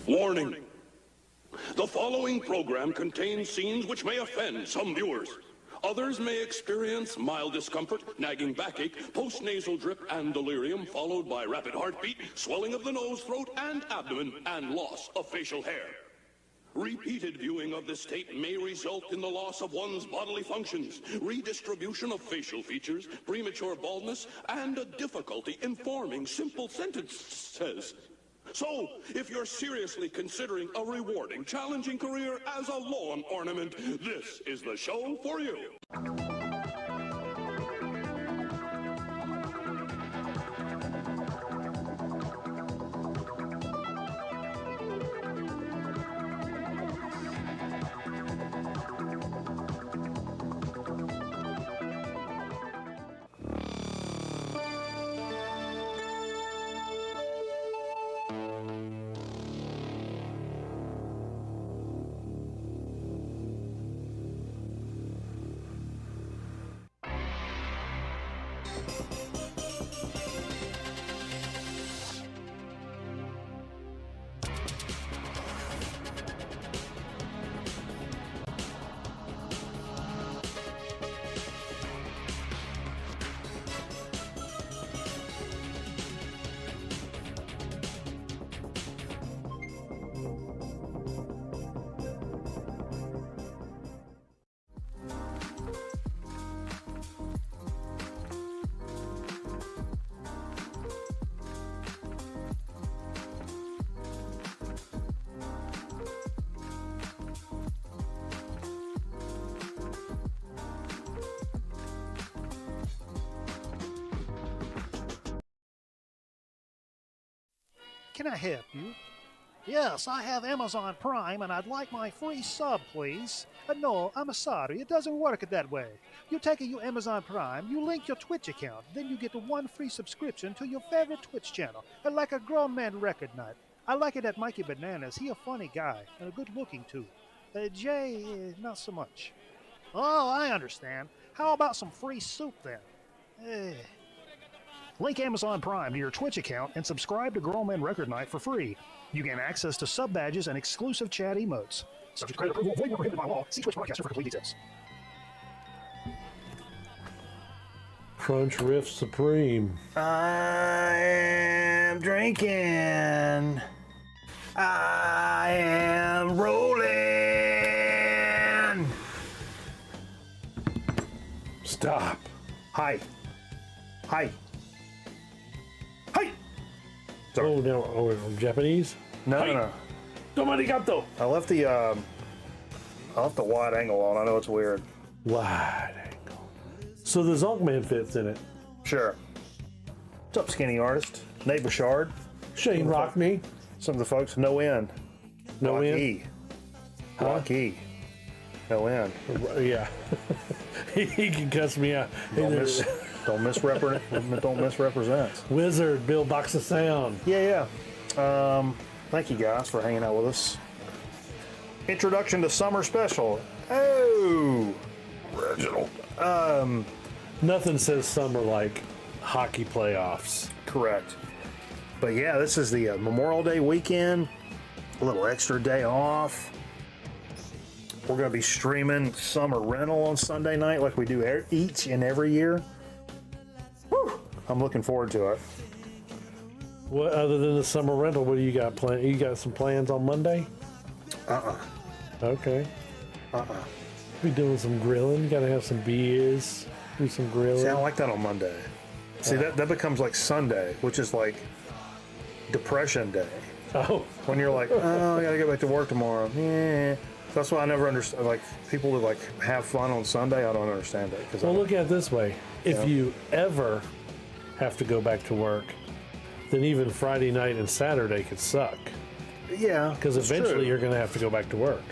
Warning. The following program contains scenes which may offend some viewers. Others may experience mild discomfort, nagging backache, postnasal drip, and delirium, followed by rapid heartbeat, swelling of the nose, throat, and abdomen, and loss of facial hair. Repeated viewing of this tape may result in the loss of one's bodily functions, redistribution of facial features, premature baldness, and a difficulty in forming simple sentences. So, if you're seriously considering a rewarding, challenging career as a lawn ornament, this is the show for you. Can I help you? Yes, I have Amazon Prime and I'd like my free sub, please. No, I'm sorry, it doesn't work that way. You take your Amazon Prime, you link your Twitch account, then you get one free subscription to your favorite Twitch channel, like a grown man record night. I like it at Mikey Bananas. He a funny guy and a good looking too. Jay, not so much. Oh, I understand. How about some free soup then? Link Amazon Prime to your Twitch account and subscribe to Grown Man Record Night for free. You gain access to sub badges and exclusive chat emotes. Subject to credit approval, avoid or prohibited by law. See Twitch broadcaster for complete details. Crunch Riff Supreme. I am drinking. I am rolling. Stop. Hi. Hi. Hi. Sorry. Oh, no. Oh, Japanese? No, Hi. no. Domarigato. I left the wide angle on. I know it's weird. Wide angle. So the Zonkman fits in it. Sure. What's up, skinny artist? Nate Bouchard. Shane Rockney. Some of the folks, no end. No Rock end? E. Huh? Rock E. No end. Yeah. he can cuss me out. Don't misrepresent. Wizard, Bill Box of Sound. Yeah. Thank you guys for hanging out with us. Introduction to Summer Special. Oh, Reginald. Nothing says summer like hockey playoffs. Correct. But yeah, this is the Memorial Day weekend. A little extra day off. We're going to be streaming Summer Rental on Sunday night like we do each and every year. Whew. I'm looking forward to it. What other than the summer rental? What do you got planned? You got some plans on Monday? Okay. Be doing some grilling. You gotta have some beers. Do some grilling. See, I don't like that on Monday. See, that becomes like Sunday, which is like Depression Day. Oh. When you're like, oh, I gotta get back to work tomorrow. Yeah. That's why I never understand. Like people that like have fun on Sunday, I don't understand it. Well, look at it this way: if you ever have to go back to work, then even Friday night and Saturday could suck. Yeah, because eventually you're going to have to go back to work.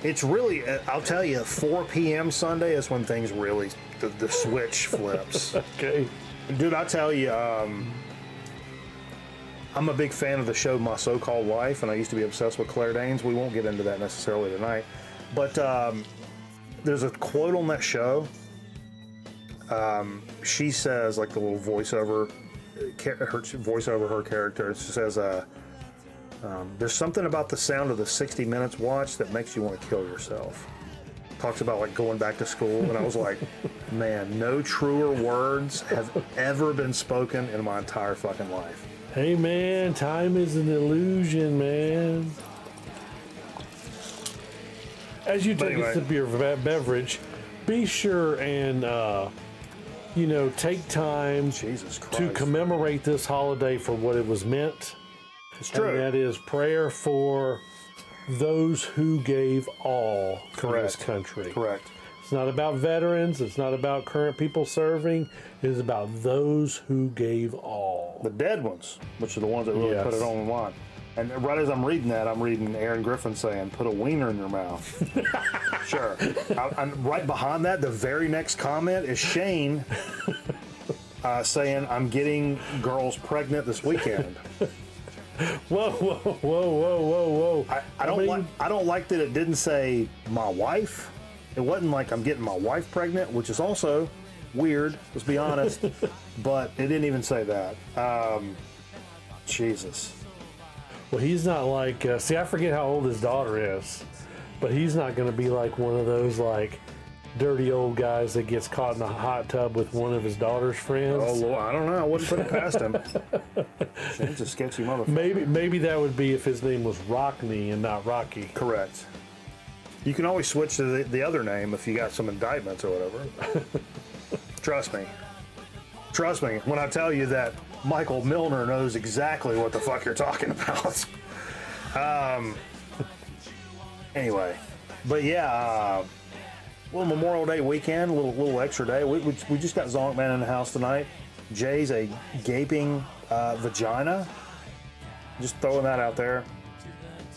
It's really, I'll tell you, 4 p.m. Sunday is when things really, the switch flips. Okay. Dude, I tell you, I'm a big fan of the show My So-Called Wife, and I used to be obsessed with Claire Danes. We won't get into that necessarily tonight. But there's a quote on that show. She says, like the little voiceover, her character, she says, There's something about the sound of the 60 Minutes watch that makes you want to kill yourself. Talks about like going back to school, and I was like, man, no truer words have ever been spoken in my entire fucking life. Hey man, time is an illusion, man. As you take a sip of your beverage, be sure and take time to commemorate this holiday for what it was meant. It's true. And that is prayer for those who gave all for this country. Correct. It's not about veterans. It's not about current people serving. It is about those who gave all. The dead ones, which are the ones that really put it on the line. And right as I'm reading that, I'm reading Aaron Griffin saying, put a wiener in your mouth. Sure. And right behind that, the very next comment is Shane saying, I'm getting girls pregnant this weekend. Whoa. I don't like that it didn't say my wife. It wasn't like I'm getting my wife pregnant, which is also weird, let's be honest. But it didn't even say that. Jesus. Well, he's not like, see, I forget how old his daughter is, but he's not going to be like one of those like dirty old guys that gets caught in a hot tub with one of his daughter's friends. Oh, Lord, I don't know. I wouldn't put it past him. Shane's a sketchy motherfucker. Maybe that would be if his name was Rockney and not Rocky. Correct. You can always switch to the other name if you got some indictments or whatever. Trust me. Trust me when I tell you that Michael Milner knows exactly what the fuck you're talking about. Anyway, but yeah, little Memorial Day weekend, a little extra day. We just got Zonkman in the house tonight. Jay's a gaping vagina. Just throwing that out there.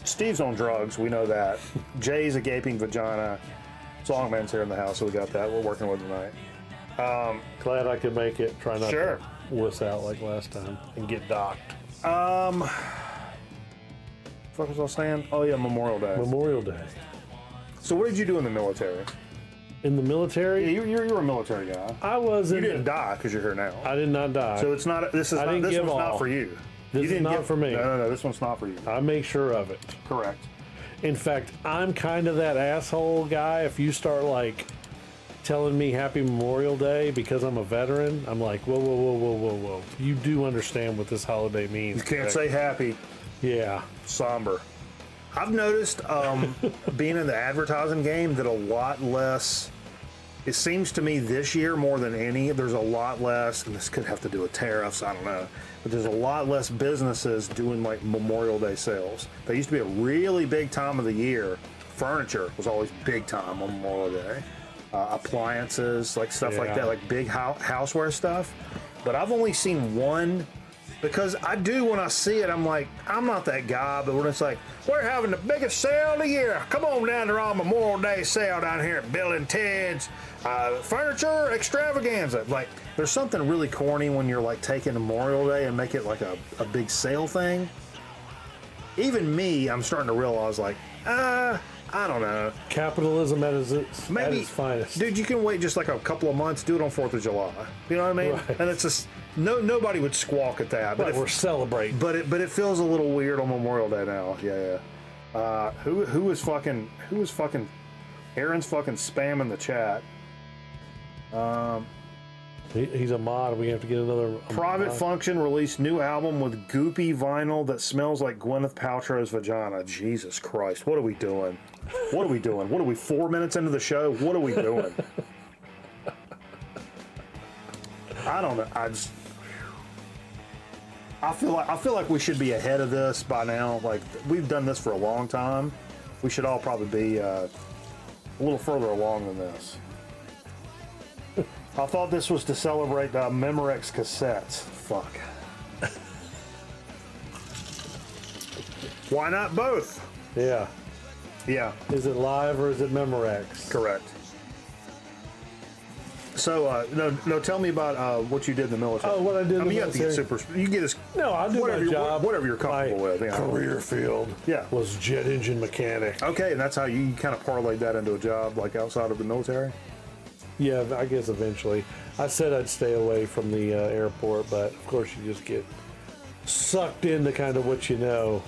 Steve's on drugs, we know that. Jay's a gaping vagina. Zonkman's here in the house, so we got that. We're working with tonight. Glad I could make it. Try not Sure. to wuss out like last time and get docked. What was I saying? Oh yeah, Memorial Day. Memorial Day. So what did you do in the military? In the military? Yeah, you're a military guy. I wasn't. You didn't die because you're here now. I did not die. So it's not. This is I not. didn't This give one's not all. for you. This You is didn't not give, for me. No. This one's not for you. I make sure of it. Correct. In fact, I'm kind of that asshole guy. If you start like telling me Happy Memorial Day because I'm a veteran, I'm like, whoa. You do understand what this holiday means. You can't say happy. Yeah. Somber. I've noticed being in the advertising game that a lot less. It seems to me this year more than any, there's a lot less, and this could have to do with tariffs, I don't know, but there's a lot less businesses doing like Memorial Day sales. There used to be a really big time of the year. Furniture was always big time on Memorial Day. Appliances, like stuff like that, like big houseware stuff. But I've only seen one, because I do when I see it, I'm like, I'm not that guy, but when it's like, we're having the biggest sale of the year. Come on down to our Memorial Day sale down here at Bill and Ted's. Furniture extravaganza. Like, there's something really corny when you're like taking Memorial Day and make it like a big sale thing. Even me, I'm starting to realize like, I don't know. Capitalism at its finest. Dude, you can wait just like a couple of months, do it on 4th of July. You know what I mean? Right. And it's just, nobody would squawk at that. But we're celebrating. But it feels a little weird on Memorial Day now. Yeah. Who is fucking Aaron's fucking spamming the chat. He's a mod. We have to get another. Private Function released new album with goopy vinyl that smells like Gwyneth Paltrow's vagina. Jesus Christ. What are we doing? What are we 4 minutes into the show? What are we doing? I don't know. I feel like we should be ahead of this by now. Like, we've done this for a long time. We should all probably be a little further along than this. I thought this was to celebrate Memorex cassettes. Fuck. Why not both? Yeah. Yeah. Is it live or is it Memorex? Correct. So, no. Tell me about what you did in the military. Oh, what I did in the you have to get military? You can get as No, I do my job. Whatever you're comfortable with. You know. Career field. Yeah. Was jet engine mechanic. Okay, and that's how you kind of parlayed that into a job like outside of the military. Yeah, I guess eventually. I said I'd stay away from the airport, but of course you just get sucked into kind of what you know.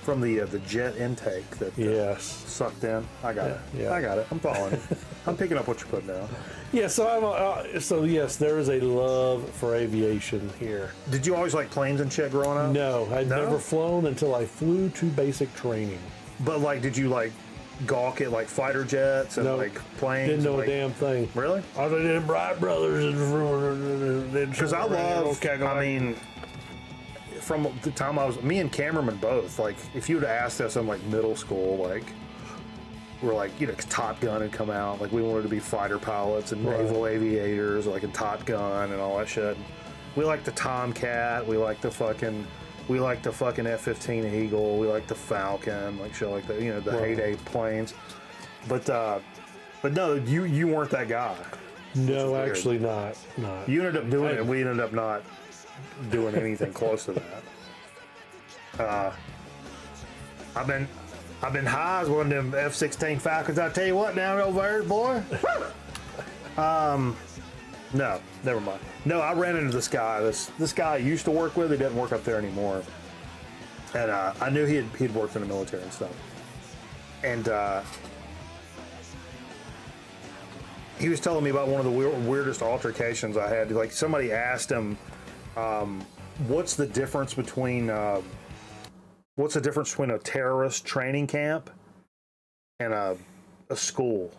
from the jet intake that Yes. sucked in. I got it. Yeah. I got it. I'm following you. I'm picking up what you're putting down. Yeah, so so yes, there is a love for aviation here. Did you always like planes and shit growing up? No, I'd No? never flown until I flew to basic training. But like, did you like gawk at like fighter jets and No, like planes? Didn't know like, a damn thing. Really? Other than Bright Brothers. Because I love. I mean, from the time me and Cameron both. Like, if you would have asked us in like middle school, like. We're like, Top Gun had come out. Like, we wanted to be fighter pilots and naval aviators, like in Top Gun and all that shit. We like the Tomcat. We like the fucking F-15 Eagle. We like the Falcon, like shit like that. The heyday planes. But no, you weren't that guy. No, actually not. You ended up doing it, and we ended up not doing anything close to that. I've been high as one of them F-16 Falcons. I tell you what, down over there, boy. No, never mind. No, I ran into this guy. This guy I used to work with. He doesn't work up there anymore. And I knew he'd worked in the military and stuff. And he was telling me about one of the weirdest altercations I had. Like, somebody asked him, "What's the difference between a terrorist training camp and a school?"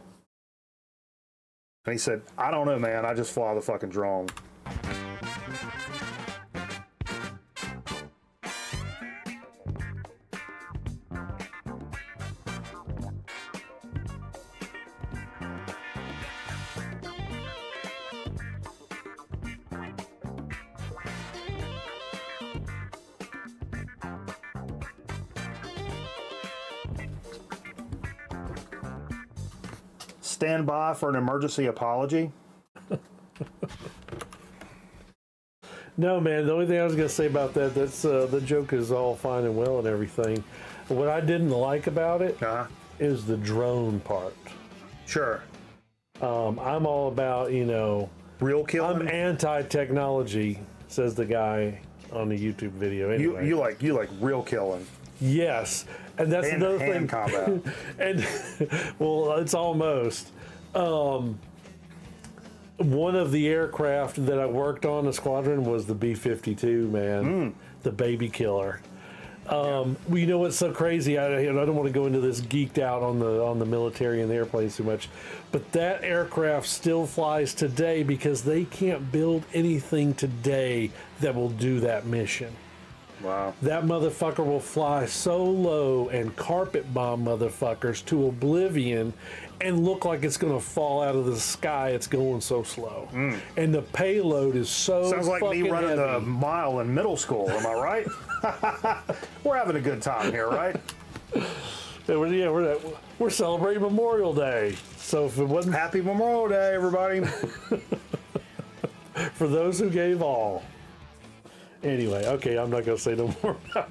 And he said, "I don't know, man. I just fly the fucking drone." Stand by for an emergency apology. No, man. The only thing I was going to say about that's the joke is all fine and well and everything. What I didn't like about it is the drone part. Sure. I'm all about, real killing. I'm anti-technology, says the guy on the YouTube video. Anyway. You like real killing. Yes, and that's another thing. Combat. And well, it's almost. One of the aircraft that I worked on a squadron was the B-52, man, the baby killer. Well, you know what's so crazy? I don't want to go into this geeked out on the military and the airplanes too much, but that aircraft still flies today because they can't build anything today that will do that mission. Wow. That motherfucker will fly so low and carpet bomb motherfuckers to oblivion and look like it's going to fall out of the sky. It's going so slow. And the payload is so Sounds like me running heavy. a mile in middle school. Am I right? We're having a good time here, right? We're celebrating Memorial Day. So if it wasn't Happy Memorial Day, everybody. for those who gave all. Anyway, okay, I'm not going to say no more about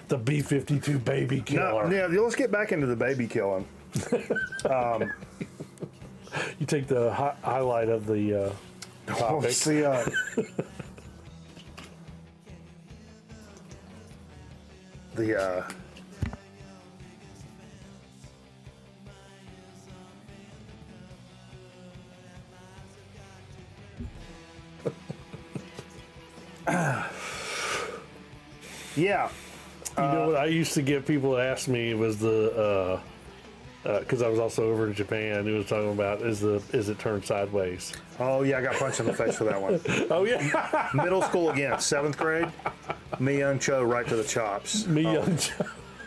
the B-52 baby killer. No, yeah, let's get back into the baby killing. You take the highlight of the topic. Yeah. You know what I used to get people to ask me was the because I was also over in Japan. It was talking about is it turned sideways? Oh yeah, I got punched in the face for that one. Oh yeah, Middle school again, 7th grade. Mi Young Cho right to the chops. Young.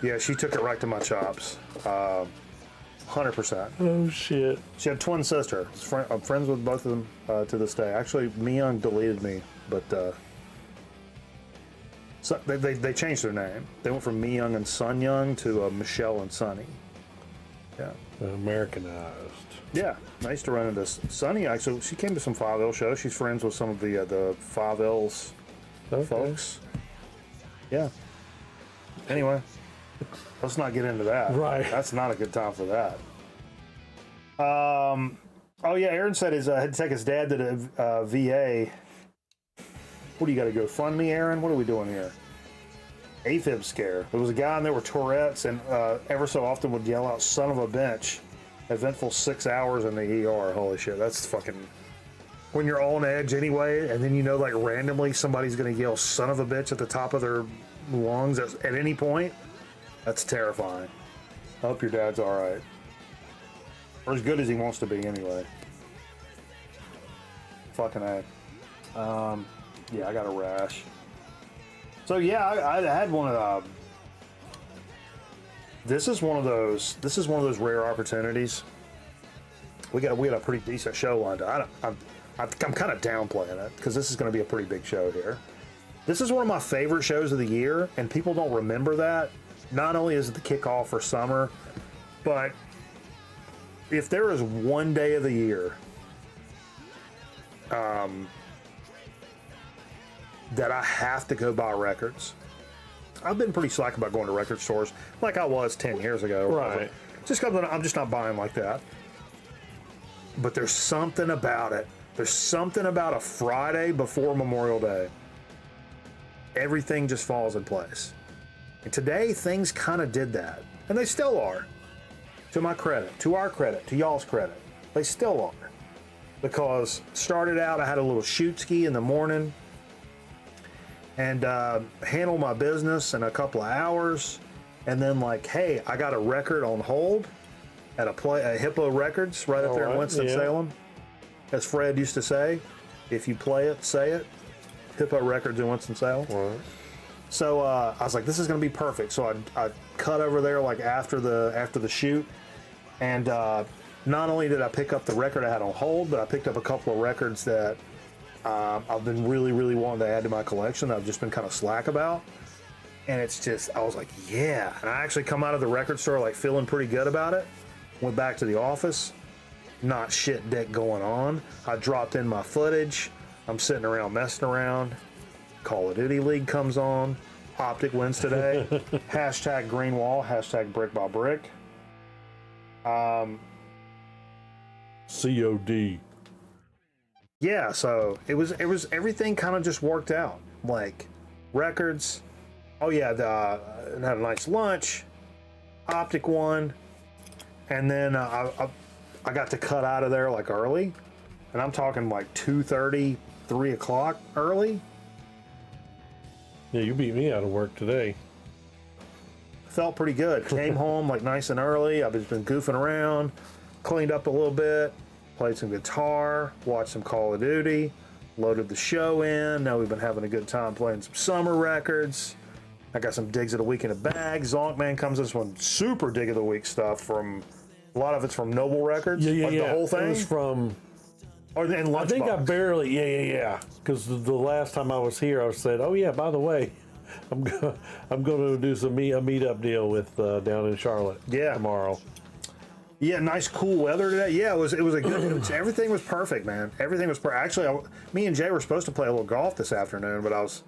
Yeah, she took it right to my chops. 100%. Oh shit. She had a twin sister. I'm friends with both of them to this day. Actually, Mi Young deleted me, but so they changed their name. They went from Mi Young and Sun Young to Michelle and Sunny. Yeah. Americanized. Yeah, I used to run into Sunny. Actually, she came to some 5L shows. She's friends with some of the 5L's folks. Yeah. Anyway, let's not get into that. Right. That's not a good time for that. Oh yeah, Aaron said he had to take his dad to the VA. What do you got to go fund me, Aaron? What are we doing here? AFib scare. There was a guy in there with Tourette's, and ever so often would yell out "son of a bitch." Eventful 6 hours in the ER. Holy shit, that's fucking. When you're on edge anyway, and then you know, like, randomly somebody's gonna yell "son of a bitch" at the top of their lungs at any point. That's terrifying. I hope your dad's all right, or as good as he wants to be anyway. Fucking A. Yeah, I got a rash. So yeah, I had one of the. This is one of those rare opportunities. We had a pretty decent show lined up. I'm kind of downplaying it because this is going to be a pretty big show here. This is one of my favorite shows of the year, and people don't remember that. Not only is it the kickoff for summer, but if there is one day of the year that I have to go buy records. I've been pretty slack about going to record stores like I was 10 years ago. Right. Just because I'm just not buying like that. But there's something about it. There's something about a Friday before Memorial Day. Everything just falls in place. And today, things kind of did that. And they still are. To my credit, to our credit, to y'all's credit. They still are. Because started out, I had a little shoot ski in the morning. And handled my business in a couple of hours. And then, like, hey, I got a record on hold at a Hippo Records right up there in Winston-Salem. As Fred used to say, if you play it, say it. Hippo Records in Winston-Salem. Right. So I was like, this is going to be perfect. So I cut over there like after the shoot. And not only did I pick up the record I had on hold, but I picked up a couple of records that I've been really, really wanting to add to my collection that I've just been kind of slack about. And it's just, I was like, yeah. And I actually come out of the record store like feeling pretty good about it. Went back to the office. Not shit dick going on. I dropped in my footage. I'm sitting around messing around. Call of Duty League comes on. Optic wins today. Hashtag green wall. Hashtag brick by brick. COD. Yeah, so it was everything kind of just worked out. Like records. Oh yeah, had a nice lunch. Optic won. And then I got to cut out of there like early. And I'm talking like 2:30, 3 o'clock early. Yeah, you beat me out of work today. Felt pretty good. Came home like nice and early. I've just been goofing around. Cleaned up a little bit. Played some guitar. Watched some Call of Duty. Loaded the show in. Now we've been having a good time playing some summer records. I got some digs of the week in a bag. Zonkman comes with one super dig of the week stuff from, a lot of it's from Noble Records. Yeah. The whole thing. It was from, Or in Lunchbox. I think I barely, yeah. Because the last time I was here, I said, oh yeah, by the way, I'm going to do a meetup deal with down in Charlotte tomorrow. Yeah, nice cool weather today. Yeah, it was a good. Everything was perfect, man. Everything was perfect. Actually, me and Jay were supposed to play a little golf this afternoon, but I was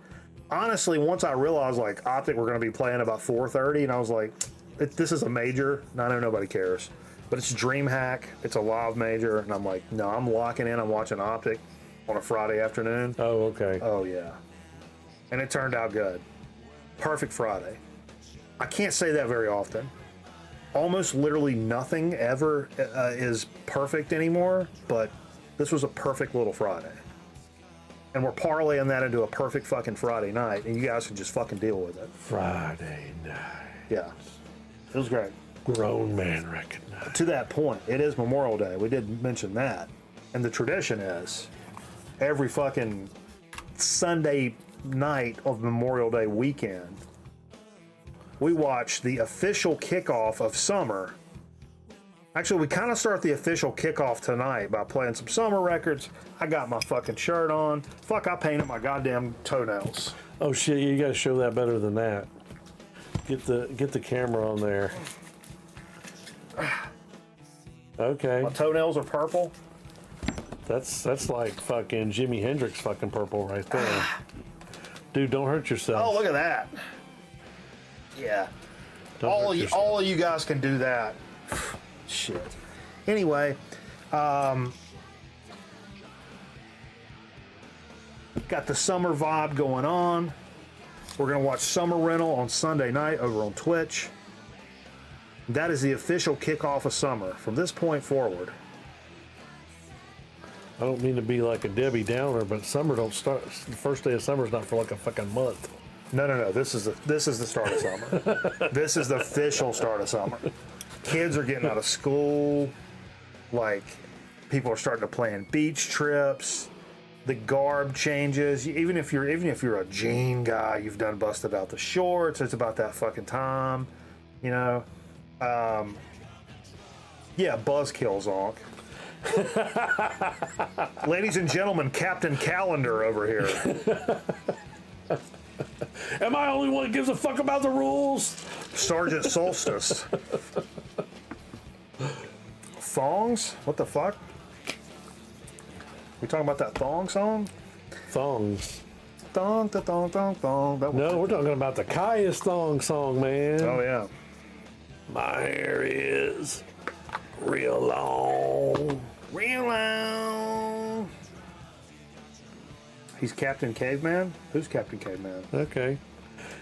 honestly, once I realized like Optic were going to be playing about 4:30, and I was like, this is a major. I know nobody cares, but it's DreamHack. It's a live major, and I'm like, no, I'm locking in. I'm watching Optic on a Friday afternoon. Oh, okay. Oh yeah, and it turned out good. Perfect Friday. I can't say that very often. Almost literally nothing ever is perfect anymore, but this was a perfect little Friday. And we're parlaying that into a perfect fucking Friday night, and you guys can just fucking deal with it. Friday night. Yeah. It was great. Grown man recognized. To that point, it is Memorial Day. We did mention that. And the tradition is every fucking Sunday night of Memorial Day weekend, we watch the official kickoff of summer. Actually, we kind of start the official kickoff tonight by playing some summer records. I got my fucking shirt on. Fuck, I painted my goddamn toenails. Oh shit, you gotta show that better than that. Get the camera on there. Okay. My toenails are purple. That's like fucking Jimi Hendrix fucking purple right there. Dude, don't hurt yourself. Oh, look at that. Yeah. All of you guys can do that. Shit. Anyway, got the summer vibe going on. We're going to watch Summer Rental on Sunday night over on Twitch. That is the official kickoff of summer from this point forward. I don't mean to be like a Debbie Downer, but summer don't start. The first day of summer is not for like a fucking month. No. This is the start of summer. This is the official start of summer. Kids are getting out of school. Like, people are starting to plan beach trips. The garb changes. Even if you're a jean guy, you've done busted out the shorts. It's about that fucking time, you know. Yeah, buzzkill zonk. Ladies and gentlemen, Captain Calendar over here. Am I the only one that gives a fuck about the rules? Sergeant Solstice. Thongs? What the fuck? We talking about that thong song? Thongs. Thong, da, thong, thong, thong. No, we're talking about the Caius Thong song, man. Oh, yeah. My hair is real long. Real long. He's Captain Caveman? Who's Captain Caveman? Okay.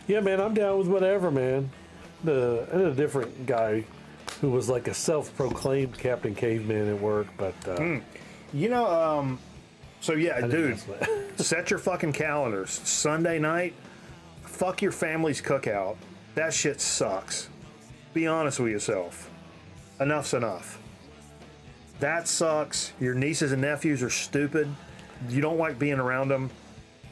Yeah, man, I'm down with whatever, man. I had a different guy who was like a self-proclaimed Captain Caveman at work, but... You know, so yeah, dude, that's set your fucking calendars. Sunday night, fuck your family's cookout. That shit sucks. Be honest with yourself. Enough's enough. That sucks. Your nieces and nephews are stupid. You don't like being around them.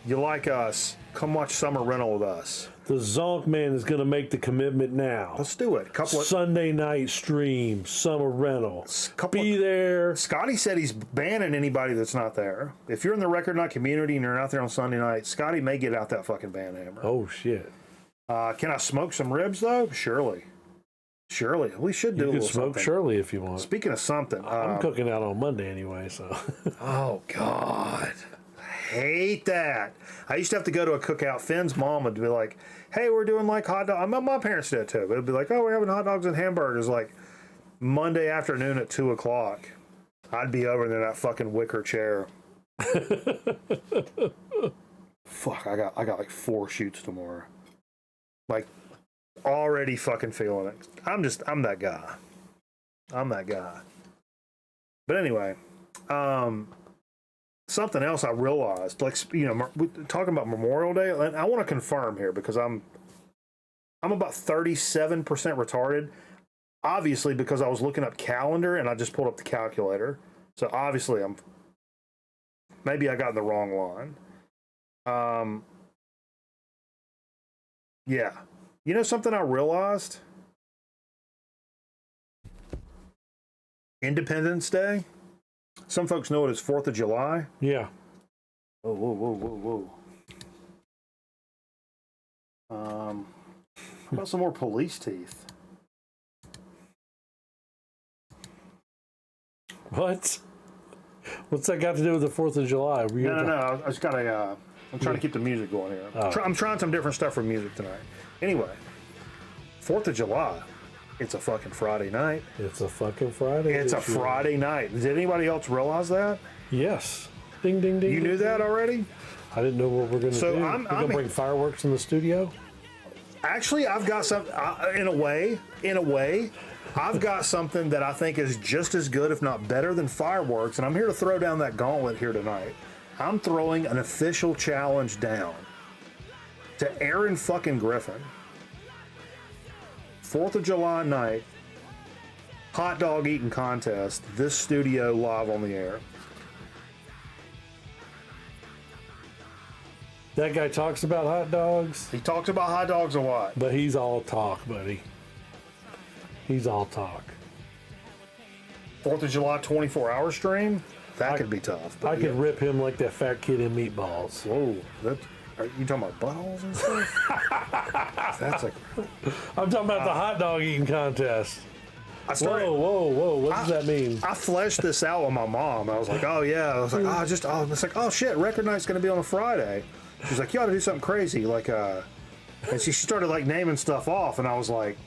You like us. Come watch Summer Rental with us. The Zonk Man is going to make the commitment now. Let's do it. Sunday night stream, Summer Rental. Be there. Scotty said he's banning anybody that's not there. If you're in the Record Night community and you're not there on Sunday night, Scotty may get out that fucking ban hammer. Oh, shit. Can I smoke some ribs, though? Surely. We should do a You little can smoke something. Shirley if you want. Speaking of something. I'm cooking out on Monday anyway, so. Oh, God. Hate that. I used to have to go to a cookout. Finn's mom would be like, hey, we're doing like hot dogs. My parents did it too. But it'd be like, oh, we're having hot dogs and hamburgers like Monday afternoon at 2 o'clock. I'd be over there in that fucking wicker chair. Fuck, I got like 4 shoots tomorrow. Like, already fucking feeling it. I'm that guy. But anyway, something else I realized, like, you know, talking about Memorial Day, and I want to confirm here because I'm about 37% retarded. Obviously, because I was looking up calendar and I just pulled up the calculator. So obviously, maybe I got in the wrong line. Yeah. You know something I realized? Independence Day. Some folks know it as 4th of July. Yeah. Oh, whoa. How about some more police teeth? What? What's that got to do with the 4th of July? No. I just got I'm trying to keep the music going here. Oh. I'm trying some different stuff for music tonight. Anyway, 4th of July. It's a fucking Friday night. It's a fucking Friday. It's a Friday night. Did anybody else realize that? Yes. Ding, ding, ding. You knew that already? I didn't know what we're going to do. We're going to bring fireworks in the studio? Actually, I've got some, in a way, I've got something that I think is just as good, if not better than fireworks, and I'm here to throw down that gauntlet here tonight. I'm throwing an official challenge down to Aaron fucking Griffin. 4th of July night, hot dog eating contest, this studio live on the air. That guy talks about hot dogs. He talks about hot dogs a lot. But he's all talk, buddy. He's all talk. 4th of July 24-hour stream? That could be tough. I could rip him like that fat kid in Meatballs. Whoa. Are you talking about buttholes and stuff? That's like... I'm talking about the hot dog eating contest. Whoa. What does that mean? I fleshed this out with my mom. I was like, oh, yeah. I was like, it's like, oh, shit, record night's going to be on a Friday. She's like, you ought to do something crazy. Like, and she started, like, naming stuff off, and I was like,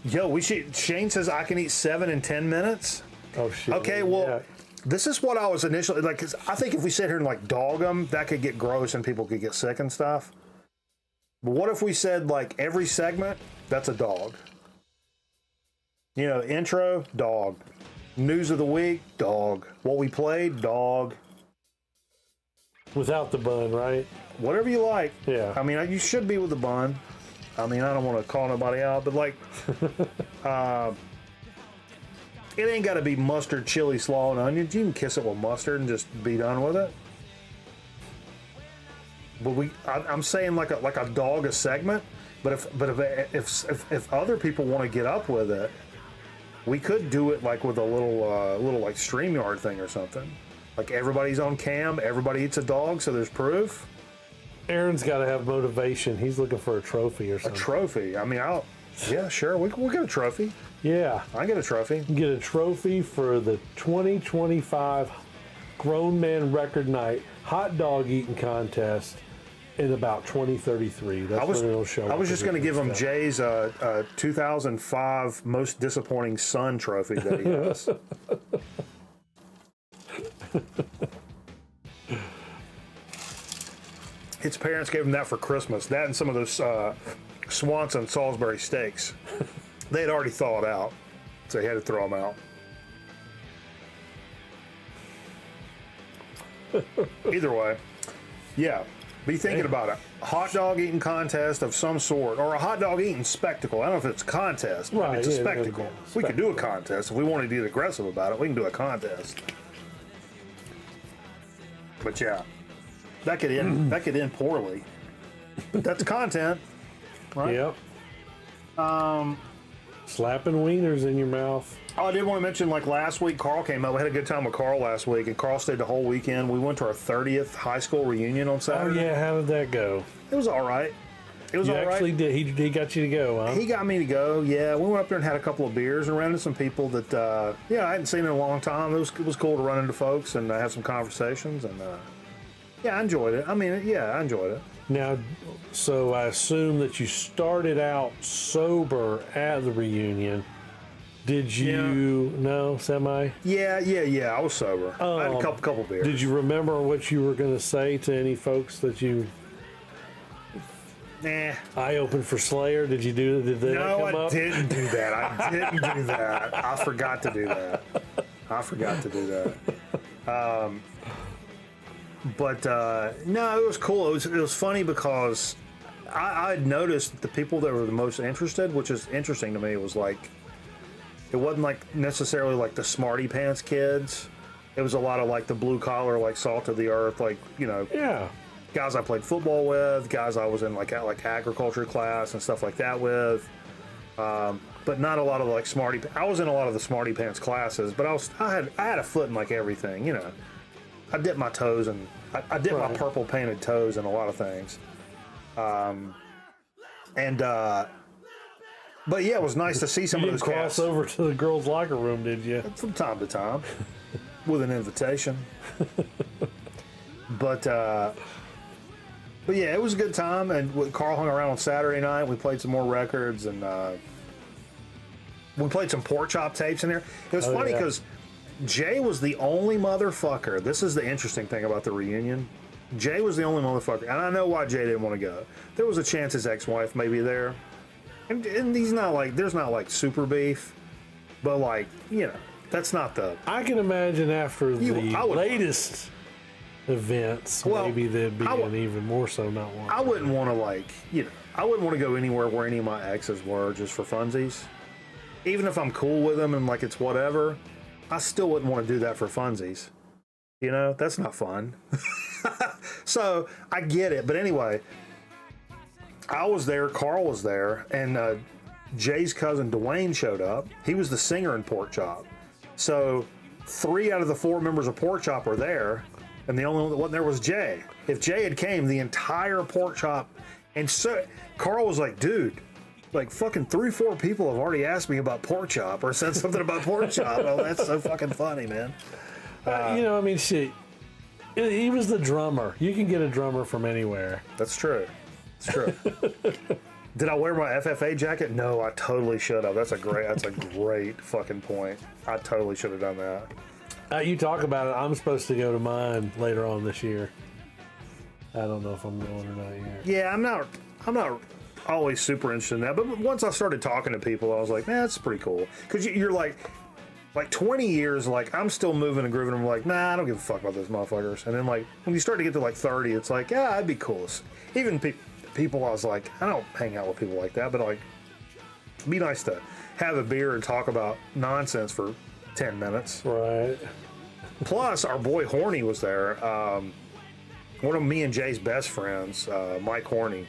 yo, we should... Shane says I can eat 7 in 10 minutes. Oh, shit. Okay, well... Yeah. This is what I was initially like. 'Cause I think if we sit here and like dog them, that could get gross and people could get sick and stuff. But what if we said like every segment, that's a dog? You know, intro, dog. News of the week, dog. What we played, dog. Without the bun, right? Whatever you like. Yeah. I mean, you should be with the bun. I mean, I don't want to call nobody out, but like, it ain't got to be mustard, chili, slaw, and onions. You can kiss it with mustard and just be done with it. But I'm saying like a dog a segment. But if other people want to get up with it, we could do it like with a little like StreamYard thing or something. Like everybody's on cam, everybody eats a dog, so there's proof. Aaron's got to have motivation. He's looking for a trophy or A something. trophy. I mean, yeah, sure, we'll get a trophy. Yeah. I get a trophy. Get a trophy for the 2025 Grown Man Record Night Hot Dog Eating Contest in about 2033. That's when it'll show. I was just going to give him Jay's 2005 Most Disappointing Son trophy that he has. His parents gave him that for Christmas. That and some of those Swanson Salisbury steaks. They had already thawed out, so he had to throw them out. Either way, yeah, be thinking about it. Hot dog eating contest of some sort, or a hot dog eating spectacle. I don't know if it's a contest, but it's a spectacle. We could do a contest. If we wanted to get aggressive about it, we can do a contest. But yeah, that could end poorly. But that's content, right? Yep. Slapping wieners in your mouth. Oh, I did want to mention, like last week, Carl came up. We had a good time with Carl last week, and Carl stayed the whole weekend. We went to our 30th high school reunion on Oh Saturday. yeah, how did that go? It was all right. It was You all right. actually did. He got you to go, huh? He got me to go. Yeah, we went up there and had a couple of beers and ran into some people that I hadn't seen in a long time. It was cool to run into folks and have some conversations, and yeah, I enjoyed it. I mean, yeah, I enjoyed it. Now, so I assume that you started out sober at the reunion. Did you no semi? Yeah. I was sober. I had a couple beers. Did you remember what you were going to say to any folks that you? Nah. I opened for Slayer. Did you do? Did that No, come I up? didn't do that. I didn't do that. I forgot to do that. But no, it was cool. It was funny because I had noticed the people that were the most interested, which is interesting to me, was like, it wasn't like necessarily like the smarty pants kids. It was a lot of like the blue collar, like salt of the earth, like, you know, Yeah. guys I played football with, guys I was in like agriculture class and stuff like that with. But not a lot of like smarty. I was in a lot of the smarty pants classes, but I had a foot in like everything, you know. I dipped my toes and I dipped my purple painted toes in a lot of things. But yeah, it was nice to see some You of didn't those cross cats over to the girls' locker room, did you? from time to time with an invitation. But yeah, it was a good time, and Carl hung around on Saturday night. We played some more records, and we played some pork chop tapes in there. It was funny yeah. because Jay was the only motherfucker. This is the interesting thing about the reunion. Jay was the only motherfucker, and I know why Jay didn't want to go. There was a chance his ex-wife may be there, and he's not like, there's not like super beef, but like, you know, that's not the. I can imagine after the I would- latest events, Well, maybe there'd be I would- an even more so not one. I wouldn't want to like, you know, I wouldn't want to go anywhere where any of my exes were just for funsies. Even if I'm cool with them and like it's whatever, I still wouldn't want to do that for funsies. You know, that's not fun. So I get it, but anyway, I was there, Carl was there, and Jay's cousin Dwayne showed up. He was the singer in Pork Chop. So 3 out of the 4 members of Pork Chop were there, and the only one that wasn't there was Jay. If Jay had came, the entire Pork Chop, and so Carl was like, dude, like fucking 3-4 people have already asked me about Pork Chop or said something about Pork Chop. Oh, that's so fucking funny, man. You know, I mean, shit. He was the drummer. You can get a drummer from anywhere. That's true. It's true. Did I wear my FFA jacket? No, I totally should have. That's a great fucking point. I totally should have done that. You talk about it. I'm supposed to go to mine later on this year. I don't know if I'm going or not yet. Yeah, I'm not always super interested in that. But once I started talking to people, I was like, man, that's pretty cool. Because you're like 20 years, like, I'm still moving and grooving. I'm like, nah, I don't give a fuck about those motherfuckers. And then, like, when you start to get to, like, 30, it's like, yeah, I'd be cool. Even people, I was like, I don't hang out with people like that, but, like, it'd be nice to have a beer and talk about nonsense for 10 minutes. Right. Plus, our boy Horny was there. One of me and Jay's best friends, Mike Horny,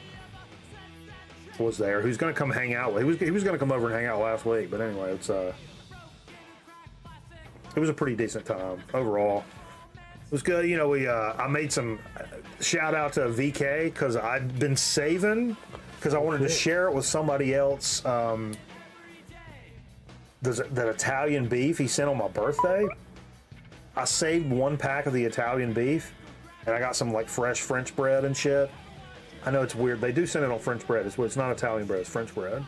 was there. Who's going to come hang out with? He was going to come over and hang out last week, but anyway, it was a pretty decent time overall. It was good. You know, I made some shout out to VK because I'd been saving because I wanted to share it with somebody else. That Italian beef he sent on my birthday. I saved 1 pack of the Italian beef, and I got some like fresh French bread and shit. I know it's weird. They do send it on French bread. It's not Italian bread. It's French bread.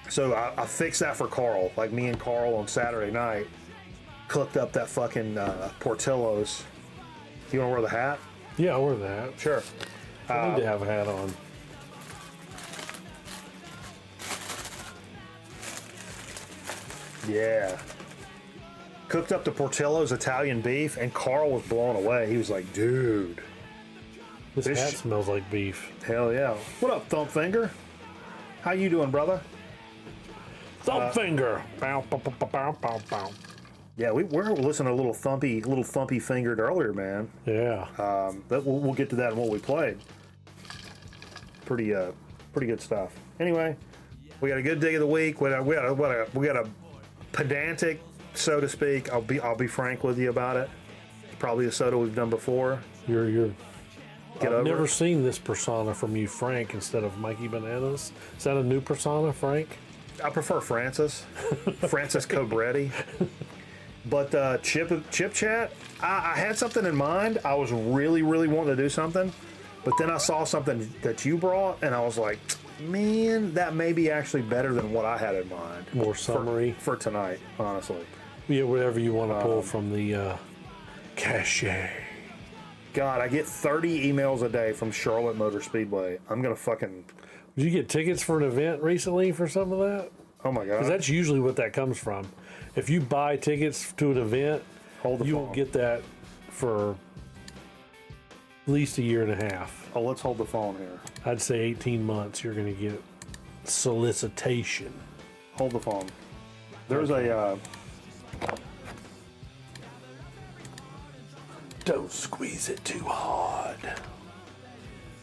So I fixed that for Carl. Like me and Carl on Saturday night cooked up that fucking Portillo's. You want to wear the hat? Yeah, I'll wear the hat. Sure. I need to have a hat on. Yeah. Cooked up the Portillo's Italian beef, and Carl was blown away. He was like, dude. This hat smells like beef. Hell yeah. What up, Thump Finger? How you doing, brother? Thump Finger. Bow, bow, bow, bow, bow, bow. Yeah, we're listening to little thumpy fingered earlier, man. Yeah. We'll get to that in what we played. Pretty good stuff. Anyway, we got a good dig of the week. We got a pedantic, so to speak. I'll be frank with you about it. Probably a soda we've done before. I've never seen this persona from you, Frank, instead of Mikey Bananas. Is that a new persona, Frank? I prefer Francis Cobretti. But Chip Chat, I had something in mind. I was really wanting to do something, but then I saw something that you brought, and I was like, man, that may be actually better than what I had in mind. More summary for tonight, honestly. Yeah, whatever you want to pull from the cache. God, I get 30 emails a day from Charlotte Motor Speedway. I'm gonna fucking. Did you get tickets for an event recently for some of that? Oh my god! Because that's usually what that comes from. If you buy tickets to an event, you won't get that for at least a year and a half. Oh, let's hold the phone here. I'd say 18 months. You're going to get solicitation. Hold the phone. There's a. Don't squeeze it too hard.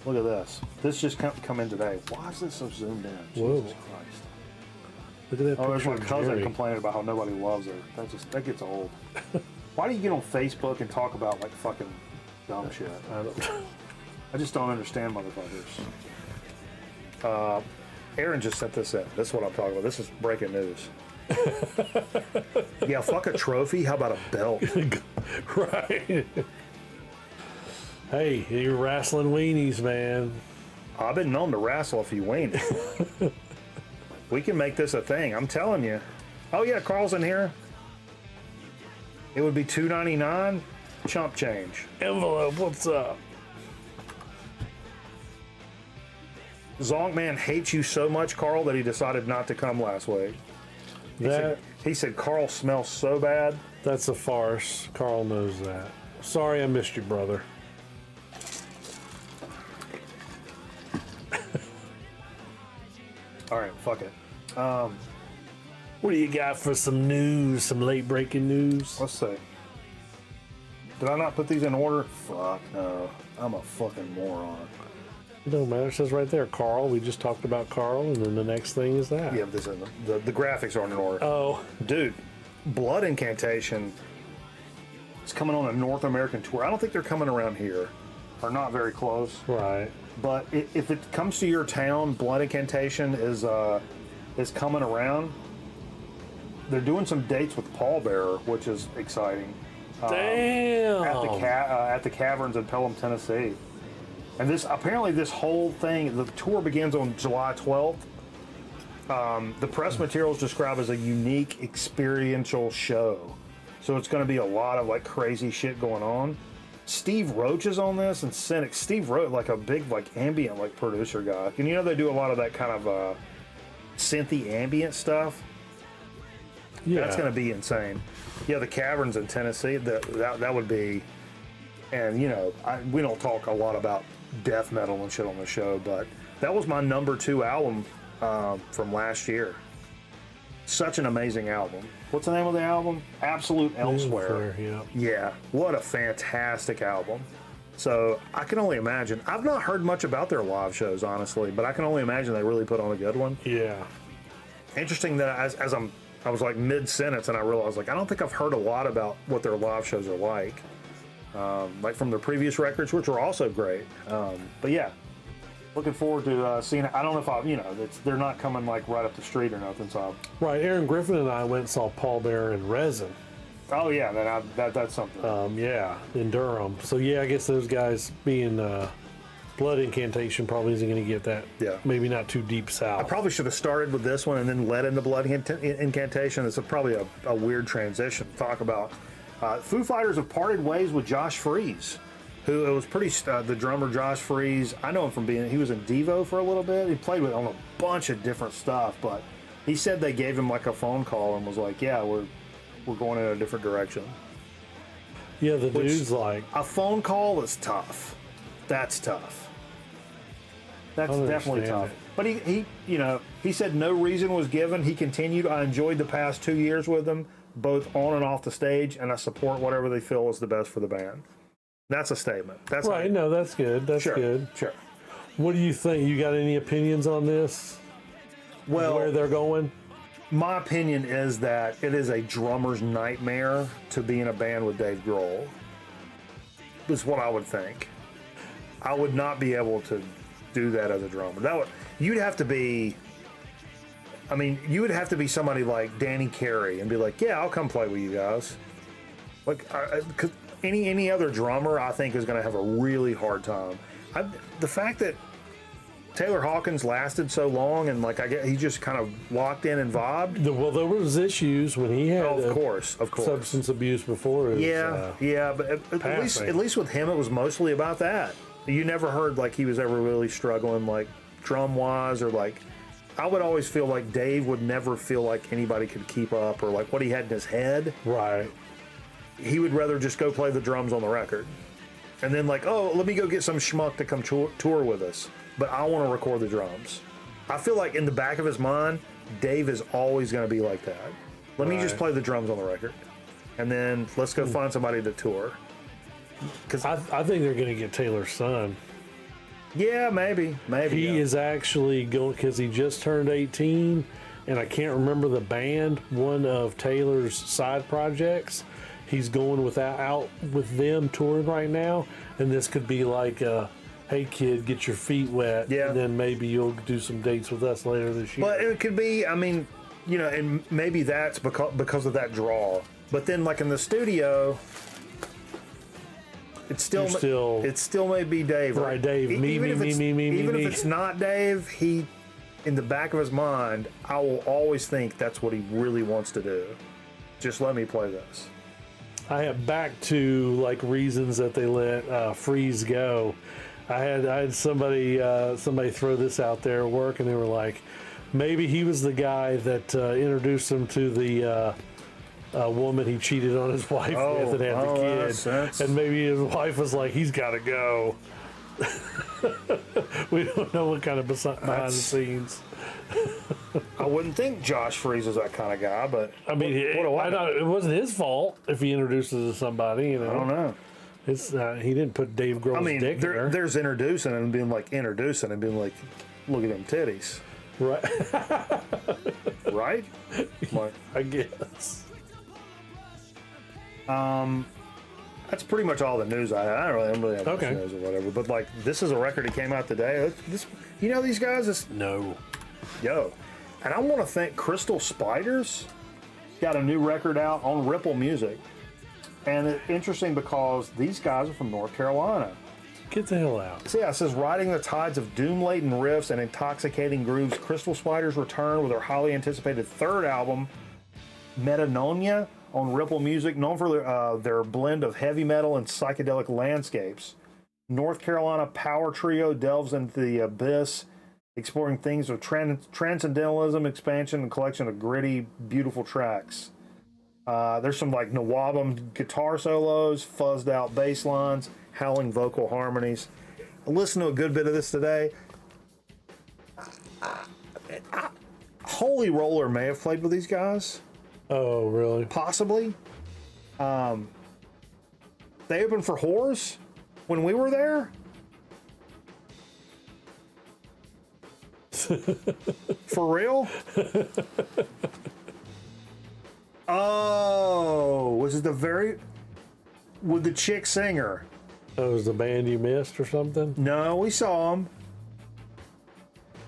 Look at this. This just come in today. Why is this so zoomed in? Whoa. Jesus Christ. Look at that Oh, there's picture my of cousin Jerry. complaining about how nobody loves her. That gets old. Why do you get on Facebook and talk about like fucking dumb shit? I just don't understand motherfuckers. Aaron just sent this in. This is what I'm talking about. This is breaking news. Yeah, fuck a trophy. How about a belt? Right. Hey, you're wrestling weenies, man. I've been known to wrestle a few weenies. We can make this a thing. I'm telling you. Oh yeah, Carl's in here. It would be $2.99 chump change. Envelope, what's up? Zonkman hates you so much, Carl, that he decided not to come last week. He said Carl smells so bad. That's a farce. Carl knows that. Sorry I missed you, brother. All right, fuck it. What do you got for some news? Some late breaking news? Let's see. Did I not put these in order? Fuck no. I'm a fucking moron. It don't matter. It says right there, Carl. We just talked about Carl, and then the next thing is that. Yeah, this is the graphics aren't in order. Oh. Dude, Blood Incantation is coming on a North American tour. I don't think they're coming around here. Or not very close. Right. But if it comes to your town, Blood Incantation is coming around. They're doing some dates with Pallbearer, which is exciting. Damn. At the Caverns in Pelham, Tennessee. And this whole thing, the tour begins on July 12th. The press materials describe as a unique experiential show. So it's going to be a lot of like crazy shit going on. Steve Roach is on this, and Cynic. Steve Roach, like a big like ambient like producer guy, and you know they do a lot of that kind of synthy ambient stuff. Yeah, That's going to be insane. Yeah, the Caverns in Tennessee, that would be. And you know, we don't talk a lot about death metal and shit on the show, but that was my number 2 album from last year. Such an amazing album. What's the name of the album? Absolute Elsewhere. Yeah. Yeah, what a fantastic album. So I can only imagine. I've not heard much about their live shows, honestly, but I can only imagine they really put on a good one. Yeah. Interesting that I was like mid-sentence and I realized like I don't think I've heard a lot about what their live shows are like from their previous records, which were also great. But yeah, looking forward to seeing it. I don't know if they're not coming like right up the street or nothing. So Right. Aaron Griffin and I went and saw Paul Bearer in Resin. oh yeah, that's something. Yeah, in Durham. So yeah, I guess those guys being Blood Incantation probably isn't going to get that. Yeah. Maybe not too deep south. I probably should have started with this one and then led into Blood Incantation. It's probably a weird transition to talk about. Foo Fighters have parted ways with Josh Freese, who it was pretty. The drummer Josh Freese, I know him from he was in Devo for a little bit. He played with on a bunch of different stuff, but he said they gave him like a phone call and was like, "Yeah, we're going in a different direction." Yeah, the dude's like A phone call is tough. That's tough. That's I definitely understand tough. it. But he said no reason was given. He continued, "I enjoyed the past 2 years with them, both on and off the stage, and I support whatever they feel is the best for the band." That's a statement. That's right. No, that's good. That's sure, good. Sure. What do you think? You got any opinions on this? Well, Where they're going? my opinion is that it is a drummer's nightmare to be in a band with Dave Grohl. Is what I would think. I would not be able to do that as a drummer. You'd have to be. I mean, you would have to be somebody like Danny Carey and be like, "Yeah, I'll come play with you guys." Like, cause any other drummer, I think, is going to have a really hard time. The fact that Taylor Hawkins lasted so long and like he just kind of locked in and vibed. Well, there was issues when he had Of course. substance abuse before. Yeah, but at least with him, it was mostly about that. You never heard like he was ever really struggling like drum wise or like. I would always feel like Dave would never feel like anybody could keep up or like what he had in his head. Right. He would rather just go play the drums on the record. And then like, oh, let me go get some schmuck to come tour with us. But I want to record the drums. I feel like in the back of his mind, Dave is always going to be like that. Let me just play the drums on the record. And then let's go find somebody to tour. Because I think they're going to get Taylor's son. Yeah, maybe. He is actually going, because he just turned 18, and I can't remember the band, one of Taylor's side projects. He's going out with them touring right now, and this could be like, hey kid, get your feet wet, yeah. And then maybe you'll do some dates with us later this year. But it could be, I mean, you know, and maybe that's because of that draw. But then like in the studio, it still may be Dave. Right, Dave. Even if it's not Dave, in the back of his mind, I will always think that's what he really wants to do. Just let me play this. I have back to like reasons that they let Freeze go. I had somebody throw this out there at work, and they were like, maybe he was the guy that introduced him to the woman he cheated on his wife with and had the kid. And maybe his wife was like, he's got to go. We don't know what kind of behind the scenes. I wouldn't think Josh Freese is that kind of guy, but I mean, it wasn't his fault if he introduces to somebody. You know, I don't know. It's he didn't put Dave Grohl's dick there. There's introducing and being like, look at them titties, right? Right? Like, I guess. That's pretty much all the news I don't really have much news or whatever. But like, this is a record that came out today. You know these guys? No. Yo. And I want to thank Crystal Spiders. Got a new record out on Ripple Music. And it's interesting because these guys are from North Carolina. Get the hell out. So yeah, it says, riding the tides of doom-laden riffs and intoxicating grooves, Crystal Spiders return with their highly anticipated third album, Metanonia, on Ripple Music, known for their blend of heavy metal and psychedelic landscapes. North Carolina power trio delves into the abyss, exploring themes of transcendentalism, expansion, and collection of gritty, beautiful tracks. There's some like Nawabum guitar solos, fuzzed out bass lines, howling vocal harmonies. I listened to a good bit of this today. Holy Roller may have played with these guys. Oh, really? Possibly. They opened for Whores when we were there. For real? Oh, was it with the chick singer? Oh, was the band you missed or something? No, we saw them.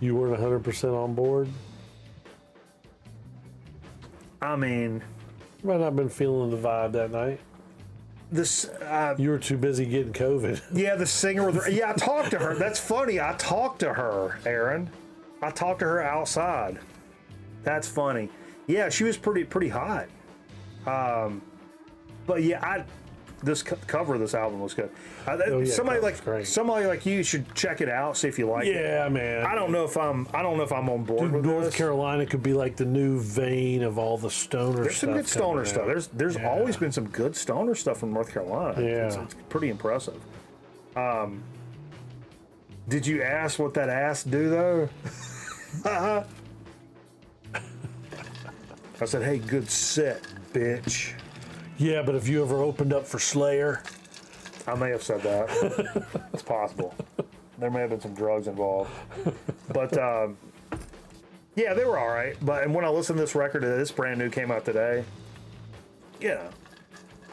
You weren't 100% on board? I mean, You might not have been feeling the vibe that night. this. You were too busy getting COVID. Yeah, the singer. Yeah, I talked to her. That's funny. I talked to her, Aaron. I talked to her outside. That's funny. Yeah, she was pretty hot. But yeah, this cover of this album was good. Oh, yeah, somebody great. like you should check it out, see if you like it. Yeah, man. I don't know if I'm on board Dude, with North this. Carolina could be like the new vein of all the stoner There's stuff. some good stoner coming stuff. out. There's Yeah. always been some good stoner stuff from North Carolina. Yeah. It's pretty impressive. Did you ask what that ass do though? I said, hey, good set, bitch. Yeah, but if you ever opened up for Slayer, I may have said that. It's possible. There may have been some drugs involved. But yeah, they were all right. But and when I listened to this record, this brand new came out today. Yeah.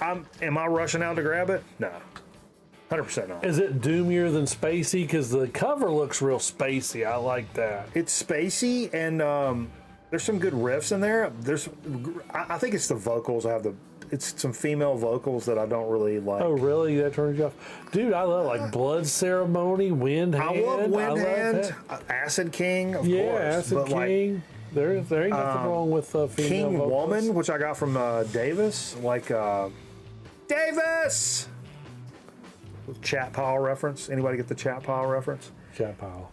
Am I rushing out to grab it? No. 100% not. is it doomier than spacey? Because the cover looks real spacey. I like that. It's spacey and there's some good riffs in there. I think it's the vocals. It's some female vocals that I don't really like. Oh, really? That turns you off? Dude, I love like Blood Ceremony, Wind Hand. I love Wind Hand, that. Acid King, of Yeah, course. Acid but King. There ain't nothing wrong with female King vocals. Woman, which I got from Davis, Davis. Chat pile reference. Anybody get the chat pile reference? Chat pile.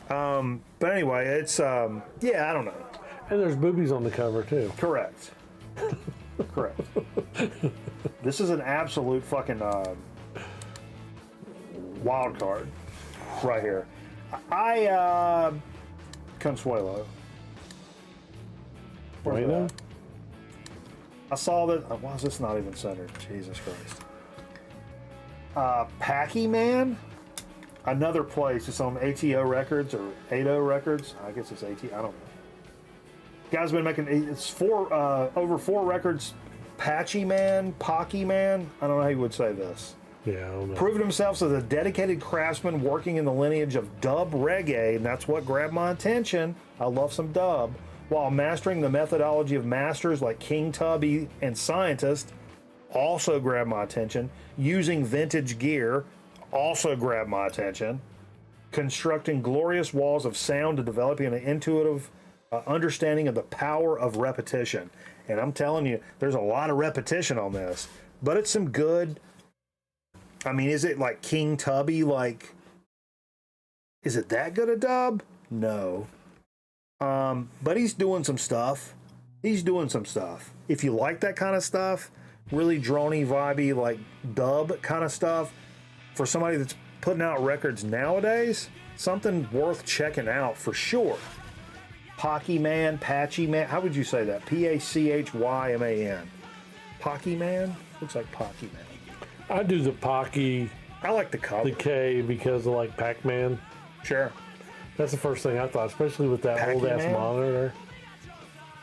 But anyway, it's yeah, I don't know. And there's boobies on the cover too. Correct. Correct. This is an absolute fucking wild card right here. Consuelo. Where's Bueno? that? I saw that. Why is this not even centered? Jesus Christ. Packy Man. Another place. It's on ATO Records or ATO Records. I guess it's ATO. I don't know. Guy's been making over 4 records. Patchy Man, Pocky Man. I don't know how you would say this. Yeah, I don't know. Proven himself as a dedicated craftsman working in the lineage of dub reggae, and that's what grabbed my attention. I love some dub. While mastering the methodology of masters like King Tubby and Scientist, also grabbed my attention. Using vintage gear, also grabbed my attention. Constructing glorious walls of sound to developing an intuitive understanding of the power of repetition. And I'm telling you, there's a lot of repetition on this, but it's some good. I mean, is it like King Tubby? Like, is it that good a dub? No. But he's doing some stuff. He's doing some stuff. If you like that kind of stuff, really drony, vibey, like dub kind of stuff, for somebody that's putting out records nowadays, something worth checking out for sure. Pocky Man, Patchy Man. How would you say that? Pachyman. Pocky Man? Looks like Pocky Man. I do the Pocky, I like the cover. the K because of like Pac-Man. Sure. That's the first thing I thought, especially with that Packy old ass Man? monitor.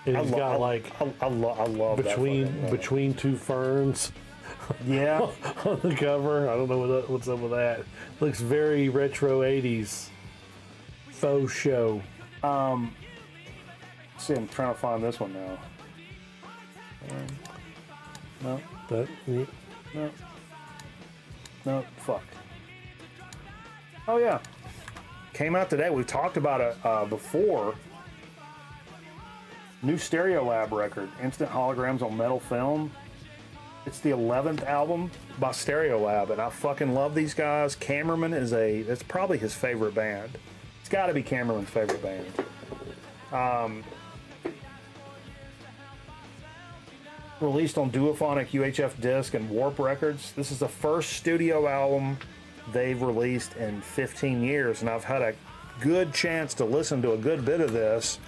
And he's got like I love that fucking, between two ferns yeah. on the cover. I don't know what's up with that. Looks very retro 80s faux show. See, I'm trying to find this one now. No, That no, fuck. Oh yeah, came out today. We talked about it before. New Stereo Lab record, instant holograms on metal film. It's the 11th album by Stereolab, and I fucking love these guys. Cameraman it's probably his favorite band. It's got to be Cameraman's favorite band. Released on Duophonic UHF disc and Warp Records. This is the first studio album they've released in 15 years, and I've had a good chance to listen to a good bit of this.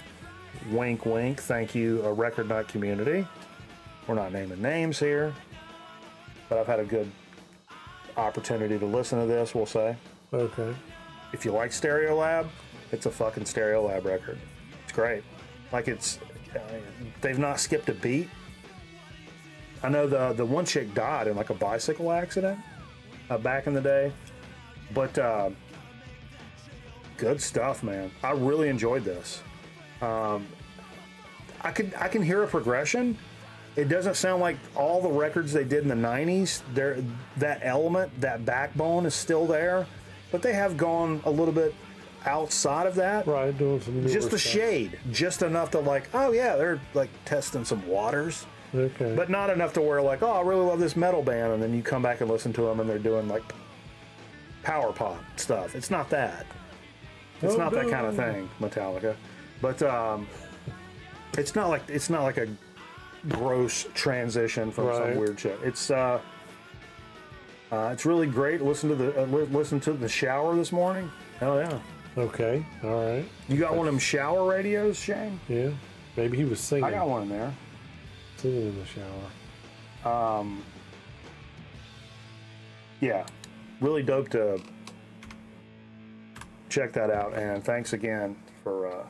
Wink, wink. Thank you, Record Nut community. We're not naming names here, but I've had a good opportunity to listen to this, we'll say. Okay. If you like Stereolab, it's a fucking Stereolab record. It's great. Like they've not skipped a beat. I know the one chick died in like a bicycle accident back in the day, but good stuff, man. I really enjoyed this. I can hear a progression. It doesn't sound like all the records they did in the 90s. That element, that backbone is still there, but they have gone a little bit outside of that. Right, doing some newer just a stuff. shade, just enough to like, oh yeah, they're like testing some waters. Okay. But not enough to where like, oh, I really love this metal band, and then you come back and listen to them and they're doing like power pop stuff. It's not that. It's not that kind of thing, Metallica. But it's not like a gross transition from some weird shit. It's really great. Listen to the shower this morning. Hell yeah. Okay. All right. You got one of them shower radios, Shane? Yeah. Maybe he was singing. I got one in there. Singing in the shower. Yeah, really dope to check that out. And thanks again for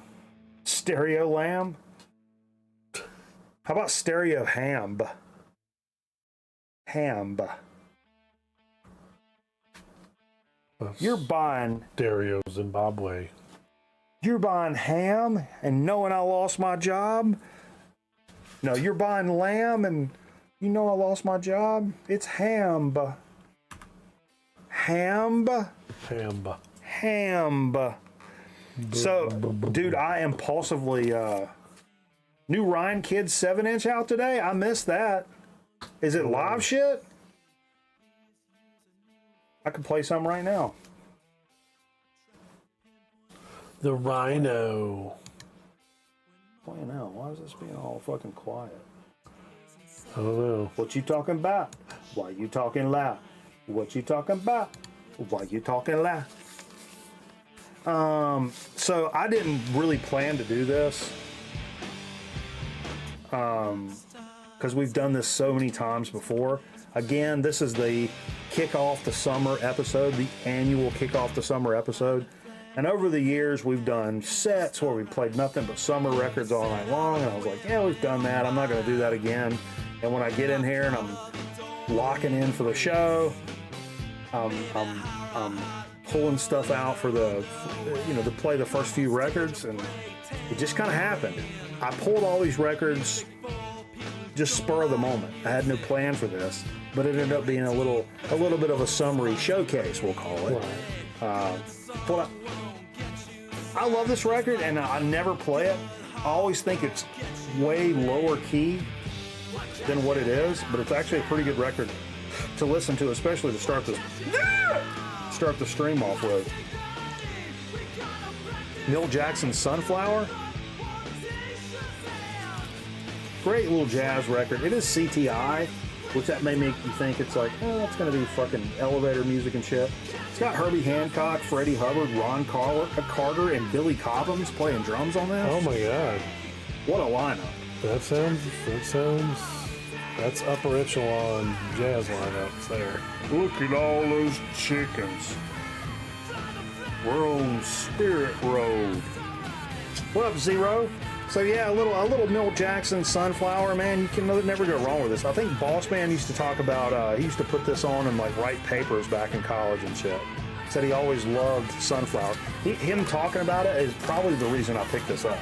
Stereo Lamb. How about Stereo Ham? You're buying Stereo Zimbabwe. You're buying ham and knowing I lost my job? No, you're buying lamb and you know I lost my job? It's ham. So, dude, I impulsively new Ryan Kids 7-inch out today. I missed that. Is it live shit? I could play some right now. The Rhino. Playing out. Why is this being all fucking quiet? I don't know. What you talking about? Why you talking loud? What you talking about? Why you talking loud? So I didn't really plan to do this. Because we've done this so many times before. Again, this is the kick off the summer episode, the annual kick off the summer episode. And over the years, we've done sets where we played nothing but summer records all night long. And I was like, yeah, we've done that. I'm not going to do that again. And when I get in here and I'm locking in for the show, I'm pulling stuff out for to play the first few records. And it just kind of happened. I pulled all these records just spur of the moment. I had no plan for this, but it ended up being a little bit of a summary showcase, we'll call it. But I love this record, and I never play it. I always think it's way lower key than what it is, but it's actually a pretty good record to listen to, especially to start the stream off with. Milt Jackson's Sunflower. Great little jazz record. It is CTI, which that may make you think it's like, it's going to be fucking elevator music and shit. It's got Herbie Hancock, Freddie Hubbard, Ron Carter, and Billy Cobhams playing drums on this. Oh my God. What a lineup. That's upper echelon jazz lineups there. Look at all those chickens. We're on Spirit Road. What up, Zero? So yeah, a little Milt Jackson Sunflower, man. You can never go wrong with this. I think Boss Man used to talk about, he used to put this on and like write papers back in college and shit. Said he always loved Sunflower. Him talking about it is probably the reason I picked this up.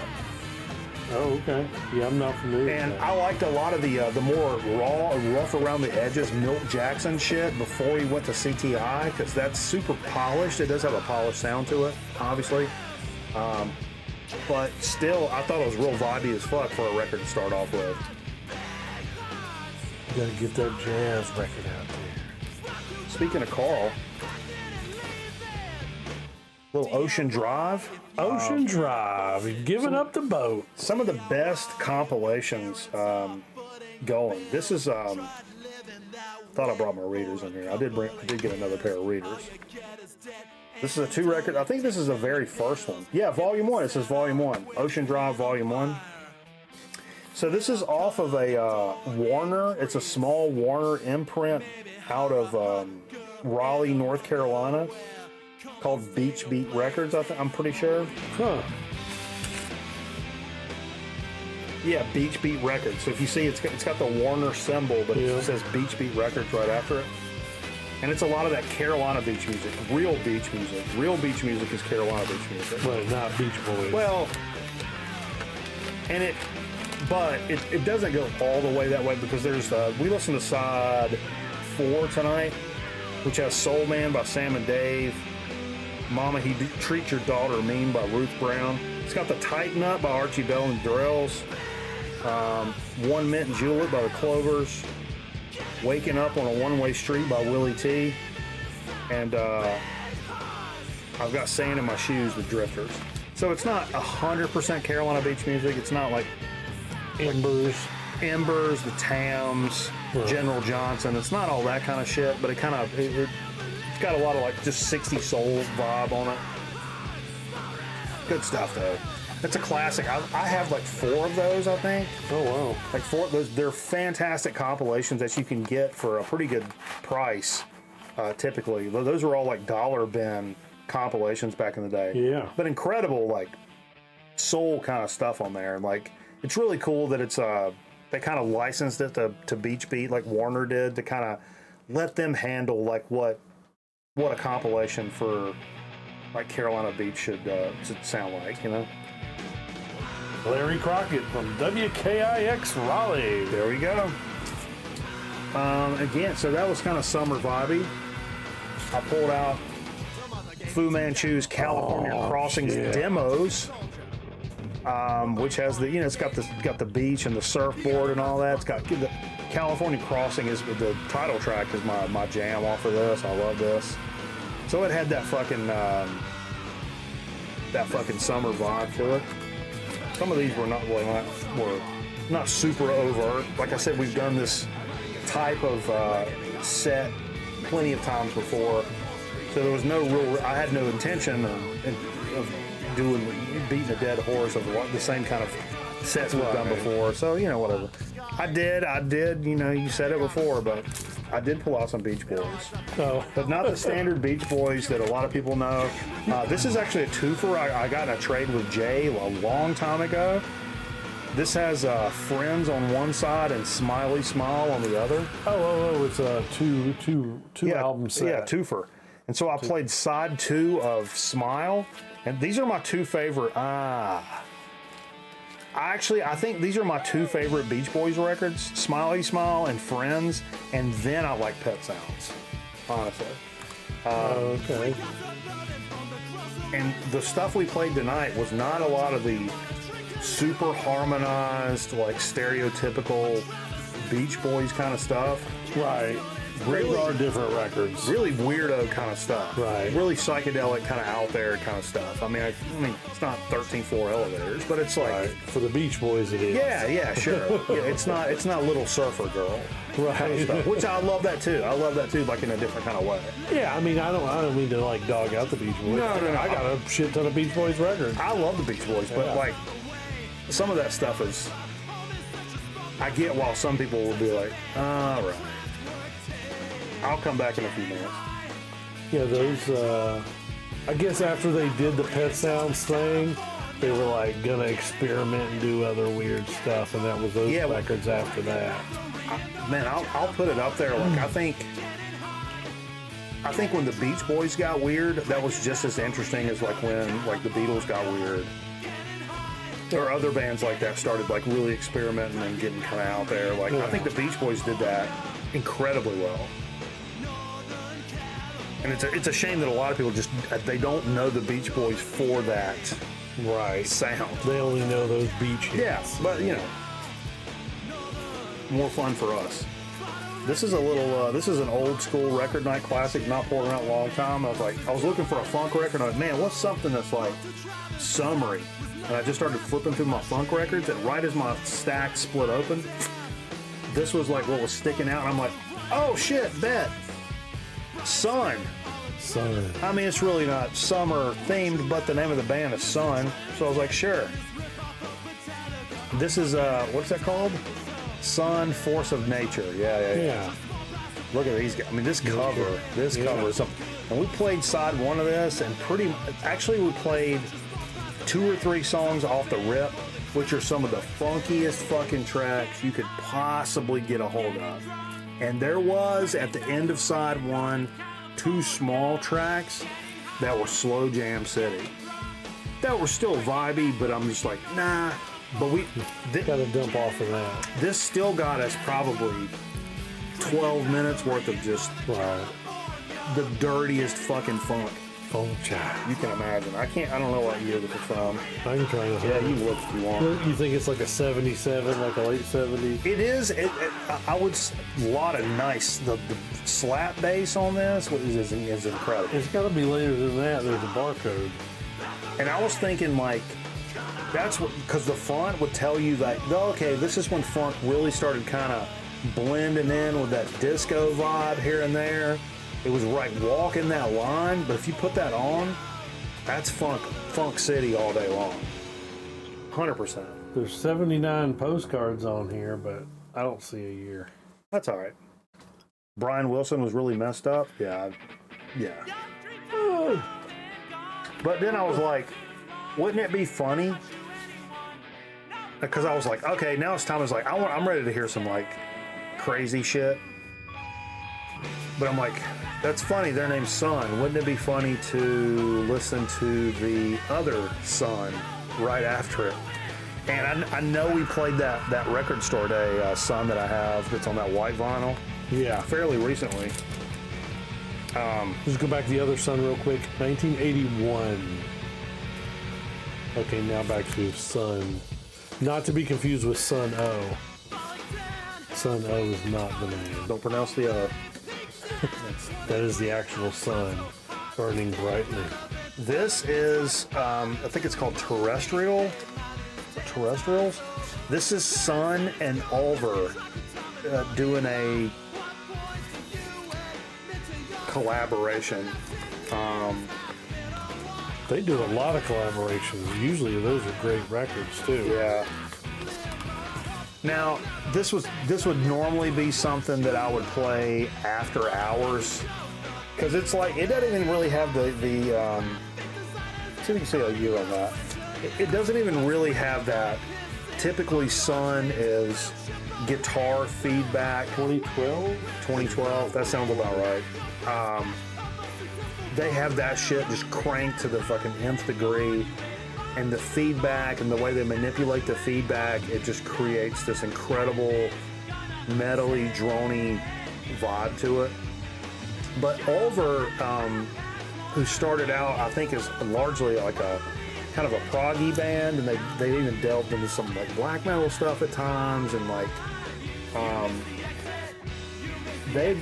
Oh, okay. Yeah, I'm not familiar And with that. I liked a lot of the more raw, rough around the edges Milt Jackson shit before he went to CTI, because that's super polished. It does have a polished sound to it, obviously. But still, I thought it was real vibey as fuck for a record to start off with. You gotta get that jazz record out there. Speaking of Carl, little Ocean Drive. Ocean Drive, you're giving up the boat. Some of the best compilations going. This is thought I brought my readers in here. I did get another pair of readers. This is a 2 record. I think this is the very first one. Yeah, Volume 1. It says Volume 1. Ocean Drive Volume 1. So this is off of a Warner. It's a small Warner imprint out of Raleigh, North Carolina, called Beach Beat Records, I'm pretty sure. Huh. Yeah, Beach Beat Records. So if you see, it's got the Warner symbol, but it says Beach Beat Records right after it. And it's a lot of that Carolina beach music, real beach music. Real beach music is Carolina beach music. But not Beach Boys. Well, and it doesn't go all the way that way because there's, we listened to side 4 tonight, which has Soul Man by Sam and Dave. Mama, He Treats Your Daughter Mean by Ruth Brown. It's got the Tighten Up by Archie Bell and Drells. One Mint and Julep by the Clovers. Waking Up on a One-Way Street by Willie T. And I've got Sand in My Shoes, the Drifters. So it's not 100% Carolina beach music. It's not like Embers, the Tams, General Johnson. It's not all that kind of shit, but it's got a lot of like just 60 soul vibe on it. Good stuff though. It's a classic. I have like 4 of those, I think. Oh wow! Like 4 of those. They're fantastic compilations that you can get for a pretty good price. Typically, those are all like dollar bin compilations back in the day. Yeah. But incredible like soul kind of stuff on there. And like it's really cool that it's they kind of licensed it to Beach Beat like Warner did to kind of let them handle like what a compilation for like Carolina Beach should sound like, you know. Larry Crockett from WKIX Raleigh. There we go. Again, so that was kind of summer vibey. I pulled out Fu Manchu's California Crossings demos, which has the it's got the beach and the surfboard and all that. It's got the California Crossing is the title track is my jam off of this. I love this. So it had that fucking summer vibe to it. Some of these were not super overt. Like I said, we've done this type of set plenty of times before, so there was no real. I had no intention of beating a dead horse of the same kind of sets we've done before. So whatever. I did. You said it before, but I did pull out some Beach Boys. Oh. But not the standard Beach Boys that a lot of people know. This is actually a twofer. I got in a trade with Jay a long time ago. This has Friends on one side and Smiley Smile on the other. Oh, it's a two album set. Yeah, twofer. And so I played side 2 of Smile, and these are my 2 favorite. I think these are my 2 favorite Beach Boys records, Smiley Smile and Friends, and then I like Pet Sounds, honestly. Okay. And the stuff we played tonight was not a lot of the super harmonized, like stereotypical Beach Boys kind of stuff. Right. These are different records. Really weirdo kind of stuff. Right. Really psychedelic, kind of out there kind of stuff. I mean, it's not 13 floor elevators, but it's like for the Beach Boys, it is. Yeah, sure. Yeah, it's not Little Surfer Girl. Right. Kind of stuff, which I love that too. I love that too, like in a different kind of way. Yeah, I mean, I don't mean to like dog out the Beach Boys. No. I got a shit ton of Beach Boys records. I love the Beach Boys, but like some of that stuff is. I get why some people will be like, all right. I'll come back in a few minutes. Yeah, those, I guess after they did the Pet Sounds thing, they were like gonna experiment and do other weird stuff, and that was those records after that. Man, I'll put it up there. Like I think when the Beach Boys got weird, that was just as interesting as like when like the Beatles got weird. There are other bands like that started like really experimenting and getting kind of out there. Like I think the Beach Boys did that incredibly well. And it's a shame that a lot of people they don't know the Beach Boys for that sound. They only know those beach hits. Yeah, but more fun for us. This is a little. This is an old school record night classic. Not pulling around a long time. I was looking for a funk record. I was like, man, what's something that's like summery? And I just started flipping through my funk records, and right as my stack split open, this was like what was sticking out. And I'm like, oh shit, bet. Sun. Sun. I mean, it's really not summer themed, but the name of the band is Sun. So I was like, sure. This is what's that called? Sun, Force of Nature. Yeah. Look at these guys. I mean, this cover is something. And we played side one of this, and actually we played 2 or 3 songs off the rip, which are some of the funkiest fucking tracks you could possibly get a hold of. And there was, at the end of side one, 2 small tracks that were slow jam city. That were still vibey, but I'm just like, nah. But we gotta dump off of that. This still got us probably 12 minutes worth of just the dirtiest fucking funk. Oh, child. You can imagine. I don't know what year this is from. I can try to. Yeah, you can look if you want. You think it's like a 77, like a late 70s? It is. I would. A lot of nice. The slap bass on this is incredible. It's got to be later than that. There's a barcode. And I was thinking like, that's what, because the font would tell you that, okay, this is when funk really started kind of blending in with that disco vibe here and there. It was right walking that line, but if you put that on, that's funk city all day long. 100%. There's 79 postcards on here, but I don't see a year. That's all right. Brian Wilson was really messed up. Yeah. But then I was like, wouldn't it be funny? Because I was like, okay, now it's time. I was like, I'm ready to hear some like crazy shit. But I'm like, that's funny. Their name's Sun. Wouldn't it be funny to listen to the other Sun right after it? And I know we played that record store day Sun that I have that's on that white vinyl. Yeah, fairly recently. Let's go back to the other Sun real quick. 1981. Okay, now back to Sun. Not to be confused with Sun O. Sun O is not the name. Don't pronounce the O. That is the actual sun burning brightly. This is, I think it's called Terrestrials. This is Sun and Ulver doing a collaboration. They do a lot of collaborations. Usually those are great records too. Yeah. Now, this would normally be something that I would play after hours, because it's like, it doesn't even really have the see if you can see a year on that. It doesn't even really have that. Typically, Sun is guitar feedback. 2012, that sounds about right. They have that shit just cranked to the fucking nth degree. And the feedback and the way they manipulate the feedback, it just creates this incredible metally, drony vibe to it. But Ulver, who started out, I think, is largely like a kind of a proggy band, and they even delved into some like black metal stuff at times, and like they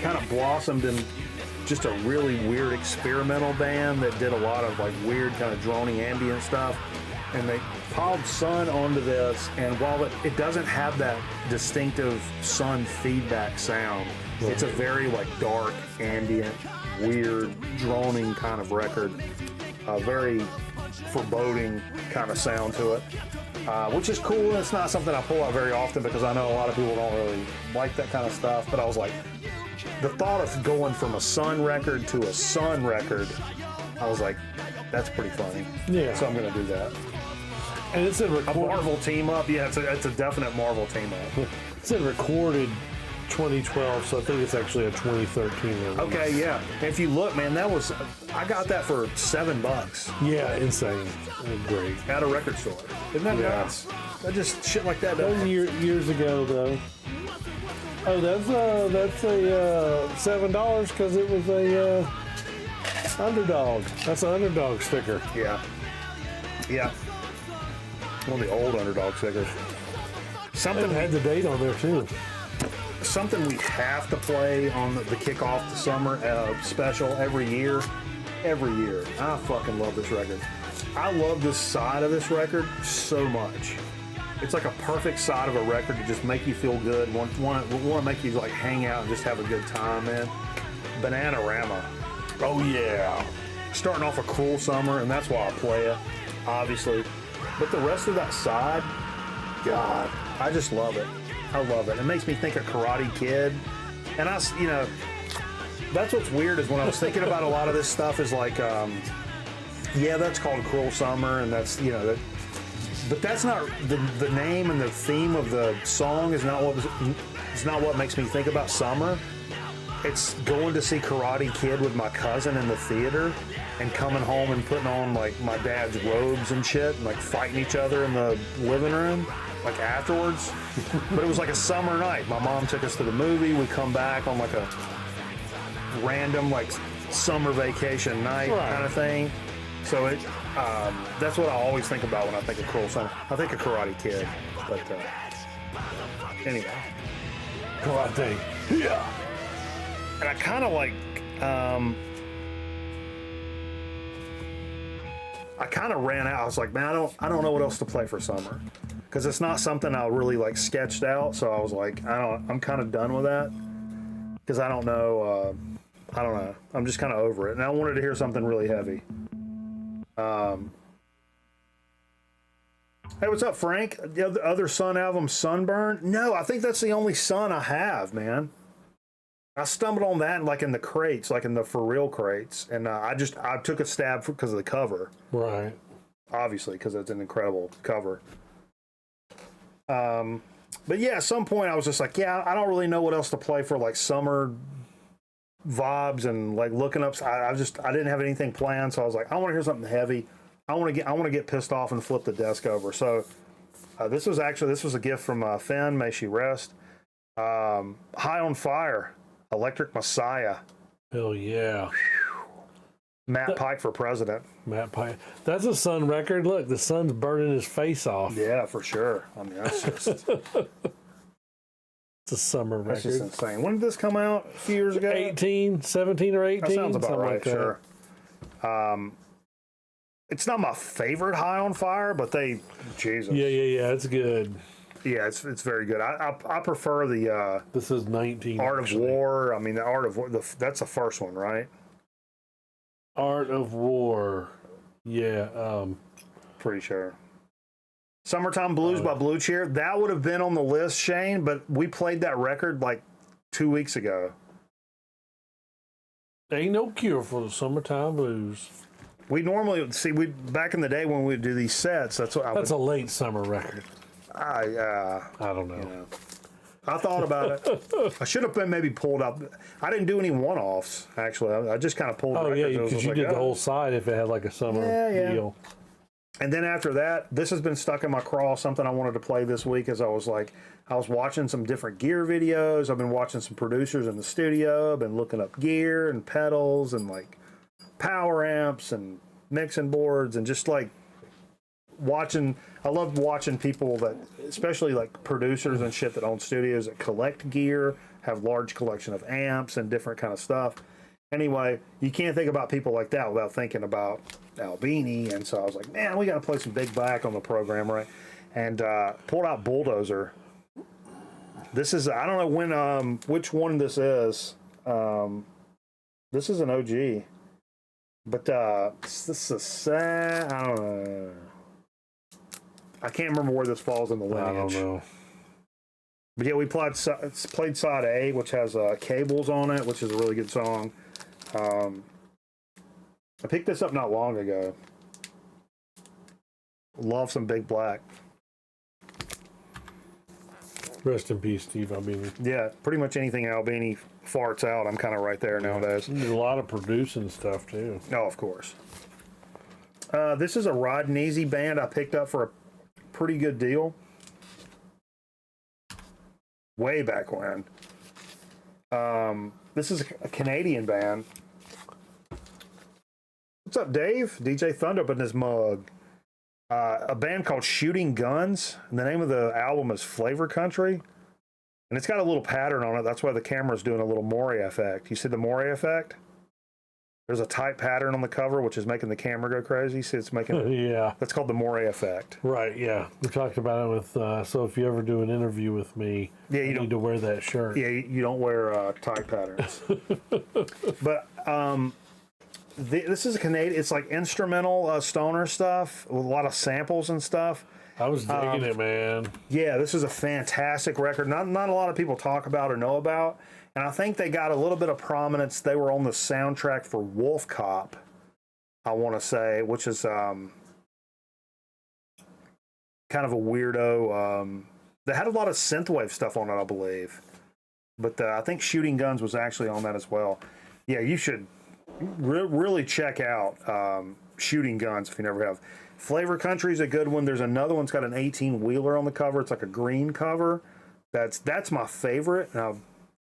kind of blossomed in just a really weird experimental band that did a lot of like weird kind of drony ambient stuff, and they piled Sun onto this, and while it doesn't have that distinctive Sun feedback sound, it's a very like dark, ambient, weird, droning kind of record, a very foreboding kind of sound to it, which is cool. It's not something I pull out very often because I know a lot of people don't really like that kind of stuff, but I was like, the thought of going from a Sun record to a Sun record, I was like, that's pretty funny. Yeah. So I'm going to do that. And it's a Marvel team up. Yeah, it's a definite Marvel team up. It's a recorded 2012, so I think it's actually a 2013 release. Okay, yeah. If you look, man, I got that for $7. Yeah, insane. Great. At a record store. Isn't that nuts? That just shit like that. That was years ago, though. Oh, that's a $7 because it was a underdog. That's an underdog sticker. Yeah. One of the old underdog stickers. Something had the date on there too. something we have to play on the kickoff to summer special every year. Every year. I fucking love this record. I love this side of this record so much. It's like a perfect side of a record to just make you feel good. Want to make you like hang out and just have a good time, man. Bananarama. Oh yeah. Starting off a Cruel Summer, and that's why I play it, obviously. But the rest of that side, God, I just love it. I love it. It makes me think of Karate Kid. And that's what's weird is when I was thinking about a lot of this stuff is like, yeah, that's called Cruel Summer, and that's, but that's not the name and the theme of the song is not what makes me think about summer. It's going to see Karate Kid with my cousin in the theater and coming home and putting on like my dad's robes and shit and like fighting each other in the living room like afterwards. But it was like a summer night. My mom took us to the movie. We come back on like a random like summer vacation night kind of thing. So that's what I always think about when I think of Cruel Summer. I think of Karate Kid, but anyway. Karate. Yeah. And I kind of like, I kind of ran out. I was like, man, I don't know what else to play for summer, because it's not something I really like sketched out. So I was like, I'm kind of done with that, because I don't know. I'm just kind of over it, and I wanted to hear something really heavy. Hey, what's up, Frank? The other Sun album, Sunburn? No, I think that's the only Sun I have, man. I stumbled on that like in the crates, like in the For Real crates, and I took a stab because of the cover. Right. Obviously, because it's an incredible cover. But yeah, at some point I was just like, yeah, I don't really know what else to play for like summer vibes and like looking up. I didn't have anything planned, so I was like, I want to hear something heavy. I want to get pissed off and flip the desk over. So this was a gift from Finn. May she rest. High on Fire, Electric Messiah. Hell yeah. Matt Pike for president. Matt Pike. That's a Sun record. Look, the sun's burning his face off. Yeah, for sure. I mean, that's just it's a summer record. That's just insane. When did this come out? A few years ago? 17 or 18. That sounds about right, like that. Sure. It's not my favorite High on Fire, but Jesus. Yeah, it's good. Yeah, it's very good. I prefer the this is 19 Art actually. of War. I mean, the Art of War, that's the first one, right? Art of War. Yeah, pretty sure. Summertime Blues by Blue Cheer. That would have been on the list, Shane, but we played that record like 2 weeks ago. Ain't no cure for the summertime blues. We normally back in the day when we'd do these sets. That's a late summer record. I don't know. I thought about it. I should have been maybe pulled up. I didn't do any one-offs actually. I just kind of pulled. Oh records. yeah, because you did the whole side if it had like a summer deal. And then after that, this has been stuck in my craw. Something I wanted to play this week is I was watching some different gear videos. I've been watching some producers in the studio. I've been looking up gear and pedals and like power amps and mixing boards and just like watching. I love watching people that, especially like producers and shit that own studios that collect gear, have large collection of amps and different kind of stuff. Anyway, you can't think about people like that without thinking about Albini, and so I was like, man, we got to play some Big Black on the program, right? And pulled out Bulldozer. This is, I don't know which one this is. This is an OG, but this is I don't know. I can't remember where this falls in the lineage. I don't know. But yeah, we played side A, which has Cables on it, which is a really good song. I picked this up not long ago. Love some Big Black. Rest in peace, Steve Albini. Yeah, pretty much anything Albini farts out, I'm kind of right there nowadays. There's a lot of producing stuff too. Oh, of course. This is a Rod Neasy band I picked up for a pretty good deal. Way back when. This is a Canadian band. What's up, Dave? DJ Thunder up in his mug. A band called Shooting Guns. And the name of the album is Flavor Country. And it's got a little pattern on it. That's why the camera's doing a little Mori effect. You see the Mori effect? There's a tight pattern on the cover, which is making the camera go crazy. See, it's making yeah. That's called the Mori effect. Right. Yeah. We talked about it with. So if you ever do an interview with me, you need to wear that shirt. Yeah, you don't wear tight patterns. But this is a Canadian. It's like instrumental stoner stuff with a lot of samples and stuff. I was digging it, man. Yeah, this is a fantastic record. Not a lot of people talk about or know about. And I think they got a little bit of prominence. They were on the soundtrack for Wolf Cop, I want to say, which is kind of a weirdo. They had a lot of synthwave stuff on it, I believe. But I think Shooting Guns was actually on that as well. Yeah, you should really check out Shooting Guns if you never have. Flavor Country is a good one. There's another one's got an 18-wheeler on the cover. It's like a green cover. That's my favorite. And I've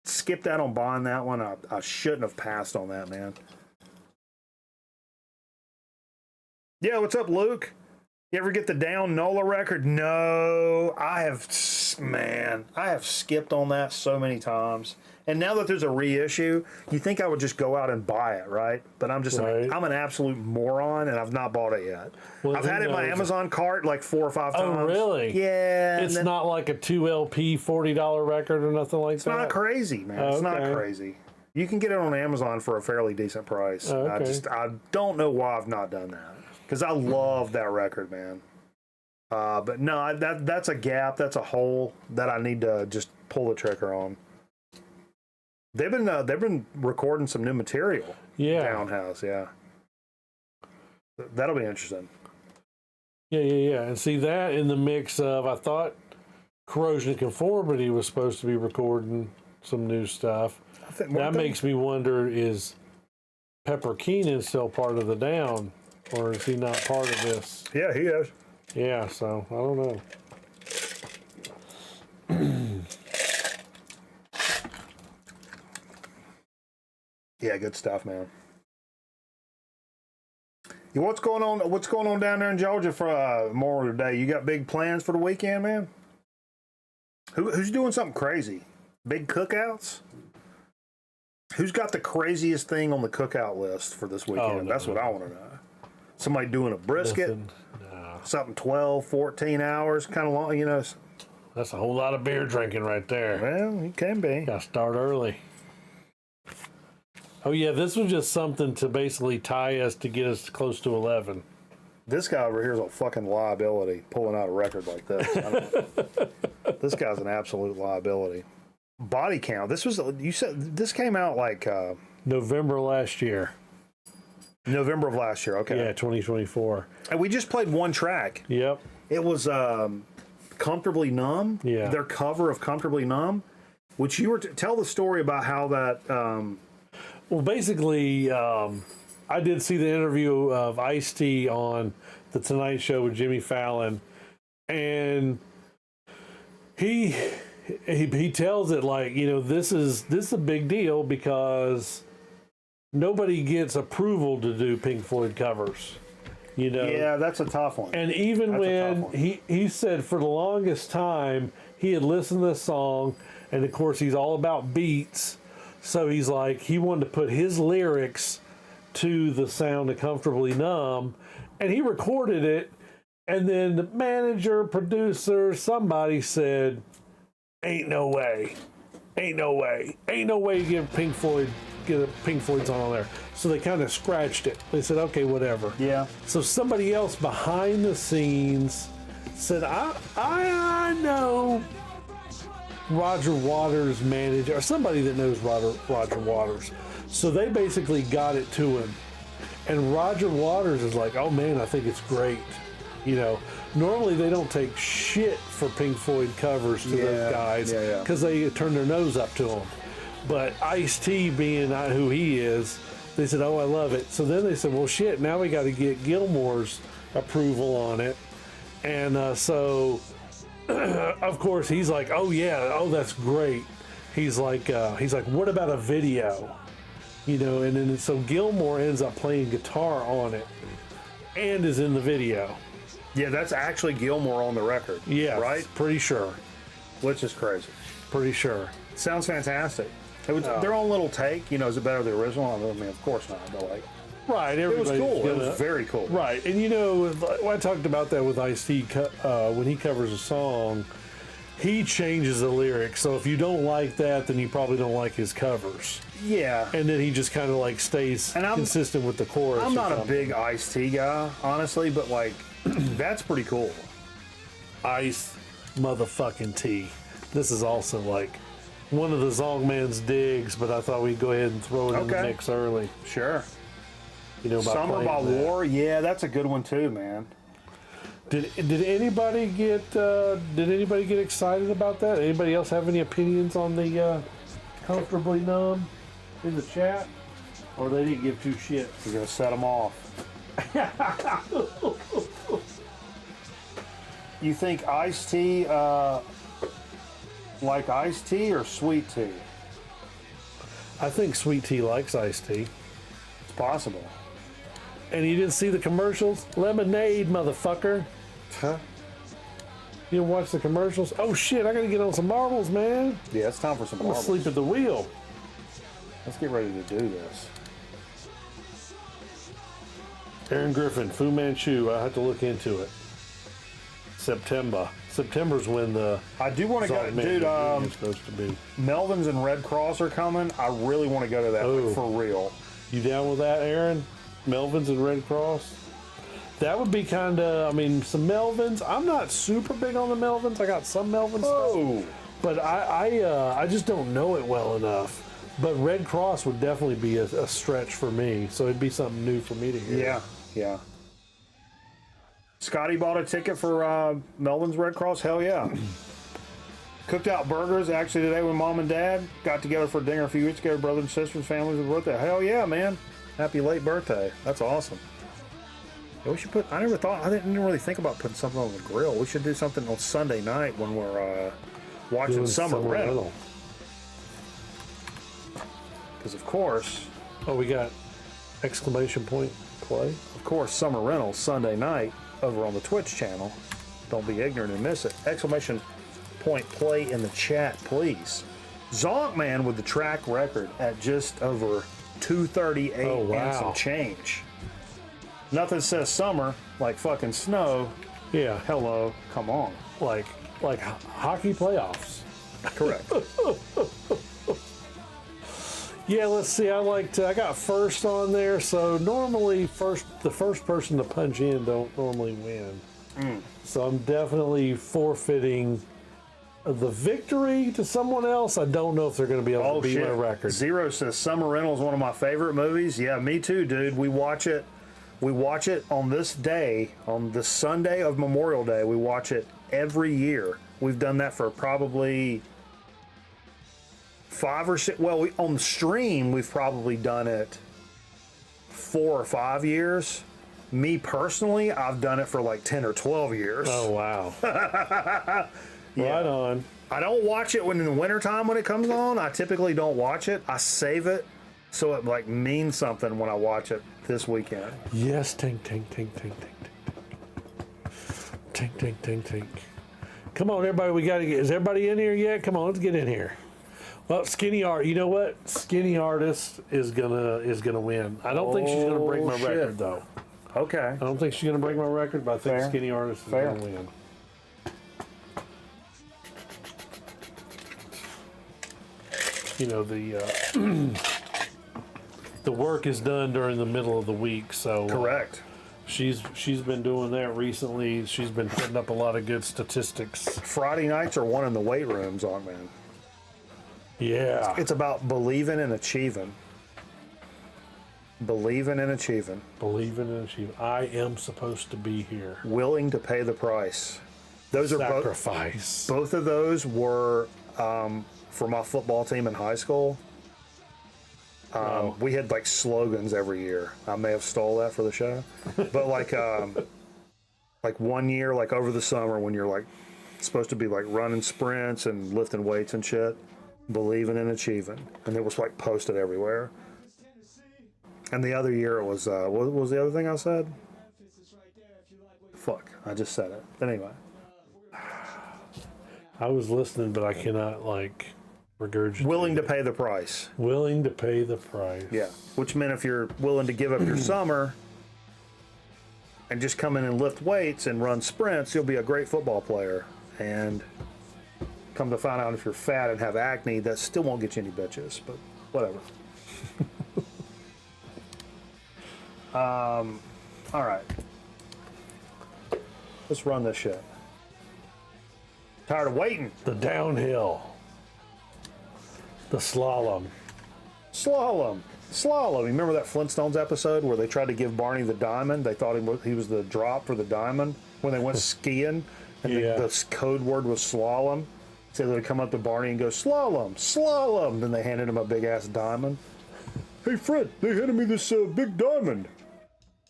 skipped out on buying that one. I shouldn't have passed on that, man. Yeah, what's up, Luke? You ever get the Down Nola record? No, I have skipped on that so many times. And now that there's a reissue, you think I would just go out and buy it, right? But I'm just I'm an absolute moron, and I've not bought it yet. Well, I've had it in my Amazon cart like 4 or 5 times. Oh, really? Yeah. It's not like a 2 LP $40 record or nothing like that? It's not crazy, man. It's not crazy. You can get it on Amazon for a fairly decent price. I don't know why I've not done that. Because I love that record, man. But no, that's a gap. That's a hole that I need to just pull the trigger on. They've been recording some new material. Yeah. Downhouse, yeah. That'll be interesting. Yeah. And see that in the mix of, I thought Corrosion and Conformity was supposed to be recording some new stuff. That makes me wonder, is Pepper Keenan still part of the Down? Or is he not part of this? Yeah, he is. Yeah, so I don't know. Yeah, good stuff, man. What's going on? What's going on down there in Georgia for Memorial Day? You got big plans for the weekend, man? Who's doing something crazy? Big cookouts? Who's got the craziest thing on the cookout list for this weekend? That's what I want to know. Somebody doing a brisket? Something 12, 14 hours, kind of long, you know. That's a whole lot of beer drinking right there. Well, it can be. Got to start early. Oh, yeah, this was just something to basically tie us to get us close to 11. This guy over here is a fucking liability, pulling out a record like this. This guy's an absolute liability. Body Count. This was, you said, this came out like... November last year. November of last year, okay. Yeah, 2024. And we just played one track. Yep. It was Comfortably Numb. Yeah. Their cover of Comfortably Numb, which you were... tell the story about how that... Well, basically, I did see the interview of Ice-T on The Tonight Show with Jimmy Fallon, and he tells it like, you know, this is a big deal because nobody gets approval to do Pink Floyd covers. You know? Yeah, that's a tough one. And even when he said for the longest time he had listened to this song, and of course he's all about beats. So he's like, he wanted to put his lyrics to the sound of Comfortably Numb, and he recorded it, and then the manager, producer, somebody said, ain't no way you get a Pink Floyd song on there. So they kind of scratched it. They said, okay, whatever. Yeah. So somebody else behind the scenes said, I know Roger Waters' manager, or somebody that knows Roger Waters. So they basically got it to him. And Roger Waters is like, oh man, I think it's great. You know, normally they don't take shit for Pink Floyd covers to those guys because they turn their nose up to them. But Ice-T being who he is, they said, oh, I love it. So then they said, well, shit, now we got to get Gilmour's approval on it. And so... of course, he's like, oh yeah, oh that's great. He's like, what about a video? You know, and then so Gilmour ends up playing guitar on it, and is in the video. Yeah, that's actually Gilmour on the record. Yeah, right. Pretty sure. Which is crazy. Pretty sure. Sounds fantastic. It was their own little take. You know, is it better than the original? I mean, of course not. But like, Right. it was everybody's cool. It gonna- was very cool. Right, and you know, I talked about that with Ice-T when he covers a song, he changes the lyrics. So if you don't like that, then you probably don't like his covers. Yeah. And then he just kind of like stays And consistent with the chorus. I'm or not a something. big Ice-T guy, honestly, but like, that's pretty cool. Ice motherfucking T. This is also like one of the Zongman's digs, but I thought we'd go ahead and throw it in the Okay. mix early. Sure. You know, by Summer playing by that. War, yeah, that's a good one too, man. Did anybody get excited about that? Anybody else have any opinions on the comfortably numb in the chat, or they didn't give two shits? You're gonna set them off. You think iced tea, like iced tea or sweet tea? I think Sweet Tea likes iced tea. It's possible. And you didn't see the commercials? Lemonade, motherfucker. Huh? You didn't watch the commercials? Oh shit! I gotta get on some marbles, man. Yeah, it's time for some I'm gonna marbles. sleep at the wheel. Let's get ready to do this. Aaron Griffin, Fu Manchu. I have to look into it. September's when the I do want to go, Zongman dude. reunion is supposed to be. Melvin's and Red Cross are coming. I really want to go to that, like, Oh. for real. You down with that, Aaron? Melvin's and Red Cross? That would be kind of, I mean, some Melvins. I'm not super big on the Melvins. I got some Melvin stuff, Oh, but I just don't know it well enough. But Red Cross would definitely be a stretch for me, so it'd be something new for me to hear. yeah, yeah. Scotty bought a ticket for Melvin's Red Cross. Hell yeah. Cooked out burgers actually today with mom and dad. Got together for dinner a few weeks ago. Brothers and sisters, families with birthday. Hell yeah, man. Happy late birthday. That's awesome. Yeah, we should put. I didn't really think about putting something on the grill. We should do something on Sunday night when we're watching Doing Summer Summer Rental. Rental. Because of course, Oh, we got exclamation point play. Summer Rental Sunday night over on the Twitch channel. Don't be ignorant and miss it. Exclamation point play in the chat, please. Zonkman with the track record at just over 238 Oh, and wow. some change. Nothing says summer like fucking snow. Yeah, Hello, come on. like hockey playoffs. Correct. Yeah, let's see. I got first on there, so normally the first person to punch in don't normally win. So I'm definitely forfeiting the victory to someone else. I don't know if they're going to be able Oh to beat shit. my record. Zero says Summer Rental is one of my favorite movies. Yeah, me too, dude. We watch it on this day, on the Sunday of Memorial Day. We watch it every year. We've done that for probably 5 or 6. Well, on the stream, we've probably done it 4 or 5 years. Me personally, I've done it for like 10 or 12 years. Oh wow! Right on. I don't watch it when in the wintertime when it comes on. I typically don't watch it. I save it so it like means something when I watch it this weekend. Yes, tink, tink, tink, tink, tink, tink, tink, tink, tink. Come on, everybody! We got to get. Is everybody in here yet? Come on, let's get in here. Well, Skinny Art. You know what? Skinny Artist is gonna win. I don't think she's gonna break my shit. record though. Okay. I don't think she's gonna break my record, but I think Fair. Skinny Artist is Fair. gonna win. You know the work is done during the middle of the week, so Correct. she's been doing that recently. She's been putting up a lot of good statistics. Friday nights are one in the weight rooms on, man. Yeah, It's about believing and achieving. Believing and achieving. believing in achieving. I am supposed to be here. Willing to pay the price. Those are both. Sacrifice. Both of those were for my football team in high school. Wow. We had like slogans every year. I may have stole that for the show, but like one year, like over the summer when you're like supposed to be like running sprints and lifting weights and shit, believing and achieving, and it was like posted everywhere. And the other year it was what was the other thing I said? Fuck, I just said it. But anyway, I was listening, but I cannot regurgitate. Willing to pay the price. Willing to pay the price. Yeah, which meant if you're willing to give up your summer and just come in and lift weights and run sprints, you'll be a great football player. And come to find out, if you're fat and have acne, that still won't get you any bitches, but whatever. All right. Let's run this shit. Tired of waiting. The downhill. The slalom. Slalom. You remember that Flintstones episode where they tried to give Barney the diamond? They thought he was the drop for the diamond when they went skiing, and the code word was slalom. So they'd come up to Barney and go, slalom. Then they handed him a big ass diamond. Hey Fred, they handed me this big diamond.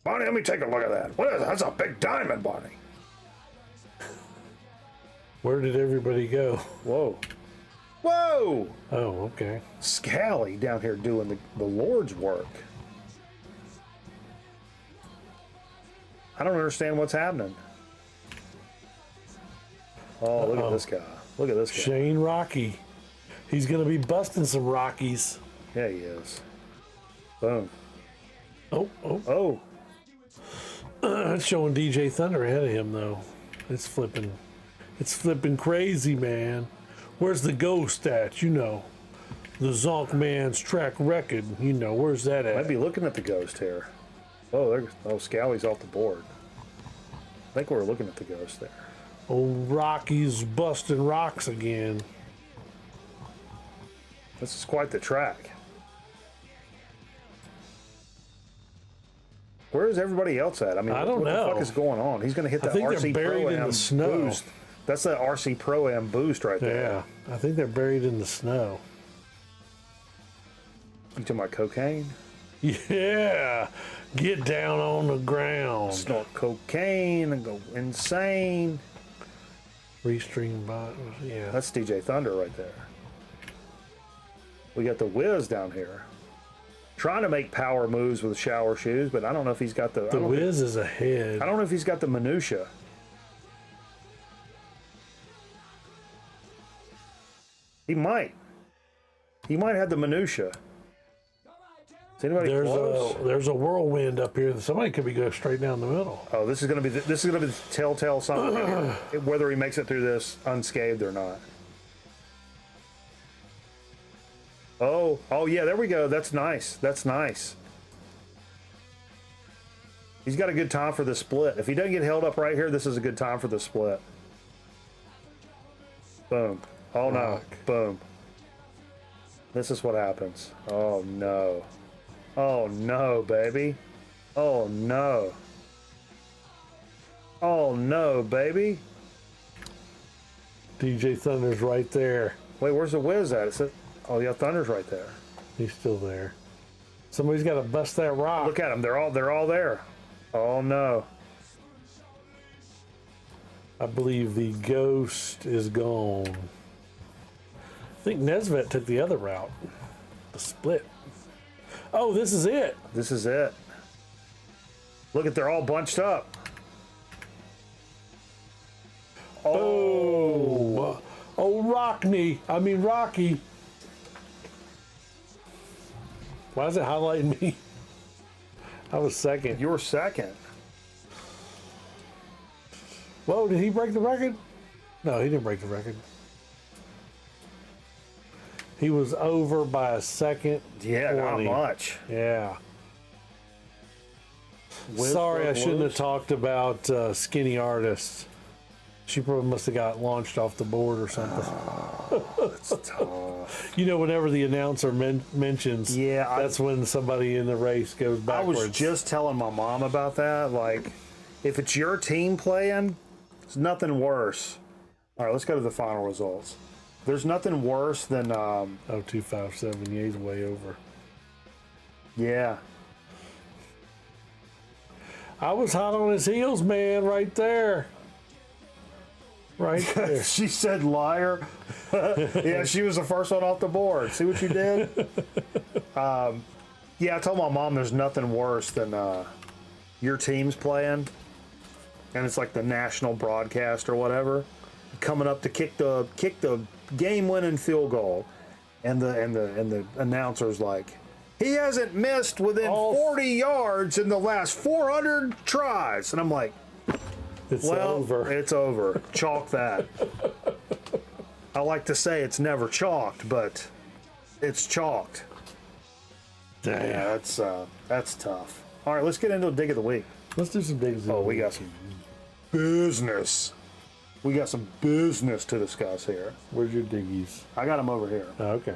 Barney, let me take a look at that. What is that? That's a big diamond, Barney. Where did everybody go? Whoa. Oh, okay. Scally down here doing the Lord's work. I don't understand what's happening. Oh, look at this guy. Look at this guy. Shane Rocky. He's going to be busting some Rockies. Yeah, he is. Boom. Oh. It's showing DJ Thunder ahead of him, though. It's flipping crazy, man. Where's the ghost at? You know, the Zonk Man's track record. You know, where's that at? Might be looking at the ghost here. Scally's off the board. I think we're looking at the ghost there. Old Rocky's busting rocks again. This is quite the track. Where is everybody else at? I mean, I don't know. What the fuck is going on? He's going to hit that RC Pro-Am boost. That's that RC Pro-Am boost right there. Yeah, I think they're buried in the snow. You talking about cocaine? Yeah, get down on the ground. Snort cocaine and go insane. Restream bot, yeah. That's DJ Thunder right there. We got the Wiz down here. Trying to make power moves with shower shoes, but I don't know if he's got the... The Wiz is ahead. I don't know if he's got the minutia. He might. He might have the minutia. Is anybody close? There's a whirlwind up here. Somebody could be going straight down the middle. Oh, this is going to be the telltale something. Whether he makes it through this unscathed or not. Oh yeah, there we go. That's nice. That's nice. He's got a good time for the split. If he doesn't get held up right here, this is a good time for the split. Boom. Oh no. Boom. This is what happens. Oh no. Oh no, baby. Oh no. Oh no, baby. DJ Thunder's right there. Wait, where's the Wiz at? Oh yeah, Thunder's right there. He's still there. Somebody's got to bust that rock. Look at them. They're all there. Oh no. I believe the ghost is gone. I think Nesvet took the other route. The split. Oh, this is it. This is it. Look at, they're all bunched up. Oh, Rocky. Why is it highlighting me? I was second. You were second. Whoa, did he break the record? No, he didn't break the record. He was over by a second. Yeah, 20. not much. Yeah. Sorry, I shouldn't have talked about Skinny Artist. She probably must have got launched off the board or something. That's tough. You know, whenever the announcer mentions, that's when somebody in the race goes backwards. I was just telling my mom about that. Like, if it's your team playing, there's nothing worse. All right, let's go to the final results. There's nothing worse than... 257, yeah, he's way over. Yeah. I was hot on his heels, man, right there. Right there. She said liar. Yeah, she was the first one off the board. See what you did? Yeah, I told my mom there's nothing worse than your team's playing, and it's like the national broadcast or whatever, coming up to kick the game-winning field goal, and the announcer's like, he hasn't missed within 40 yards in the last 400 tries, and I'm like, It's well, over. it's over. Chalk that. I like to say it's never chalked, but it's chalked. Damn. Yeah, that's tough. All right, let's get into a dig of the week. Let's do some digs. Oh, we got some business. We got some business to discuss here. Where's your diggies? I got them over here. Oh, okay.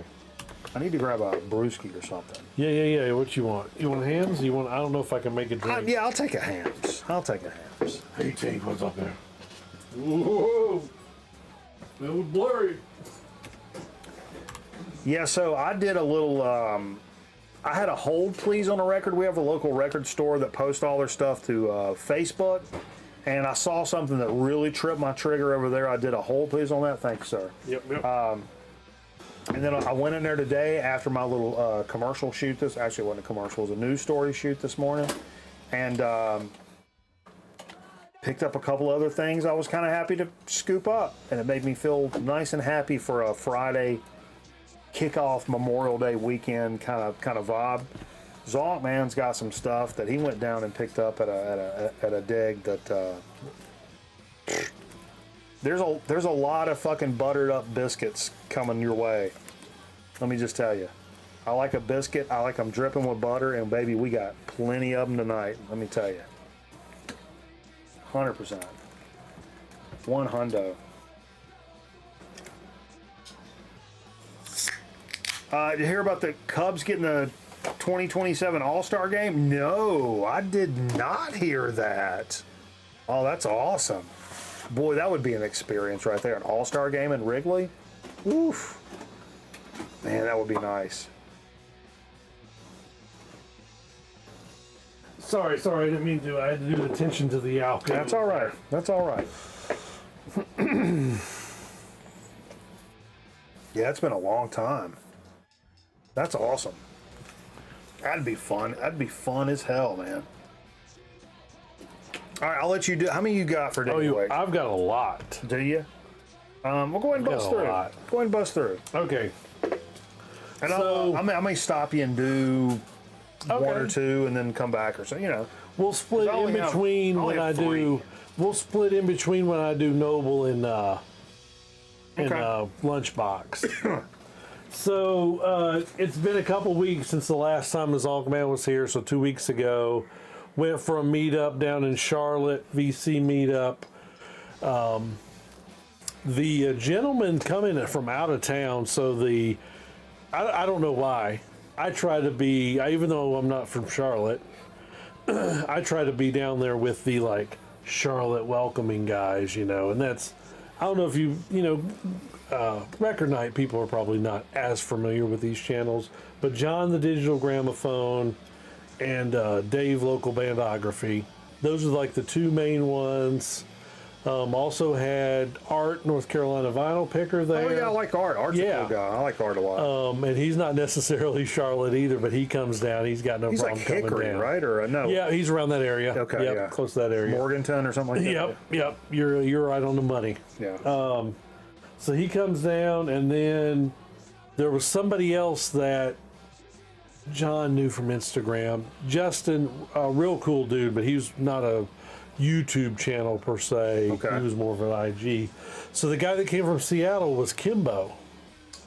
I need to grab a brewski or something. Yeah. What you want? You want hams? You want? I don't know if I can make a drink. Yeah, I'll take a hams. Hey, Tate, what's up there? Whoa! That was blurry. Yeah, so I did a little. I had a hold please on a record. We have a local record store that posts all their stuff to Facebook, and I saw something that really tripped my trigger over there. I did a hold please on that. Thanks, sir. Yep. And then I went in there today after my little commercial shoot. This actually wasn't a commercial; it was a news story shoot this morning, and picked up a couple other things I was kind of happy to scoop up, and it made me feel nice and happy for a Friday kickoff Memorial Day weekend kind of vibe. Zonk man's got some stuff that he went down and picked up at a dig that there's a lot of fucking buttered up biscuits coming your way. Let me just tell you, I like a biscuit. I like them dripping with butter, and baby, we got plenty of them tonight. Let me tell you, 100%, 100. Did you hear about the Cubs getting the 2027 All-Star game? No, I did not hear that. Oh, that's awesome. Boy, that would be an experience right there. An All-Star game in Wrigley? Oof. Man, that would be nice. Sorry, I didn't mean to. I had to do attention to the alcohol. That's all right. That's all right. Yeah, it's been a long time. That's awesome. That'd be fun. That'd be fun as hell, man. All right, I'll let you do. How many you got for day week? I've got a lot. Do you? We'll go ahead and bust through. Go ahead and bust through. Okay. And so, I may stop you and do one or two, and then come back or so. You know, we'll split in between when I do. We'll split in between when I do Noble and Lunchbox. So it's been a couple weeks since the last time the Zonk Man was here. So 2 weeks ago, went for a meetup down in Charlotte, VC meetup. The gentleman coming from out of town. So I don't know why. I try to be, even though I'm not from Charlotte, I try to be down there with the like Charlotte welcoming guys, you know, and that's, I don't know if Record Night people are probably not as familiar with these channels, but John the Digital Gramophone and Dave Local Bandography, those are like the two main ones. Also had Art, North Carolina Vinyl Picker there. Oh yeah, I like Art. Art's a cool guy. I like Art a lot. And he's not necessarily Charlotte either, but he comes down. He's got no problem like coming Hickory, down. right? Or no? Yeah, he's around that area. Okay, yep, yeah, close to that area. Morganton or something like that. Yep. You're right on the money. Yeah. So he comes down, and then there was somebody else that John knew from Instagram. Justin, a real cool dude, but he's not a YouTube channel per se. Okay. He was more of an IG. So the guy that came from Seattle was Kimbo.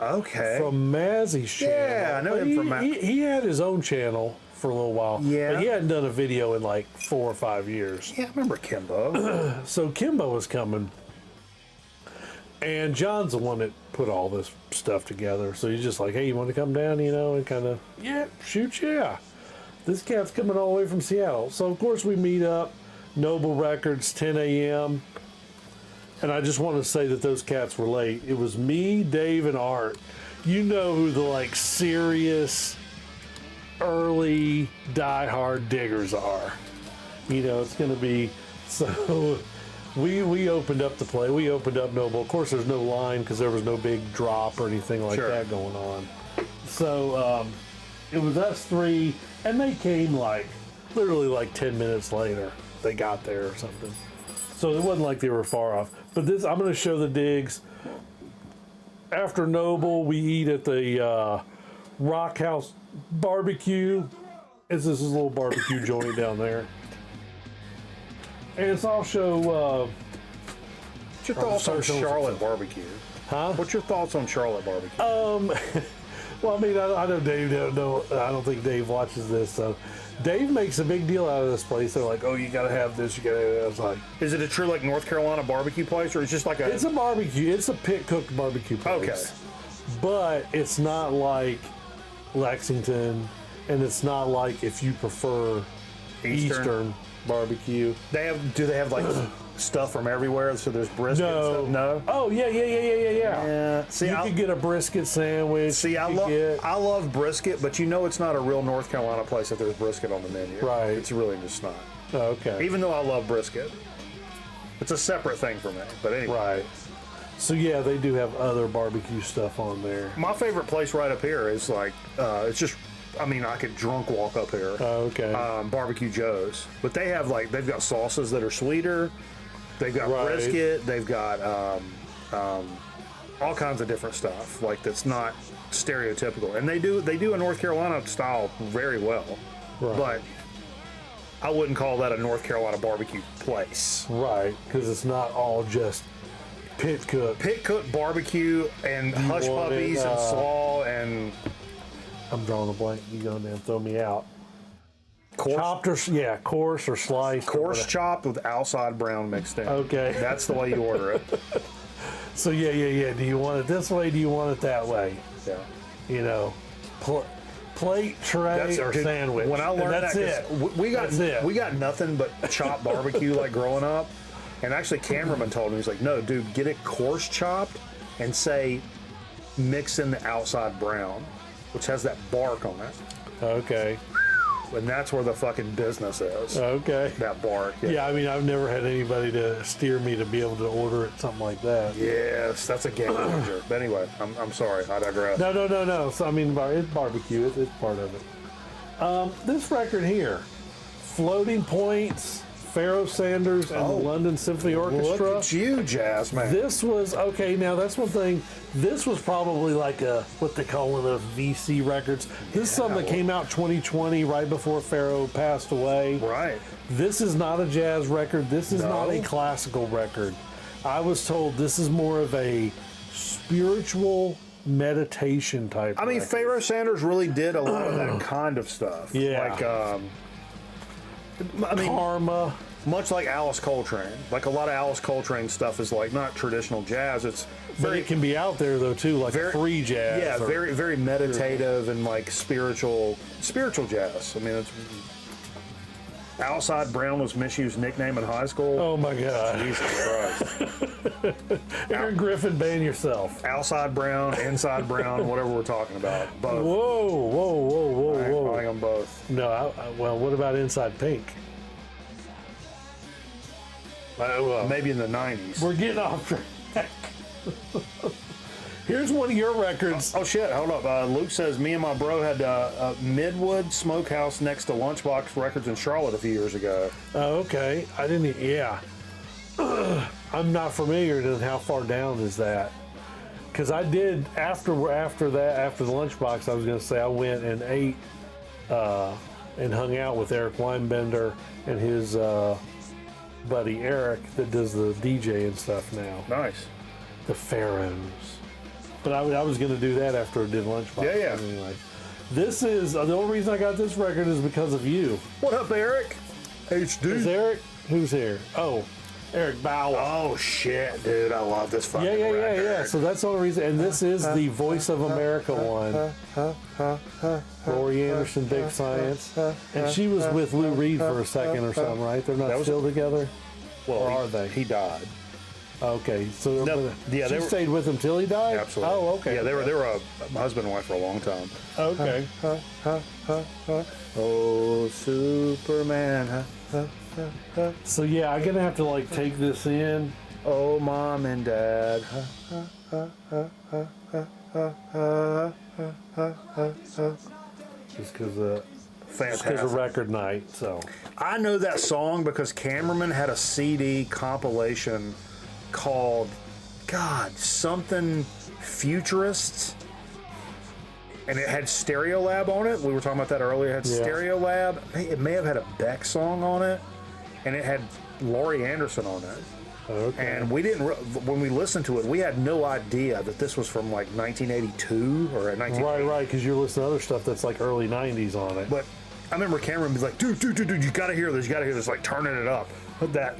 Okay. From Mazzy's channel. Yeah, I know him from he had his own channel for a little while. Yeah. But he hadn't done a video in like 4 or 5 years. Yeah, I remember Kimbo. So Kimbo was coming. And John's the one that put all this stuff together. So he's just like, hey, you want to come down, you know, and kind of, yeah. This cat's coming all the way from Seattle. So, of course, we meet up. Noble Records, 10 a.m. And I just want to say that those cats were late. It was me, Dave, and Art. You know who the, like, serious, early, die-hard diggers are. You know, it's going to be... So... We opened up the play. We opened up Noble. Of course, there's no line because there was no big drop or anything like that going on. So it was us three, and they came like literally like 10 minutes later. They got there or something. So it wasn't like they were far off. But this, I'm going to show the digs. After Noble, we eat at the Rock House Barbecue. This is a little barbecue joint down there. And it's also... What's your thoughts on Charlotte barbecue? Huh? What's your thoughts on Charlotte barbecue? Well, I mean, I know Dave don't know. I don't think Dave watches this. So Dave makes a big deal out of this place. They're like, oh, you got to have this. You got to have that. I was like, is it a true like North Carolina barbecue place, or is it just like a? It's a barbecue. It's a pit cooked barbecue place. Okay. But it's not like Lexington, and it's not like if you prefer Eastern barbecue. Do they have like stuff from everywhere? So there's brisket. No. And stuff? No. Oh yeah. Yeah. See, you could get a brisket sandwich. See, I love brisket, but you know it's not a real North Carolina place if there's brisket on the menu. Right. It's really just not. Okay. Even though I love brisket, it's a separate thing for me. But anyway. Right. So yeah, they do have other barbecue stuff on there. My favorite place right up here is like it's just. I mean, I could drunk walk up here. Okay. Barbecue Joe's, but they've got sauces that are sweeter. They've got brisket. They've got all kinds of different stuff like that's not stereotypical, and they do a North Carolina style very well. Right. But I wouldn't call that a North Carolina barbecue place. Right, because it's not all just pit cook. Pit cook barbecue and hush puppies and slaw and. I'm drawing a blank. You go in there and throw me out. Coarse? Chopped or coarse or sliced. Coarse chopped with outside brown mixed in. Okay. That's the way you order it. So yeah. Do you want it this way? Do you want it that way? Yeah. You know, plate, tray, or sandwich. When I learned that's that, we got nothing but chopped barbecue like growing up. And actually, cameraman told me, he's like, no, dude, get it coarse chopped and say mix in the outside brown, which has that bark on it. Okay. And that's where the fucking business is. Okay. That bark. Yeah, I mean, I've never had anybody to steer me to be able to order it, something like that. Yes, that's a game changer. But anyway, I'm sorry, I digress. No. So, I mean, it's barbecue. It's part of it. This record here, Floating Points, Pharoah Sanders, and the London Symphony Orchestra. Look at you, jazz man. This was, okay, now that's one thing. This was probably like what they call one of the VC records. This is something that came out 2020, right before Pharoah passed away. Right. This is not a jazz record. This is not a classical record. I was told this is more of a spiritual meditation type I mean, record. Pharoah Sanders really did a lot of that kind of stuff. Yeah. Like, I mean, Karma. Much like Alice Coltrane. Like a lot of Alice Coltrane stuff is like not traditional jazz. It's But it can be out there though too, like free jazz. Yeah, very meditative and like spiritual jazz. I mean, it's Outside Brown was Miss U's nickname in high school. Oh my God. Jesus Christ. Aaron Griffin, ban yourself. Outside Brown, Inside Brown, whatever we're talking about. Both. Whoa. I'm calling them both. No, well, what about Inside Pink? Maybe in the 90s. We're getting off track. Here's one of your records. Oh shit, hold up. Luke says, me and my bro had a Midwood Smokehouse next to Lunchbox Records in Charlotte a few years ago. Oh, okay. I didn't, yeah. I'm not familiar with how far down is that. Because I did, after the Lunchbox, I was going to say I went and ate and hung out with Eric Weinbender and his buddy Eric that does the DJ and stuff now. Nice. The Pharaohs. But I was going to do that after I did Lunchbox. Yeah. Anyway, this is, the only reason I got this record is because of you. What up, Eric? HD. Is Eric? Who's here? Oh, Eric Bauer. Oh, shit, dude. I love this fucking record. Yeah. So that's the only reason. And this is the Voice of America one. Rory Anderson, Big Science. And she was with Lou Reed for a second or something, right? They're not still together? Well, or are they? He died. Okay, so they stayed with him till he died? Absolutely. Oh, okay. Yeah, they were a husband and wife for a long time. Okay. Oh, Superman. So yeah, I'm gonna have to like take this in. Oh, Mom and Dad. Just because Fantastic. of record night. So I know that song because Cameraman had a CD compilation called, God, something Futurists. And it had Stereolab on it. We were talking about that earlier. It had Stereolab. It may have had a Beck song on it. And it had Laurie Anderson on it. Okay. And we didn't, when we listened to it, we had no idea that this was from like 1982 or 19. Right, because you're listening to other stuff that's like early 90s on it. But I remember Cameron was like, dude, you gotta hear this, like turning it up. Put that,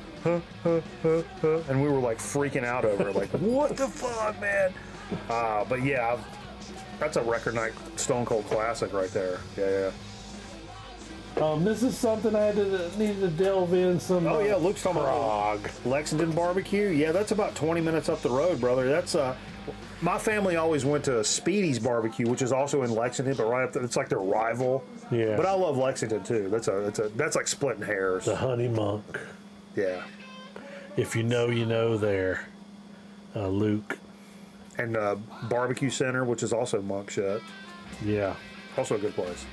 and we were like freaking out over it, like, what the fuck, man? But yeah, that's a record night Stone Cold classic right there. Yeah. This is something I needed to delve in some. Oh yeah, Luke's talking Prague. about Lexington barbecue. Yeah, that's about 20 minutes up the road, brother. That's my family always went to Speedy's barbecue, which is also in Lexington, but right up there, it's like their rival. Yeah. But I love Lexington too. That's like splitting hairs. The Honey Monk. Yeah. If you know there, Luke. And Barbecue Center, which is also monk shit. Yeah. Also a good place.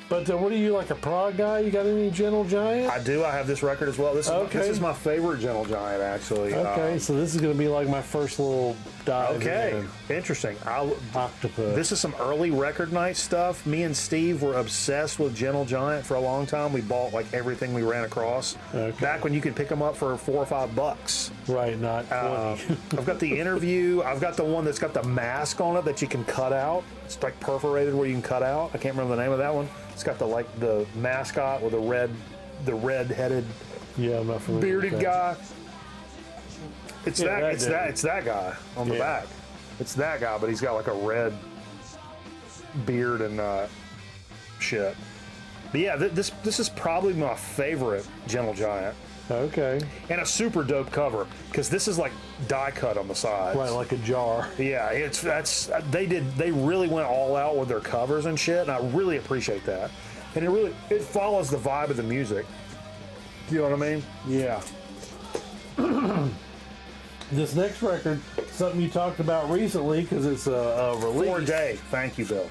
But what are you, like a Prague guy? You got any Gentle Giant? I do. I have this record as well. This is my favorite Gentle Giant, actually. Okay, so this is going to be like my first little dive. Okay, interesting. Octopus. This is some early record night stuff. Me and Steve were obsessed with Gentle Giant for a long time. We bought like everything we ran across. Okay. Back when you could pick them up for $4 or $5. Right, not 20. I've got the Interview. I've got the one that's got the mask on it that you can cut out. It's like perforated where you can cut out. I can't remember the name of that one. It's got the mascot with the red-headed I'm not familiar bearded with that. guy. It's that guy on the back. It's that guy, but he's got like a red beard and shit. But yeah, this is probably my favorite Gentle Giant. Okay. And a super dope cover because this is like die cut on the sides. Right, like a jar. Yeah, they really went all out with their covers and shit, and I really appreciate that. And it follows the vibe of the music. You know what I mean? Yeah. This next record, something you talked about recently because it's a release. 4 Day. Thank you, Bill.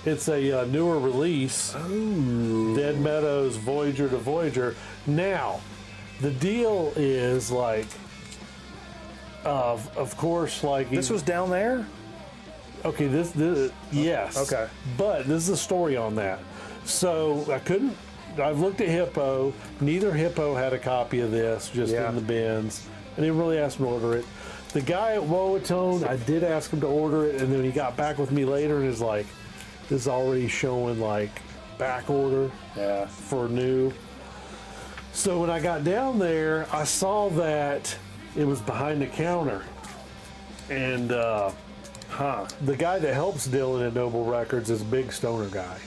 It's a newer release. Ooh. Dead Meadows, Voyager to Voyager. Now, the deal is like, of course, like This was down there? okay. This yes. Okay. But this is a story on that. So I've looked at Hippo. Neither Hippo had a copy of this, just in the bins. I didn't really ask him to order it. The guy at Woatone, I did ask him to order it, and then he got back with me later and is like, this is already showing like back order for new. So when I got down there, I saw that it was behind the counter. And the guy that helps Dylan at Noble Records is a big stoner guy.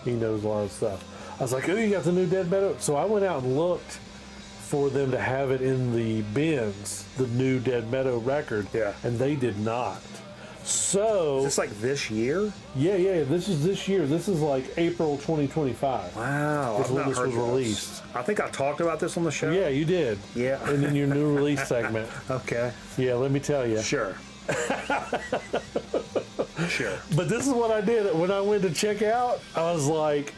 He knows a lot of stuff. I was like, oh, you got the new Dead Meadow? So I went out and looked for them to have it in the bins, the new Dead Meadow record. Yeah. And they did not. So Is this like this year? yeah, this is this year. This is like April 2025. Wow. That's I've when not this heard was this. released. I think I talked about this on the show. Yeah, you did. Yeah. And then your new release segment. Okay. Yeah, let me tell you. Sure. Sure. But this is what I did when I went to check out. I was like,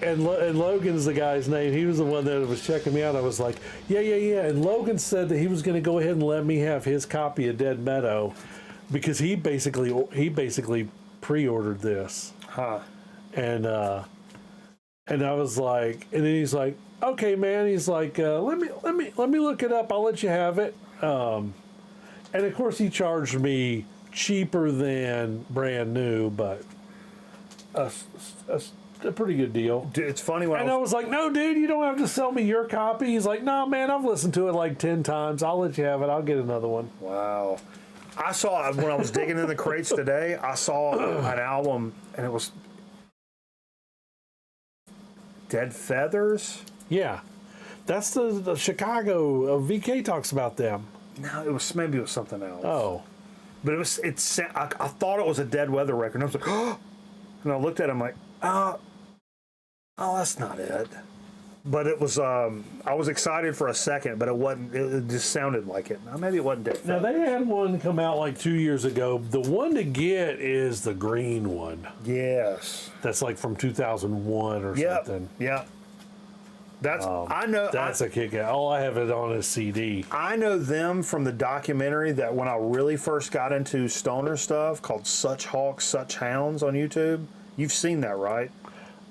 and Logan's the guy's name. He was the one that was checking me out. I was like, yeah. And Logan said that he was going to go ahead and let me have his copy of Dead Meadow because he basically pre-ordered this. Huh. And I was like, and then he's like, okay, man. He's like, let me look it up. I'll let you have it. And of course, he charged me cheaper than brand new, but a pretty good deal. Dude, it's funny when And I was like, no, dude, you don't have to sell me your copy. He's like, no, man, I've listened to it like 10 times. I'll let you have it. I'll get another one. Wow. I saw, when I was digging in the crates today, I saw an album, and it was Dead Feathers? Yeah. That's the Chicago. VK talks about them. No, maybe it was something else. Oh. But I thought it was a Dead Weather record. And I was like, oh! And I looked at it, I'm like, oh, that's not it. But it was, I was excited for a second, but it wasn't, it just sounded like it. Now, maybe it wasn't Dead Now, Feathers. they had one come out like 2 years ago. The one to get is the green one. Yes. That's like from 2001 or something. Yeah. I know That's a kick out. All I have it on is CD. I know them from the documentary that when I really first got into stoner stuff called Such Hawks, Such Hounds on YouTube. You've seen that, right?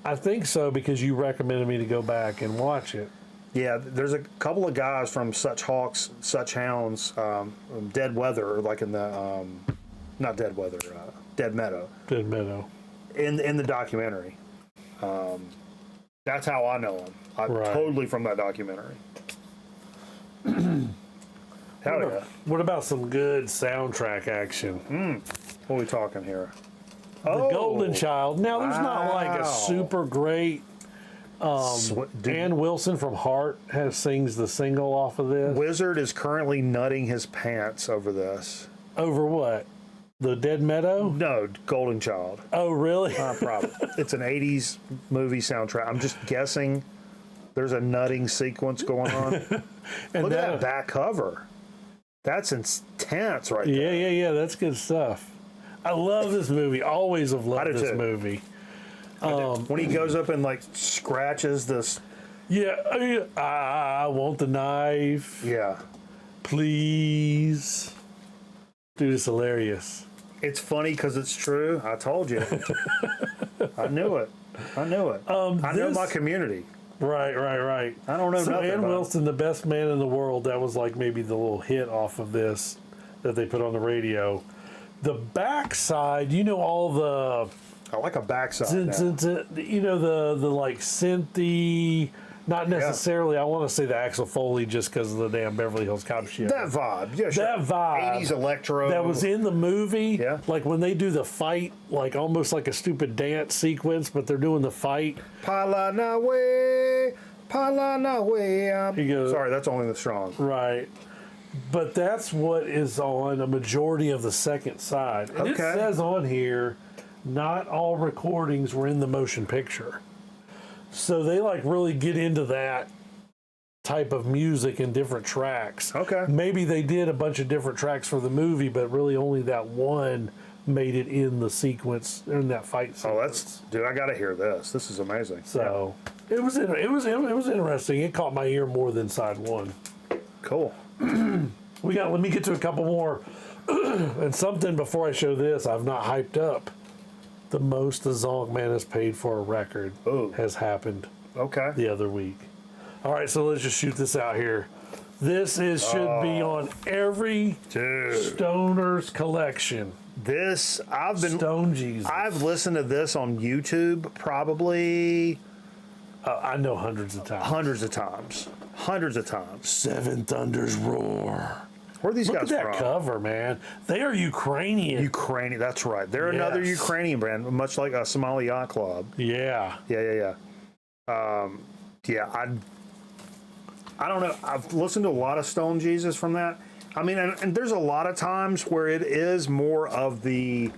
I think so because you recommended me to go back and watch it. Yeah, there's a couple of guys from Such Hawks, Such Hounds, Dead Weather, like in the, not Dead Weather, Dead Meadow. Dead Meadow. In the documentary. That's how I know them. Right. Totally from that documentary. Hell yeah. What about some good soundtrack action? What are we talking here? The Golden Child. Now, there's not like a wow. super great. Ann Wilson from Heart sings the single off of this. Wizard is currently nutting his pants over this. Over what? The Dead Meadow? No, Golden Child. Oh, really? Probably. It's an 80s movie soundtrack. I'm just guessing there's a nutting sequence going on. And Look at that back cover. That's intense right there. Yeah. That's good stuff. I love this movie. Always have loved this movie. When he goes up and like scratches this. Yeah, I want the knife. Yeah. Please. Dude, it's hilarious. It's funny because it's true. I told you. I knew it. I know my community. Right. I don't know so nothing Ann about Wilson, the best man in the world, that was like maybe the little hit off of this that they put on the radio. The backside, all the... I like a backside now. The like synthy, not necessarily, I want to say the Axel Foley just because of the damn Beverly Hills Cop shit. That vibe. Yeah, sure. That vibe. 80s electro. That was in the movie. Yeah. Like when they do the fight, like almost like a stupid dance sequence, but they're doing the fight. Palanawe. He goes, Sorry, that's only the strong. Right. But that's what is on a majority of the second side. And it says on here, not all recordings were in the motion picture. So they like really get into that type of music in different tracks. Okay. Maybe they did a bunch of different tracks for the movie, but really only that one made it in the sequence, in that fight sequence. Dude, I gotta hear this. This is amazing. So it was interesting. It caught my ear more than side one. Cool. Let me get to a couple more. And something before I show this, I've not hyped up. The most the Zonk Man has paid for a record has happened the other week. All right, so let's just shoot this out here. This should be on every Stoner's collection. Stone Jesus. I've listened to this on YouTube probably I know hundreds of times. Hundreds of times. Seven Thunders Roar. Where are these Look guys at from? that cover, man. They are Ukrainian. Ukrainian, that's right. They're another Ukrainian brand, much like a Somali Yacht Club. Yeah. Yeah. I don't know. I've listened to a lot of Stone Jesus from that. I mean, and there's a lot of times where it is more of the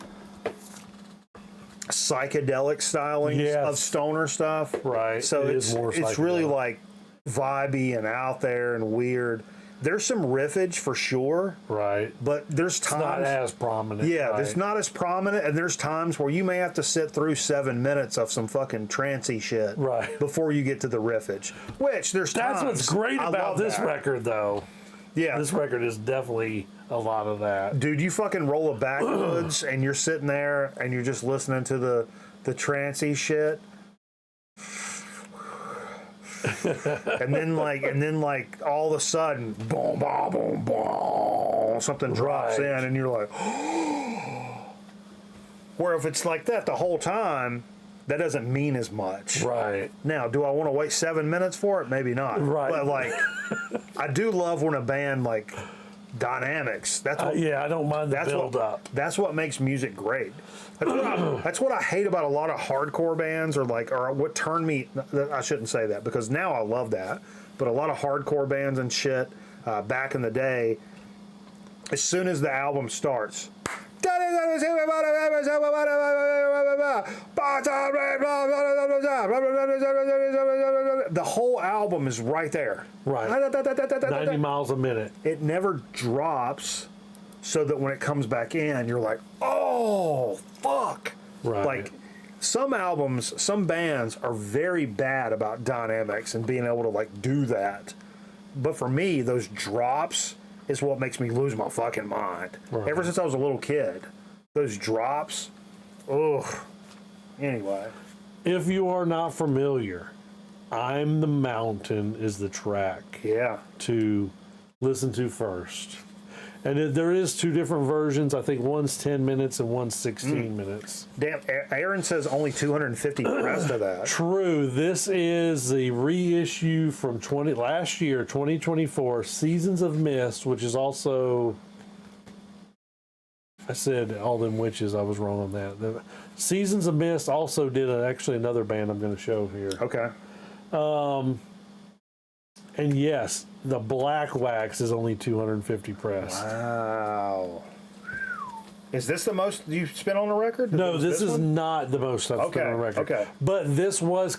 psychedelic styling of stoner stuff. Right. So it's really psychedelic. like vibey and out there and weird. There's some riffage for sure. Right. But there's times... It's not as prominent. Yeah, right. it's not as prominent, and there's times where you may have to sit through 7 minutes of some fucking trancy shit before you get to the riffage. Which, there's That's times... what's great about this record, though. Yeah. This record is definitely a lot of that. Dude, you fucking roll a backwoods, and you're sitting there, and you're just listening to the trancy shit. and then like all of a sudden, boom, boom, boom, boom, something drops in, and you're like, where if it's like that the whole time, that doesn't mean as much. Right. Now, do I want to wait 7 minutes for it? Maybe not. Right. But like, I do love when a band like dynamics. That's what, I don't mind the build up. That's what makes music great. That's what I hate about a lot of hardcore bands, or what turned me. I shouldn't say that because now I love that. But a lot of hardcore bands and shit back in the day, as soon as the album starts, the whole album is right there. Right. 90 miles a minute. It never drops, so that when it comes back in, you're like, oh, fuck. Right. Like, some albums, some bands are very bad about dynamics and being able to like do that. But for me, those drops is what makes me lose my fucking mind. Right. Ever since I was a little kid, those drops, ugh. Anyway. If you are not familiar, I'm the Mountain is the track Yeah. to listen to first. And there is two different versions. I think one's 10 minutes and one's 16 minutes. Damn, Aaron says only 250 pressed of that. True. This is the reissue from last year, 2024, Seasons of Mist, which is also... I said all them witches. I was wrong on that. The Seasons of Mist also did actually another band I'm going to show here. Okay. And yes, the Black Wax is only 250 press. Wow. Is this the most you've spent on a record? No, this is not the most I've spent on a record. Okay. But this was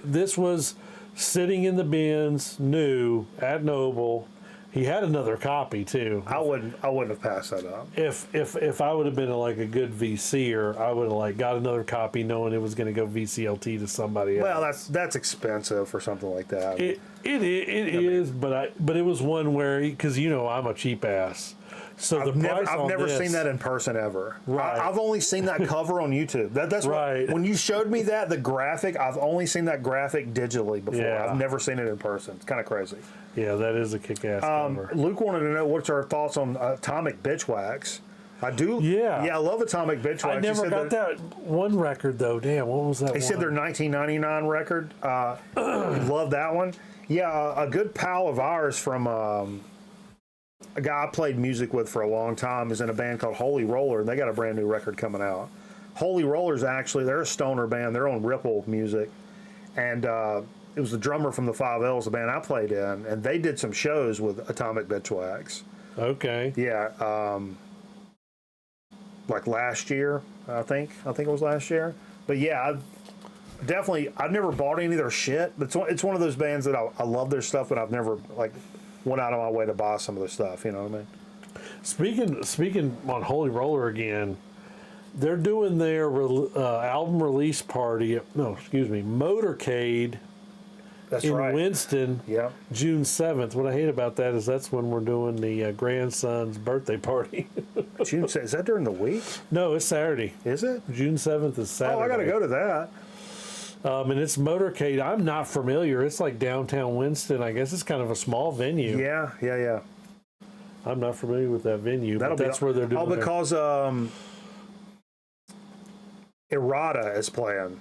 this was sitting in the bins, new, at Noble. He had another copy too. I wouldn't have passed that up. If I would have been like a good VCer, I would have like got another copy knowing it was going to go VCLT to somebody else. Well, that's expensive for something like that. It is, but it was one where, because I'm a cheap ass. So I've never seen that in person ever. Right. I've only seen that cover on YouTube. That's right. When you showed me the graphic, I've only seen that graphic digitally before. Yeah. I've never seen it in person. It's kind of crazy. Yeah, that is a kick-ass cover. Luke wanted to know what's our thoughts on Atomic Bitch Wax. I do. Yeah. Yeah, I love Atomic Bitch Wax. I never got that one record though. Damn, what was that? He said their 1999 record. Love that one. Yeah, a good pal of ours from a guy I played music with for a long time is in a band called Holy Roller, and they got a brand new record coming out. Holy Roller's actually, they're a stoner band. They're on Ripple Music, and it was the drummer from the 5Ls, the band I played in, and they did some shows with Atomic Bitch Wax. Okay. Yeah, like last year, I think it was last year. But yeah, I've never bought any of their shit. But it's one of those bands that I love their stuff, but I've never like went out of my way to buy some of their stuff. You know what I mean? Speaking on Holy Roller again, they're doing their album release party. Motorcade. That's in right. Winston, Yeah. June 7th. What I hate about that is that's when we're doing the grandson's birthday party. June, is that during the week? No, it's Saturday. Is it? June 7th is Saturday. Oh, I got to go to that. And it's Motorcade. I'm not familiar. It's like downtown Winston. I guess it's kind of a small venue. Yeah. I'm not familiar with that venue, but that's where they're doing it. Oh, because Errata is playing.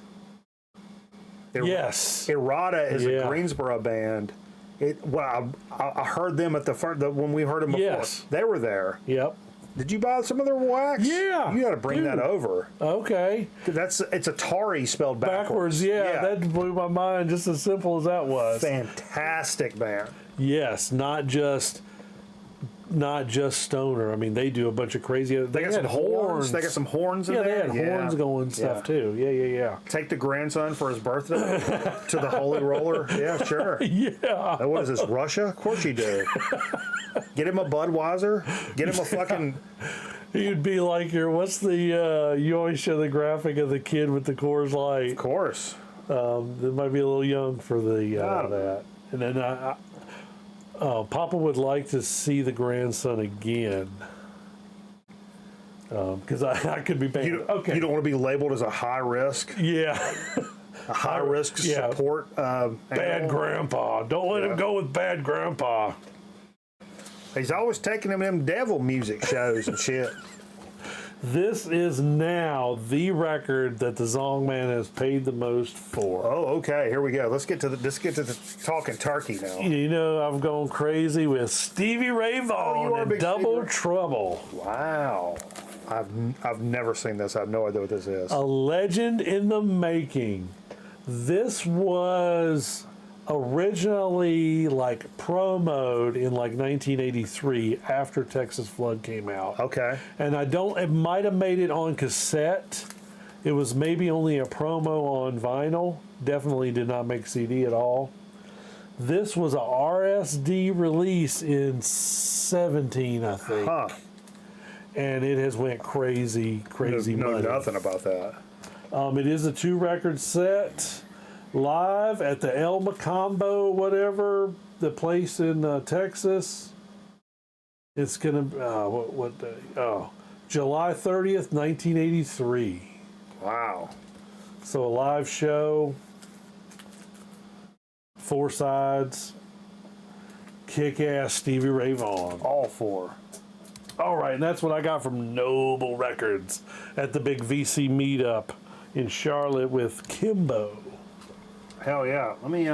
Yes. Errata is a Greensboro band. I heard them at the front when we heard them before. Yes. They were there. Yep. Did you buy some of their wax? Yeah. You got to bring that over. Okay. It's Atari spelled backwards. Yeah, that blew my mind just as simple as that was. Fantastic band. Yes, not just stoner. I mean, they do a bunch of crazy. They got some horns. They got some horns in there. Yeah, they had horns going and stuff too. Yeah. Take the grandson for his birthday to the Holy Roller. Yeah, sure. Yeah. What is this, Russia? Of course you do. Get him a Budweiser. Get him a fucking... He'd be like what's the, you always show the graphic of the kid with the Coors Light. Of course. That might be a little young for the that. And then Papa would like to see the grandson again. Because I could be paying. Okay. You don't want to be labeled as a high risk. Yeah. A high risk support. Bad grandpa. Don't let him go with bad grandpa. He's always taking him them devil music shows and shit. This is now the record that the Zongman has paid the most for. Oh, okay. Here we go. Let's get to the talking turkey now. You know, I've gone crazy with Stevie Ray Vaughan and Double Trouble. Wow. I've never seen this. I have no idea what this is. A legend in the making. This was originally like promoed in like 1983 after Texas Flood came out. Okay. And it might have made it on cassette. It was maybe only a promo on vinyl. Definitely did not make CD at all. This was a RSD release in 17, I think. Huh. And it has went crazy Know money. nothing about that. It is a 2-record set, live at the El Macombo, whatever, the place in Texas. It's gonna what day? Oh, July 30th, 1983. Wow. So a live show, 4 sides, kick-ass Stevie Ray Vaughan. All 4. All right, and that's what I got from Noble Records at the big VC meetup in Charlotte with Kimbo. Hell yeah. Let me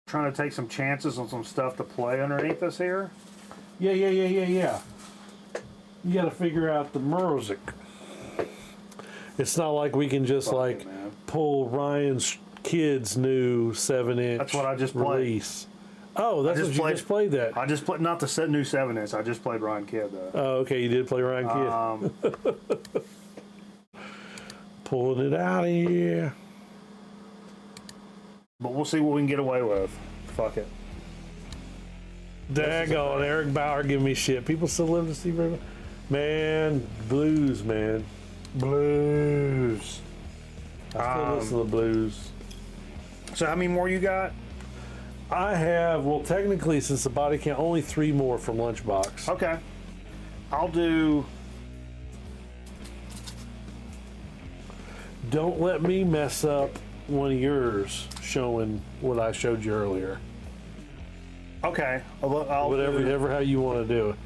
trying to take some chances on some stuff to play underneath us here. Yeah. You got to figure out the music. It's not like we can just pull Ryan's Kid's new 7-inch. That's what I just played. Release. Oh, that's what you just played that. I just played, not the new 7-inch. I just played Ryan Kidd though. Oh, okay, you did play Ryan Kidd. Pulling it out of here. But we'll see what we can get away with. Fuck it. Daggone, Eric Bauer giving me shit. People still live to see River. Man, blues, man. Blues. I still listen to the blues. So how many more you got? I have, well, technically, since the body count, only 3 more from Lunchbox. Okay. I'll do... Don't let me mess up one of yours showing what I showed you earlier. Okay. I'll Whatever how you want to do it.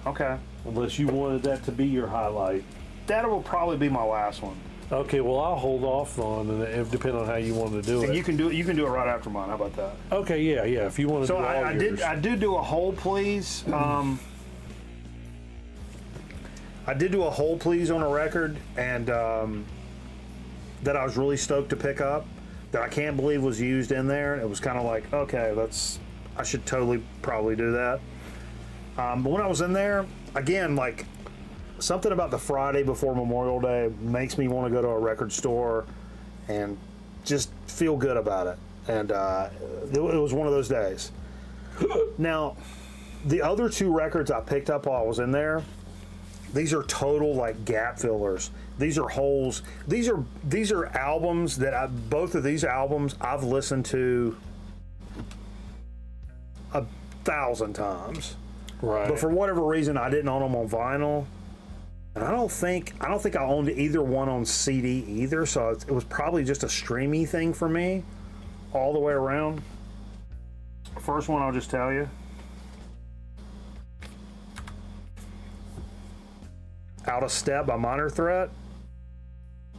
Okay. Unless you wanted that to be your highlight. That will probably be my last one. Okay, well, I'll hold off on it, depending on how you want to do it. You can do it right after mine. How about that? Okay, yeah. If you want to So do all yours. I did do a hold please. I did do a hold please on a record, and that I was really stoked to pick up. That I can't believe was used in there. It was kind of like, okay, I should totally probably do that. But when I was in there, again, like, something about the Friday before Memorial Day makes me want to go to a record store and just feel good about it. And it was one of those days. Now, the other 2 records I picked up while I was in there, these are total like gap fillers. These are holes. These are albums that both of these albums I've listened to 1,000 times. Right. But for whatever reason, I didn't own them on vinyl. And I don't think I owned either one on CD either, so it was probably just a streamy thing for me all the way around. First one I'll just tell you. Out of Step by Minor Threat.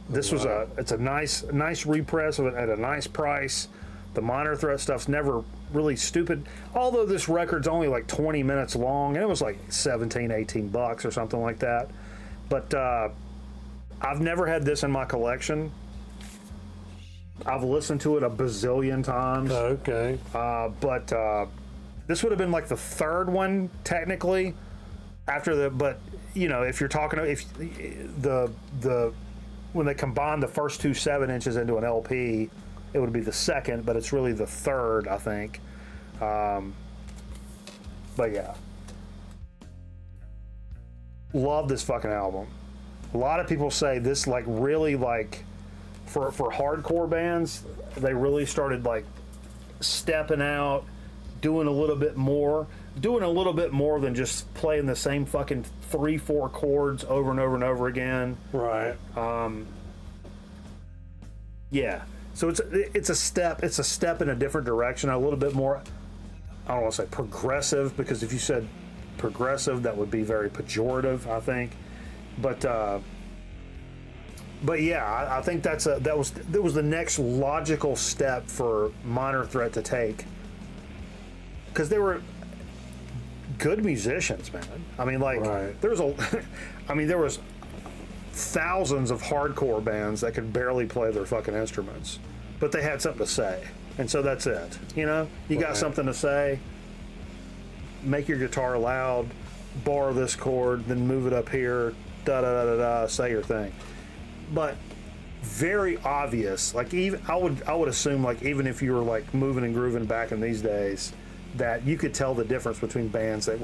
This was it's a nice repress of it at a nice price. The Minor Threat stuff's never really stupid. Although this record's only like 20 minutes long, and it was like 17, 18 bucks or something like that. But I've never had this in my collection. I've listened to it a bazillion times. Okay. But this would have been like the 3rd one technically after the, but you know, if you're talking, if the when they combine the first 2 7-inches into an LP, it would be the 2nd, but it's really the 3rd, I think. But yeah. Love this fucking album. A lot of people say this, like, really, like, for hardcore bands, they really started like stepping out, doing a little bit more than just playing the same fucking 3-4 chords over and over and over again. Right. Yeah. So it's a step in a different direction, a little bit more, I don't want to say progressive, because if you said progressive, that would be very pejorative, I think. But yeah, I think that was the next logical step for Minor Threat to take, because they were good musicians, man. I mean, like, right. there was thousands of hardcore bands that could barely play their fucking instruments, but they had something to say, and so that's it. You know, you got something to say, make your guitar loud, borrow this chord, then move it up here, da da da da da, say your thing. But very obvious, like, even I would assume, like, even if you were like moving and grooving back in these days, that you could tell the difference between bands that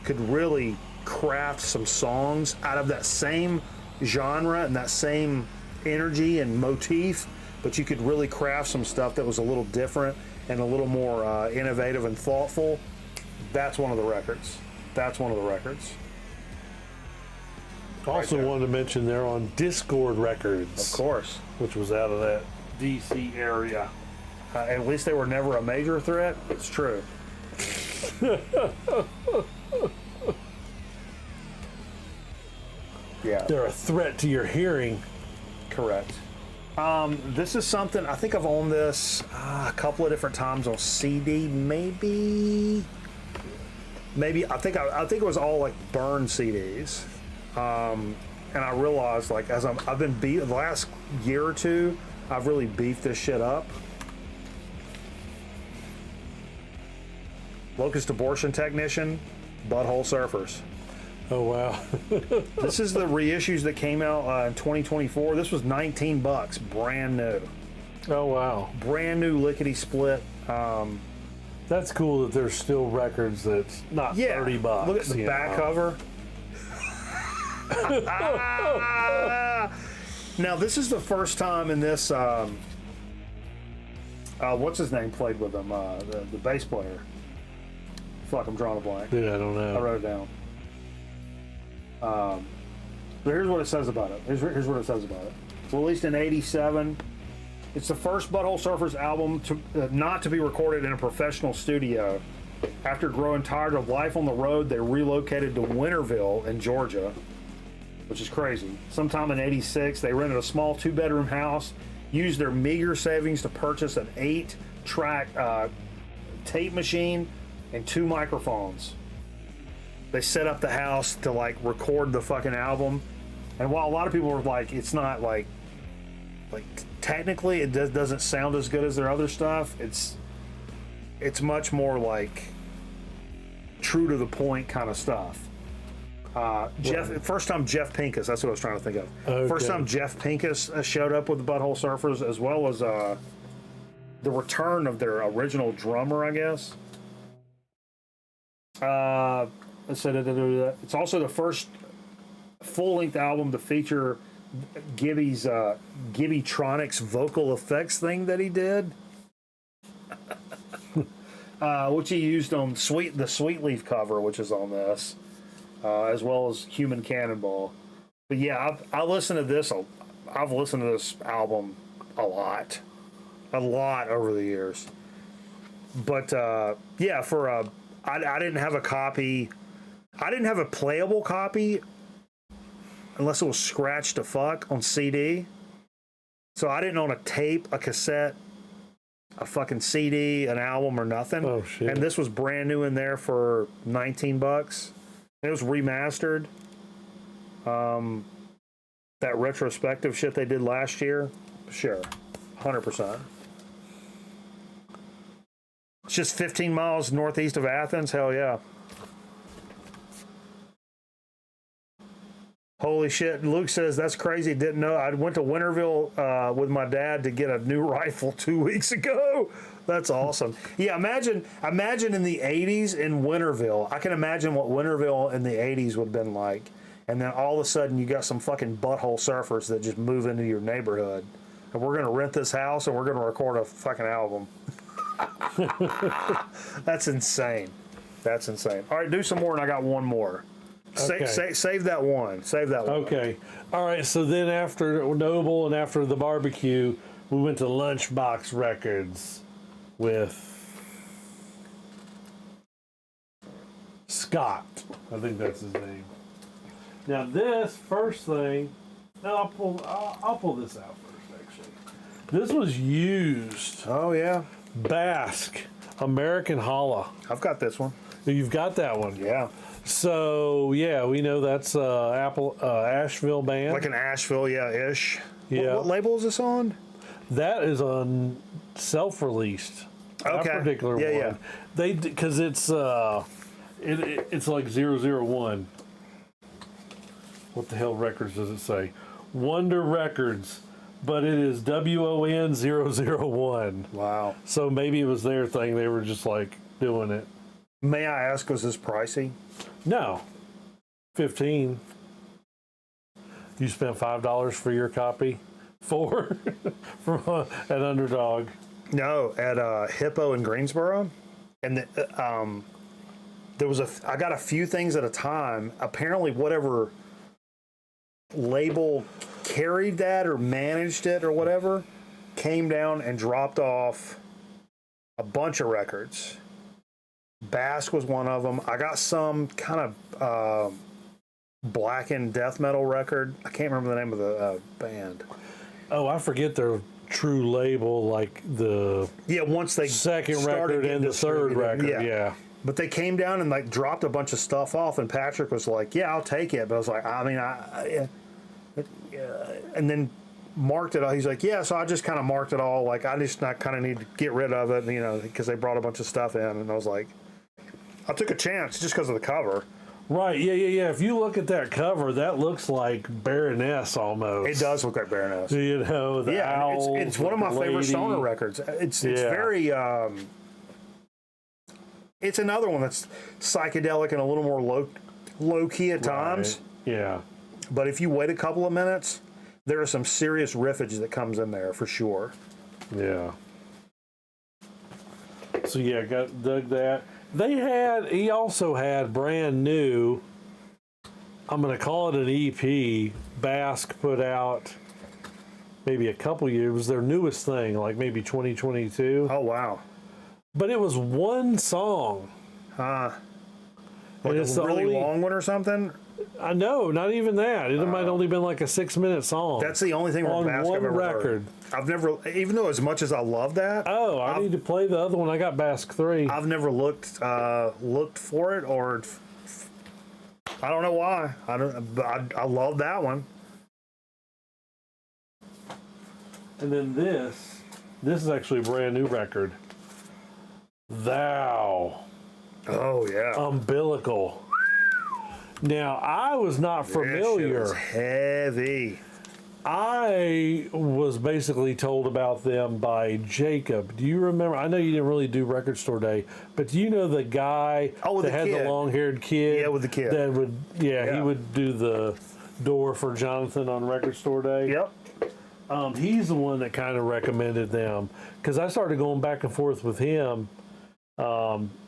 could really craft some songs out of that same genre and that same energy and motif, but you could really craft some stuff that was a little different and a little more innovative and thoughtful. That's one of the records. That's one of the records. Also wanted to mention they're on Discord Records. Of course. Which was out of that DC area. At least they were never a major threat. It's true. Yeah. They're a threat to your hearing. Correct. This is something, I think I've owned this a couple of different times on CD, maybe, I think it was all like burned CDs. And I realized, like, as I've been the last year or two, I've really beefed this shit up. Locust Abortion Technician, Butthole Surfers. Oh, wow. This is the reissues that came out in 2024. This was $19, brand new. Oh, wow. Brand new lickety split. That's cool that there's still records that's not $30. Look at the back cover. Now, this is the first time in this. What's his name played with him? The bass player. Fuck, I'm drawing a blank. Dude, I don't know. I wrote it down. But here's what it says about it. Here's what it says about it. Released in '87. It's the first Butthole Surfers album not to be recorded in a professional studio. After growing tired of life on the road, they relocated to Winterville in Georgia, which is crazy. Sometime in '86, they rented a small 2-bedroom house, used their meager savings to purchase an 8-track tape machine and 2 microphones. They set up the house to like record the fucking album. And while a lot of people were like, it's not like technically it doesn't sound as good as their other stuff, it's much more true to the point kind of stuff. First time Jeff Pincus, that's what I was trying to think of. Okay. First time Jeff Pincus showed up with the Butthole Surfers, as well as the return of their original drummer, I guess. It's also the first full-length album to feature Gibby's Gibbytronics vocal effects thing that he did, which he used on the Sweet Leaf cover, which is on this, as well as Human Cannonball. But yeah, I've listened to this album a lot over the years. But yeah, I didn't have a copy. I didn't have a playable copy unless it was scratched to fuck on CD. So I didn't own a tape, a cassette, a fucking CD, an album, or nothing. Oh, shit. And this was brand new in there for $19. It was remastered. That retrospective shit they did last year, sure, 100%. It's just 15 miles northeast of Athens. Hell yeah. Holy shit. Luke says, that's crazy. Didn't know. I went to Winterville with my dad to get a new rifle 2 weeks ago. That's awesome. Yeah, imagine in the 80s in Winterville. I can imagine what Winterville in the 80s would have been like. And then all of a sudden you got some fucking butthole surfers that just move into your neighborhood. And we're going to rent this house and we're going to record a fucking album. That's insane. That's insane. All right, do some more and I got one more. Okay. Save that one. Save that one. Okay. All right. So then after Noble and after the barbecue, we went to Lunchbox Records with Scott. I think that's his name. Now this first thing, I'll pull this out first. Actually, this was used. Oh yeah. Basque American Holla. I've got this one. You've got that one. Yeah. So yeah, we know that's Asheville band. Like an Asheville, yeah, ish. Yeah. What label is this on? That is on self-released. Okay. That particular one. Yeah. They because it's like 001. What the hell records does it say? Wonder Records, but it is WON 001. Wow. So maybe it was their thing. They were just like doing it. May I ask, was this pricey? No. 15. You spent $5 for your copy? 4 from at Underdog. No, at Hippo in Greensboro, and there was I got a few things at a time. Apparently, whatever label carried that or managed it or whatever came down and dropped off a bunch of records. Basque was one of them. I got some kind of blackened death metal record. I can't remember the name of the band. Oh, I forget their true label, like the once they second record and the third record. Yeah. But they came down and like dropped a bunch of stuff off, and Patrick was like, "Yeah, I'll take it." But I was like, and then marked it all. He's like, "Yeah," so I just kind of marked it all. Like, I kind of need to get rid of it, because they brought a bunch of stuff in, and I was like, I took a chance just because of the cover. Right, yeah. If you look at that cover, that looks like Baroness almost. It does look like Baroness. The owl. It's one of my favorite stoner records. It's very. It's another one that's psychedelic and a little more low key at times. Yeah. But if you wait a couple of minutes, there are some serious riffage that comes in there for sure. Yeah. So dug that. He also had brand new, I'm going to call it an EP, Basque put out maybe a couple years. It was their newest thing, like maybe 2022. Oh, wow. But it was one song. Like it's a really long one or something? I know, not even that. It might only been like a 6-minute song. That's the only thing on Basque one I've ever record. Heard. I've never, even though as much as I love that. Oh, I need to play the other one. I got Basque 3. I've never looked for it, or I don't know why. But I love that one. And then this is actually a brand new record. Thou. Oh yeah. Umbilical. Now, I was not familiar. That shit was heavy. I was basically told about them by Jacob. Do you remember? I know you didn't really do Record Store Day, but do you know the guy that had the long-haired kid? Yeah, with the kid. That would, he would do the door for Jonathan on Record Store Day. Yep. He's the one that kind of recommended them because I started going back and forth with him.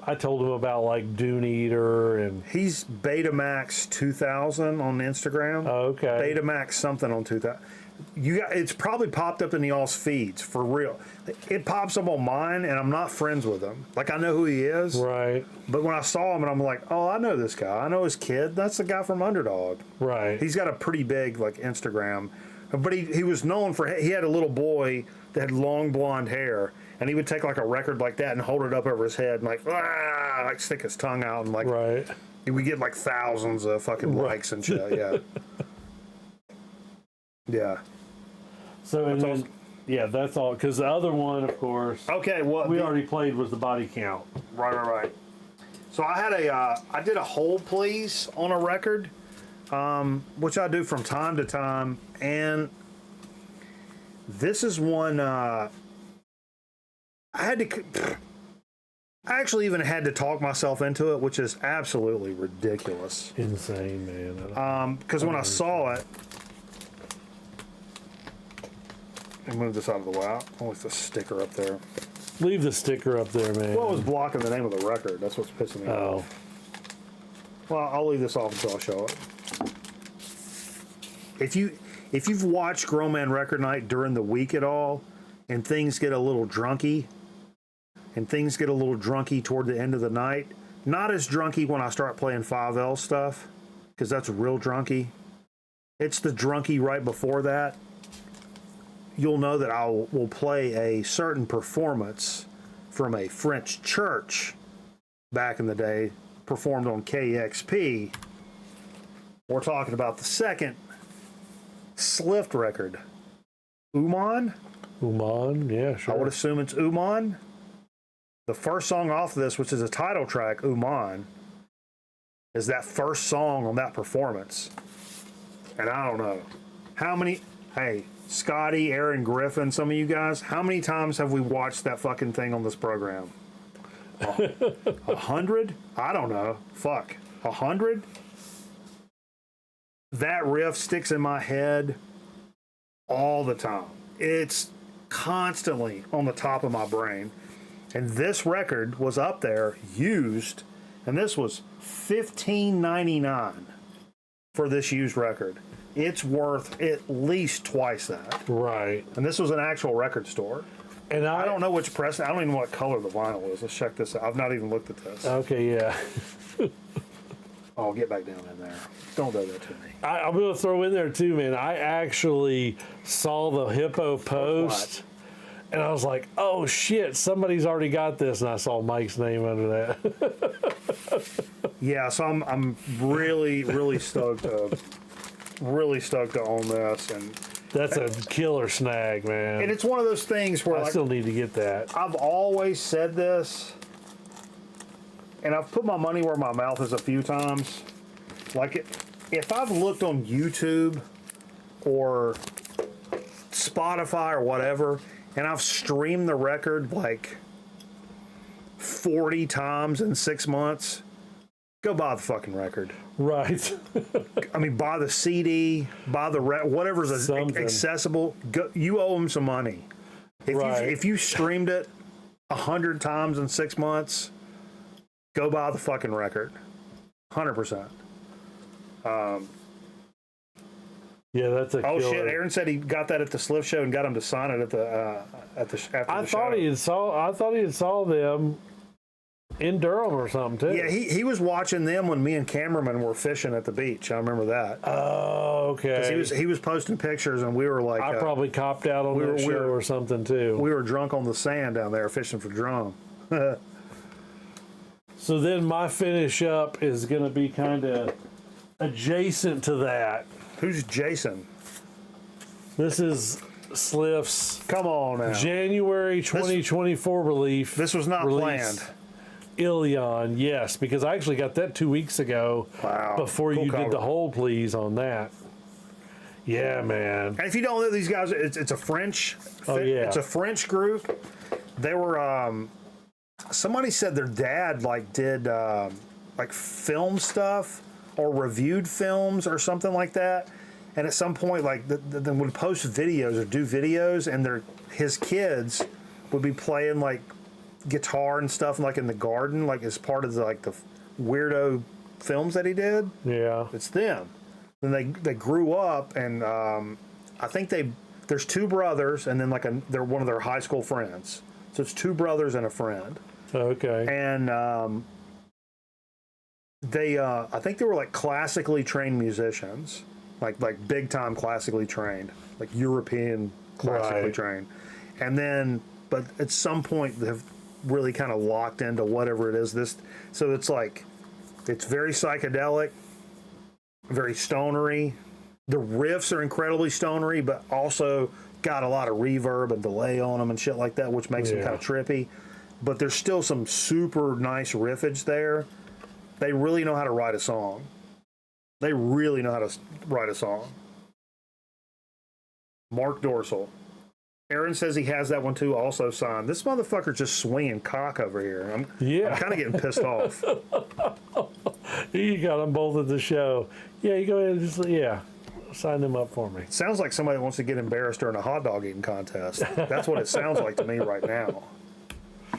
I told him about like Dune Eater, and he's Betamax 2000 on Instagram. Oh, okay. Betamax something on 2000. It's probably popped up in y'all's feeds for real. It pops up on mine, and I'm not friends with him. Like, I know who he is, right? But when I saw him, and I'm like, oh, I know this guy. I know his kid. That's the guy from Underdog, right? He's got a pretty big like Instagram, but he was known for, he had a little boy that had long blonde hair. And he would take like a record like that and hold it up over his head and like stick his tongue out and like he would get like thousands of fucking likes and shit. Yeah. Yeah. So that's awesome. That's all. Because the other one, of course. Okay. Well, we already played was the Body Count. Right. So I did a hold please on a record, which I do from time to time, and this is one. I actually even had to talk myself into it, which is absolutely ridiculous. Insane, man. Because when I saw it, let me move this out of the way. I'll leave the sticker up there. Leave the sticker up there, man. What was blocking the name of the record? That's what's pissing me off. Well, I'll leave this off until I show it. If you've watched Grown Man Record Night during the week at all, and things get a little drunky, toward the end of the night. Not as drunky when I start playing 5L stuff, because that's real drunky. It's the drunky right before that. You'll know that I will play a certain performance from a French church back in the day, performed on KXP. We're talking about the second Slift record. Uman, yeah, sure. I would assume it's Uman. The first song off of this, which is a title track, Uman, is that first song on that performance. And I don't know how many, hey, Scotty, Aaron Griffin, some of you guys, how many times have we watched that fucking thing on this program? 100? I don't know. Fuck. 100? that riff sticks in my head all the time. It's constantly on the top of my brain. And this record was up there used, and this was $15.99 for this used record. It's worth at least twice that. Right. And this was an actual record store. And I don't know which press. I don't even know what color the vinyl is. Let's check this out. I've not even looked at this. Okay, yeah. Oh, get back down in there. Don't do that to me. I'm going to throw in there too, man. I actually saw the Hippo post, and I was like, "Oh shit, somebody's already got this." And I saw Mike's name under that. Yeah, so I'm really stoked to own this, and that's a killer snag, man. it's one of those things where I still need to get that. I've always said this, and I've put my money where my mouth is a few times. Like, if I've looked on YouTube or Spotify or whatever, and I've streamed the record like 40 times in 6 months, go buy the fucking record. Right. I mean, buy the CD, buy the whatever's Something. accessible. Go, you owe them some money. If you streamed it 100 times in 6 months, go buy the fucking record. 100%. Yeah, that's a Oh killer. shit! Aaron said he got that at the Sliff show and got him to sign it after I the thought show. I thought he had saw them in Durham or something too. Yeah, he was watching them when me and cameraman were fishing at the beach. I remember that. Oh, okay. He was posting pictures and we were like, I probably copped out on that show or something too. we were drunk on the sand down there fishing for drum. So then my finish up is going to be kind of adjacent to that. Who's Jason? This is Sliff's Come on now. January 2024 relief. This was not release. planned. Ilion, yes, because I actually got that 2 weeks ago. Wow. Before Cool you cover. did the hold please on that. Yeah, man. And if you don't know these guys, it's a French. Oh, yeah. It's a French group. They were. Somebody said their dad did like film stuff or reviewed films or something like that. And at some point, they would post videos or do videos, and his kids would be playing like guitar and stuff like in the garden, like as part of the weirdo films that he did. Yeah. It's them. Then they grew up, and I think there's two brothers, and then they're one of their high school friends. So it's two brothers and a friend. Okay. And I think they were like classically trained musicians, like big time classically trained, like European classically Right. trained. And then, but at some point they've really kind of locked into whatever it is. So it's very psychedelic, very stonery. The riffs are incredibly stonery, but also got a lot of reverb and delay on them and shit like that, which makes them kind of trippy. But there's still some super nice riffage there. They really know how to write a song. They really know how to write a song. Mark Dorsal. Aaron says he has that one too, also signed. This motherfucker's just swinging cock over here. I'm kind of getting pissed off. You got them both at the show. Yeah, you go ahead and just, sign them up for me. Sounds like somebody wants to get embarrassed during a hot dog eating contest. That's what it sounds like to me right now.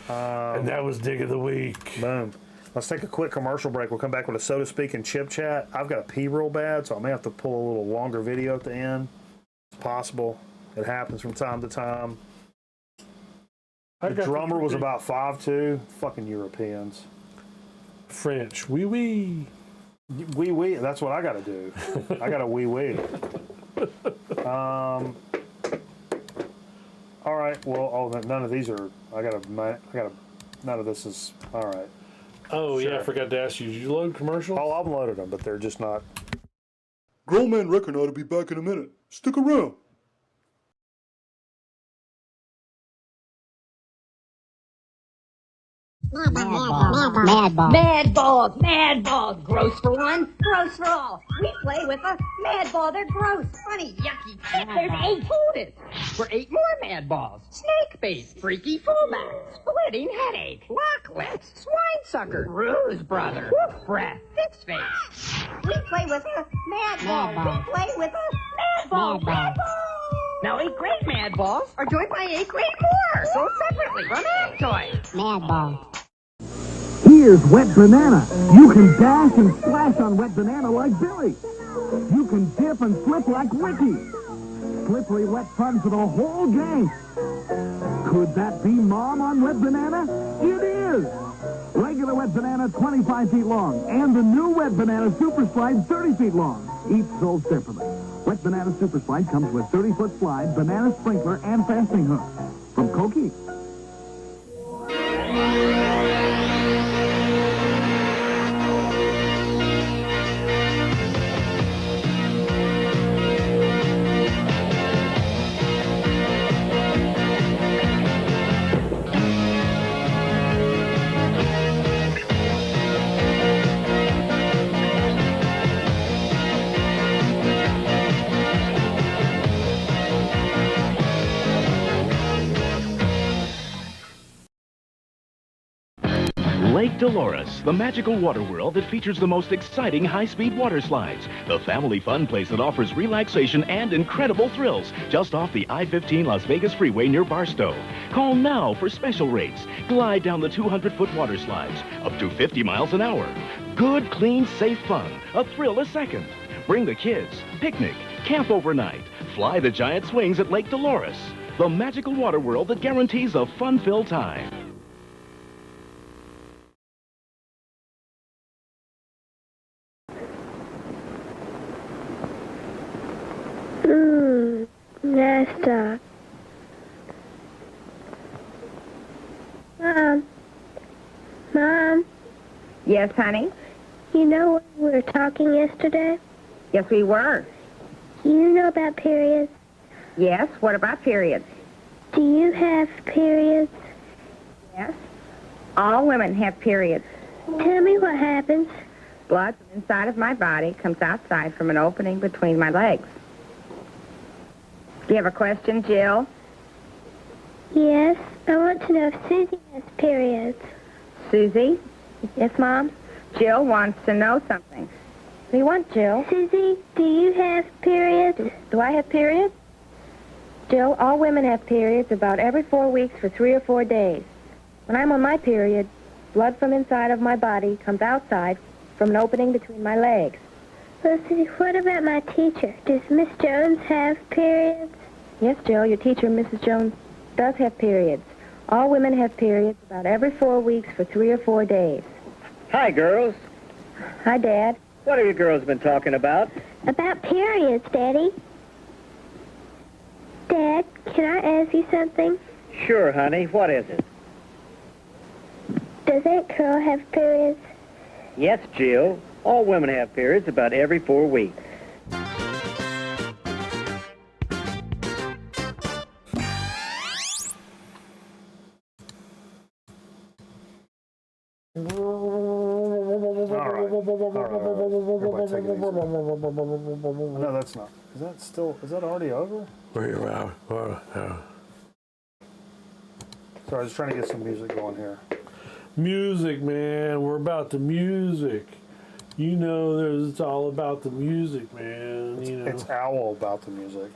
And that was Dig of the Week. Boom. Let's take a quick commercial break. We'll come back with a So to Speak and Chip Chat. I've got to pee real bad, so I may have to pull a little longer video at the end. It's possible. It happens from time to time. The drummer was about 5'2". Fucking Europeans. French. Wee wee. Wee wee. That's what I got to do. I got a wee wee. All right. Well, none of these are. None of this is. All right. Oh, Sure. yeah, I forgot to ask you. Did you load commercials? Oh, I've loaded them, but they're just not. Grown Man Reckon ought to be back in a minute. Stick around. Mad balls, mad balls. Gross for one, gross for all. We play with a mad ball. They're gross, funny, yucky. There's 8 bonus for 8 more mad balls. Snake bait, freaky fullback, splitting headache, lockless, swine sucker, bruise brother, woof breath, fix face. We play with a mad ball. We play with a mad ball. Mad ball. Now 8 great mad balls are joined by 8 great more, sold separately from Ag Toys. Mad ball. Here's Wet Banana. You can dash and splash on Wet Banana like Billy. You can dip and flip like Ricky. Slippery wet fun for the whole gang. Could that be Mom on Wet Banana? It is! Regular Wet Banana, 25 feet long. And the new Wet Banana Super Slide, 30 feet long. Each sold separately. Wet Banana Super Slide comes with 30-foot slide, banana sprinkler, and fastening hook. From Cokie. Lake Dolores, the magical water world that features the most exciting high-speed water slides. The family fun place that offers relaxation and incredible thrills just off the I-15 Las Vegas freeway near Barstow. Call now for special rates. Glide down the 200-foot water slides up to 50 miles an hour. Good, clean, safe fun. A thrill a second. Bring the kids. Picnic. Camp overnight. Fly the giant swings at Lake Dolores. The magical water world that guarantees a fun-filled time. Nesta. Mom. Yes, honey? You know when we were talking yesterday? Yes, we were. You know about periods? Yes, what about periods? Do you have periods? Yes. All women have periods. Tell me what happens. Blood from inside of my body comes outside from an opening between my legs. Do you have a question, Jill? Yes, I want to know if Susie has periods. Susie? Yes, Mom? Jill wants to know something. What do you want, Jill? Susie, do you have periods? Do I have periods? Jill, all women have periods about every 4 weeks for 3 or 4 days. When I'm on my period, blood from inside of my body comes outside from an opening between my legs. Well, Susie, what about my teacher? Does Miss Jones have periods? Yes, Jill, your teacher, Mrs. Jones, does have periods. All women have periods about every 4 weeks for 3 or 4 days. Hi, girls. Hi, Dad. What have you girls been talking about? About periods, Daddy. Dad, can I ask you something? Sure, honey. What is it? Does Aunt Carol have periods? Yes, Jill. All women have periods about every 4 weeks. No, that's not. Is that already over? Sorry, I was trying to get some music going here. Music, man. We're about the music. You know, it's all about the music, man. It's owl about the music.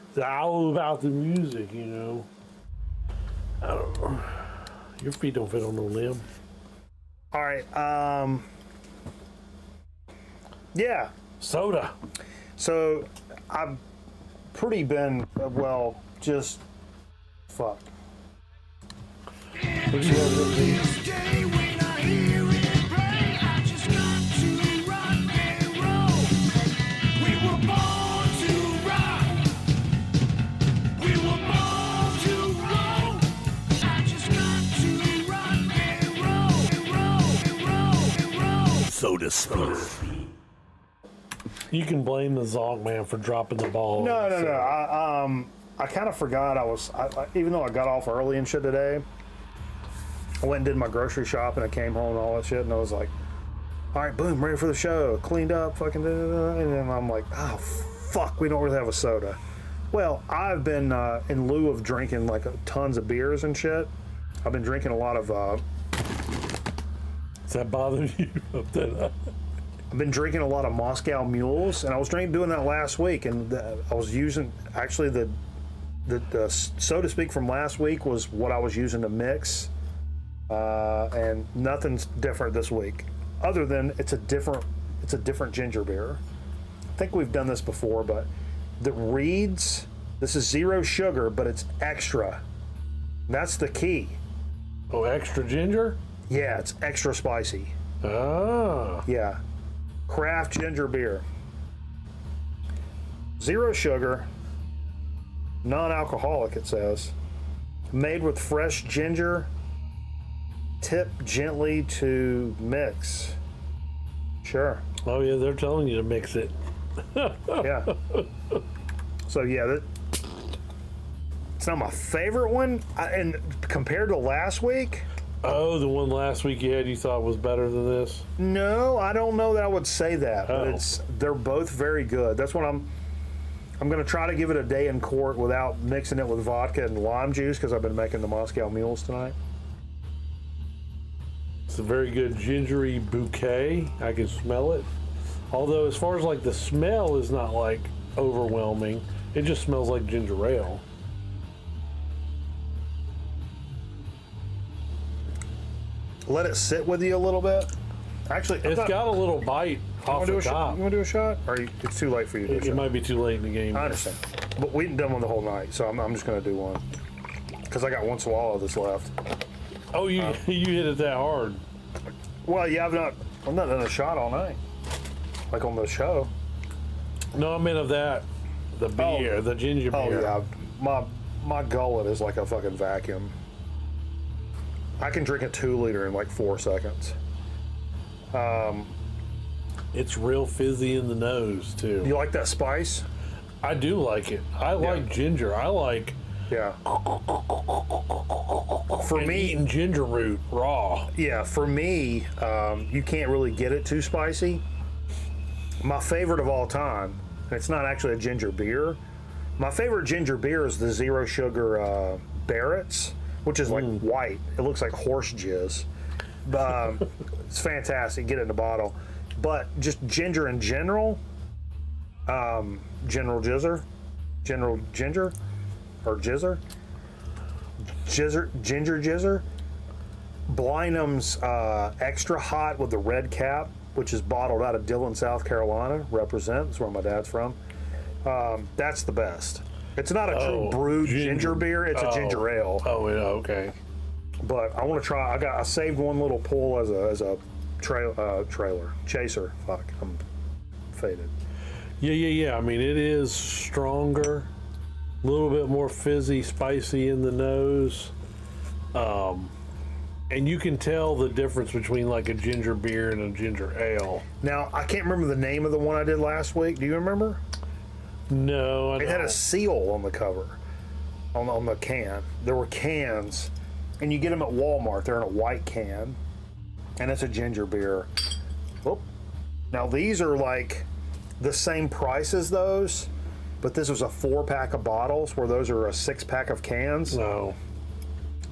It's all about the music, you know. I don't know. Your feet don't fit on no limb. All right. Yeah. Soda. So I've pretty been, just fuck. What do you guys gonna do? Soda Speed. You can blame the Zonk man for dropping the ball. No. I kind of forgot even though I got off early and shit today, I went and did my grocery shop, and I came home and all that shit, and I was like, all right, boom, ready for the show, cleaned up, fucking, and then I'm like, oh, fuck, we don't really have a soda. Well, I've been, in lieu of drinking like tons of beers and shit, I've been drinking a lot of, Is that bothering you? I've been drinking a lot of Moscow Mules, and I was doing that last week, and I was using, actually the so to speak from last week was what I was using to mix, and nothing's different this week, other than it's a different ginger beer. I think we've done this before, but the reads, this is 0 sugar, but it's extra. That's the key. Oh, extra ginger? Yeah, it's extra spicy. Ah. Yeah. Craft ginger beer. 0 sugar. Non-alcoholic, it says. Made with fresh ginger. Tip gently to mix. Sure. Oh, yeah, they're telling you to mix it. Yeah. So, yeah, it's not my favorite one. And compared to last week... Oh, the one last week you had you thought was better than this? No, I don't know that I would say that, but Oh. they're both very good. That's what I'm going to try to give it a day in court without mixing it with vodka and lime juice, because I've been making the Moscow Mules tonight. It's a very good gingery bouquet. I can smell it. Although as far as like the smell is not like overwhelming. It just smells like ginger ale. Let it sit with you a little bit. Actually, It's got a little bite off the top. You want to do a shot? Or it's too late for you to do a It shot? might be too late in the game. I understand. But we didn't done one the whole night, so I'm just going to do one. Because I got one swallow that's left. Oh, you hit it that hard. Well, yeah, I've not done a shot all night. Like on the show. No, I meant of that. The beer, the ginger beer. Oh, yeah. My gullet is like a fucking vacuum. I can drink a 2-liter in like 4 seconds. It's real fizzy in the nose, too. You like that spice? I do like it. I like ginger. I like Yeah. For me, eating ginger root raw. yeah, for me, you can't really get it too spicy. My favorite of all time, and it's not actually a ginger beer. My favorite ginger beer is the 0 sugar Barrett's, which is like white. It looks like horse jizz. It's fantastic. Get it in a bottle. But just ginger in general, General Ginger, or Jizzer, Ginger Jizzer, Blinum's Extra Hot with the red cap, which is bottled out of Dillon, South Carolina. Represent. That's where my dad's from. That's the best. It's not a true brewed ginger beer. It's a ginger ale. Oh, yeah, okay. But I want to try. I saved one little pull as a trailer chaser. Fuck, I'm faded. Yeah. I mean, it is stronger, a little bit more fizzy, spicy in the nose. And you can tell the difference between like a ginger beer and a ginger ale. Now, I can't remember the name of the one I did last week. Do you remember? No, It had a seal on the cover, on the can. There were cans, and you get them at Walmart. They're in a white can, and it's a ginger beer. Whoop. Now, these are like the same price as those, but this was a 4-pack of bottles, where those are a 6-pack of cans. No.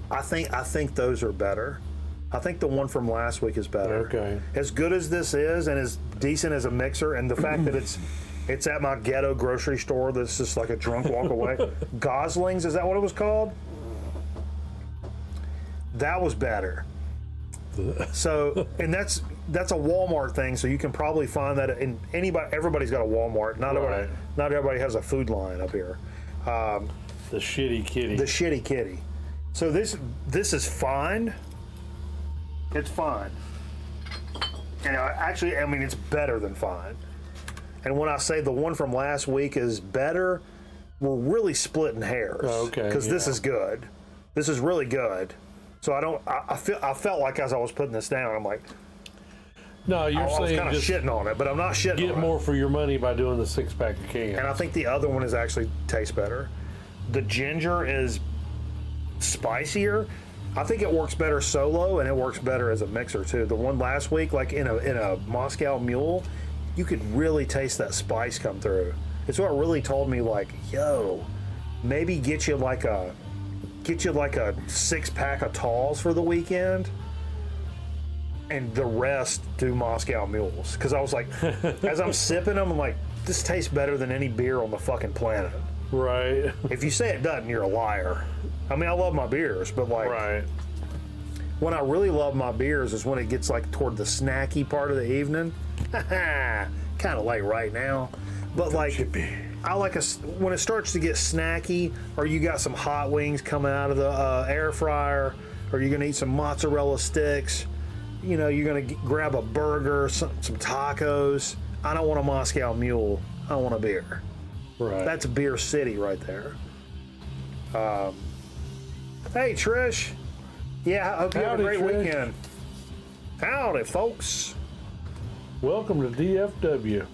I think those are better. I think the one from last week is better. Okay. As good as this is, and as decent as a mixer, and the fact that it's at my ghetto grocery store that's just like a drunk walk away. Gosling's, is that what it was called? That was better. So, and that's a Walmart thing, so you can probably find that in everybody's got a Walmart. Not everybody has a Food Line up here. The shitty kitty. The shitty kitty. So this is fine. It's fine. And actually, I mean, it's better than fine. And when I say the one from last week is better, we're really splitting hairs. Okay. Because this is good. This is really good. So I felt like as I was putting this down, I'm like, No, you're I was saying kind of just shitting on it, but I'm not shitting on it. get more for your money by doing the 6-pack of cans. And I think the other one is actually tastes better. The ginger is spicier. I think it works better solo, and it works better as a mixer too. The one last week, like in a Moscow Mule, you could really taste that spice come through. It's what really told me, like, yo, maybe get you like a 6-pack of Talls for the weekend, and the rest do Moscow Mules. Because I was like, as I'm sipping them, I'm like, this tastes better than any beer on the fucking planet. Right. If you say it doesn't, you're a liar. I mean, I love my beers, but like, right. When I really love my beers is when it gets like toward the snacky part of the evening. Kind of late right now, but like, I like when it starts to get snacky, or you got some hot wings coming out of the air fryer, or you're gonna eat some mozzarella sticks. You know, you're gonna grab a burger, some tacos. I don't want a Moscow Mule. I want a beer. Right. That's Beer City right there. Hey, Trish. Yeah, I hope you have a great weekend. Howdy, folks. Welcome to DFW.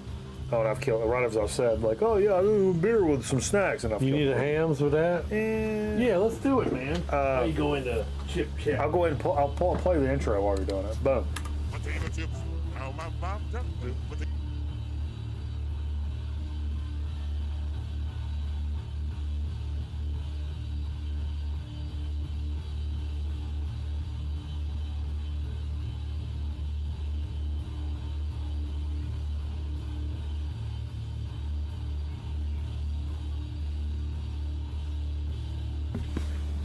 Oh, and I've killed it right as I said. Like, oh yeah, I do a beer with some snacks, and I've You need a hams with that? Yeah, let's do it, man. How you go into Chip Chat? I'll go ahead and play the intro while you're doing it. Boom. Potato chips. How my mom does it.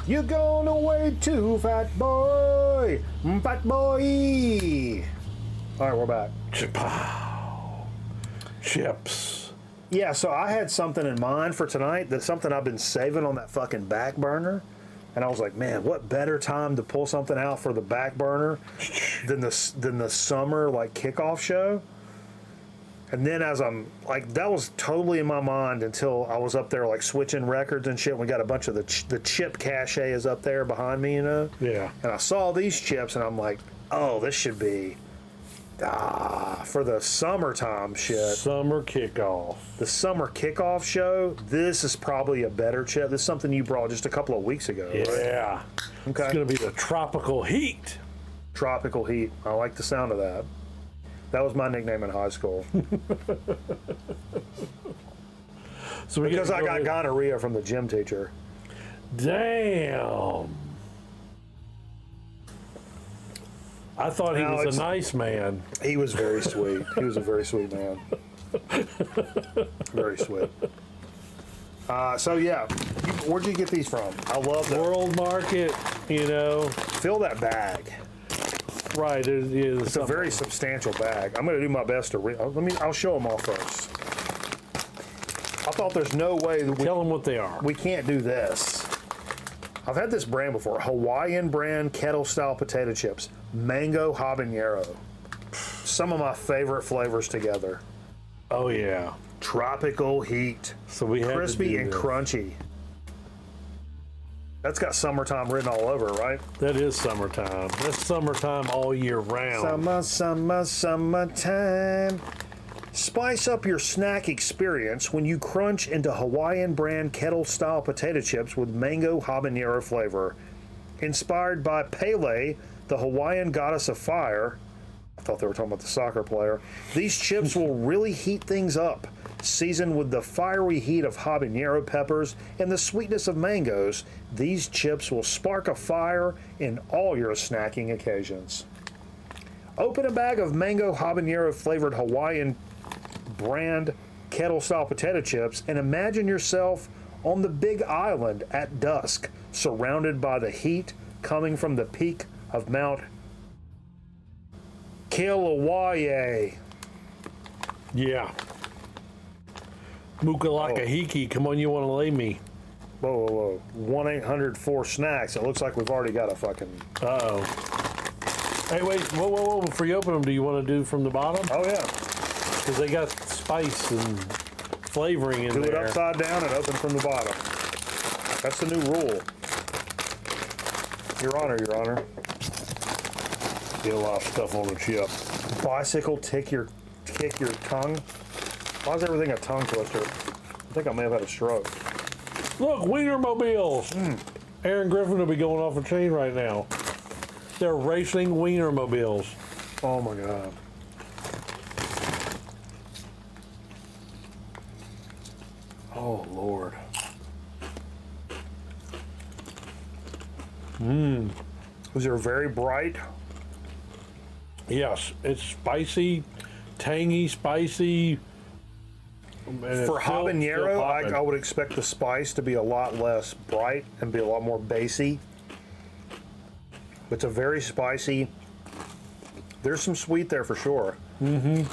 You're going away too, fat boy. Fat boy. All right, we're back. Chips. Yeah, so I had something in mind for tonight. That's something I've been saving on that fucking back burner. And I was like, man, what better time to pull something out for the back burner than the summer like kickoff show? And then as I'm like, that was totally in my mind until I was up there like switching records and shit. We got a bunch of the chip cache is up there behind me, you know? Yeah. And I saw these chips and I'm like, oh, this should be for the summertime shit. Summer kickoff. The summer kickoff show, this is probably a better chip. This is something you brought just a couple of weeks ago. Yeah. Right? Okay. It's going to be the tropical heat. Tropical heat. I like the sound of that. That was my nickname in high school. So because I got gonorrhea from the gym teacher. Damn. I thought he was a nice man. He was very sweet. He was a very sweet man. Very sweet. So yeah, where'd you get these from? I love that. World Market, you know. Fill that bag. Right, it's a very substantial bag. I'm going to do my best to I'll show them all first. I thought there's no way that tell them what they are. We can't do this. I've had this brand before. Hawaiian brand kettle style potato chips, mango habanero. Some of my favorite flavors together. Oh yeah, tropical heat. So we had crispy and crunchy. That's got summertime written all over, right? That is summertime. That's summertime all year round. Summer, summer, summertime. Spice up your snack experience when you crunch into Hawaiian brand kettle style potato chips with mango habanero flavor. Inspired by Pele, the Hawaiian goddess of fire. I thought they were talking about the soccer player. These chips will really heat things up. Seasoned with the fiery heat of habanero peppers and the sweetness of mangoes, these chips will spark a fire in all your snacking occasions. Open a bag of mango habanero flavored Hawaiian brand kettle style potato chips and imagine yourself on the Big Island at dusk, surrounded by the heat coming from the peak of Mount Kilauea. Yeah. Mukalakahiki, come on, you want to lay me? Whoa, whoa, whoa. 1-800-4-SNACKS. It looks like we've already got a fucking... Uh-oh. Hey, wait, whoa. Before you open them, do you want to do from the bottom? Oh, yeah. Because they got spice and flavoring in there. Do it upside down and open from the bottom. That's the new rule. Your Honor, Your Honor. Get a lot of stuff on the chip. Bicycle kick your tongue. Why is everything a tongue twister? I think I may have had a stroke. Look, Wienermobiles. Aaron Griffin will be going off a chain right now. They're racing Wienermobiles. Oh my God. Oh Lord. These are very bright. Yes, it's spicy, tangy, spicy. And it's For still habanero, popping. I would expect the spice to be a lot less bright and be a lot more bassy. It's a very spicy. There's some sweet there for sure. The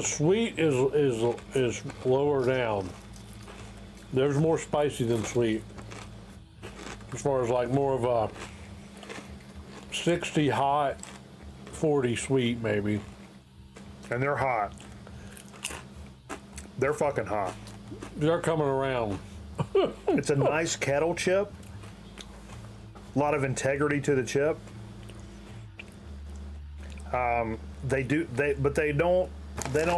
sweet is lower down. There's more spicy than sweet. As far as like more of a 60 hot, 40 sweet maybe. And they're hot. They're fucking hot. They're coming around. It's a nice kettle chip. A lot of integrity to the chip. They don't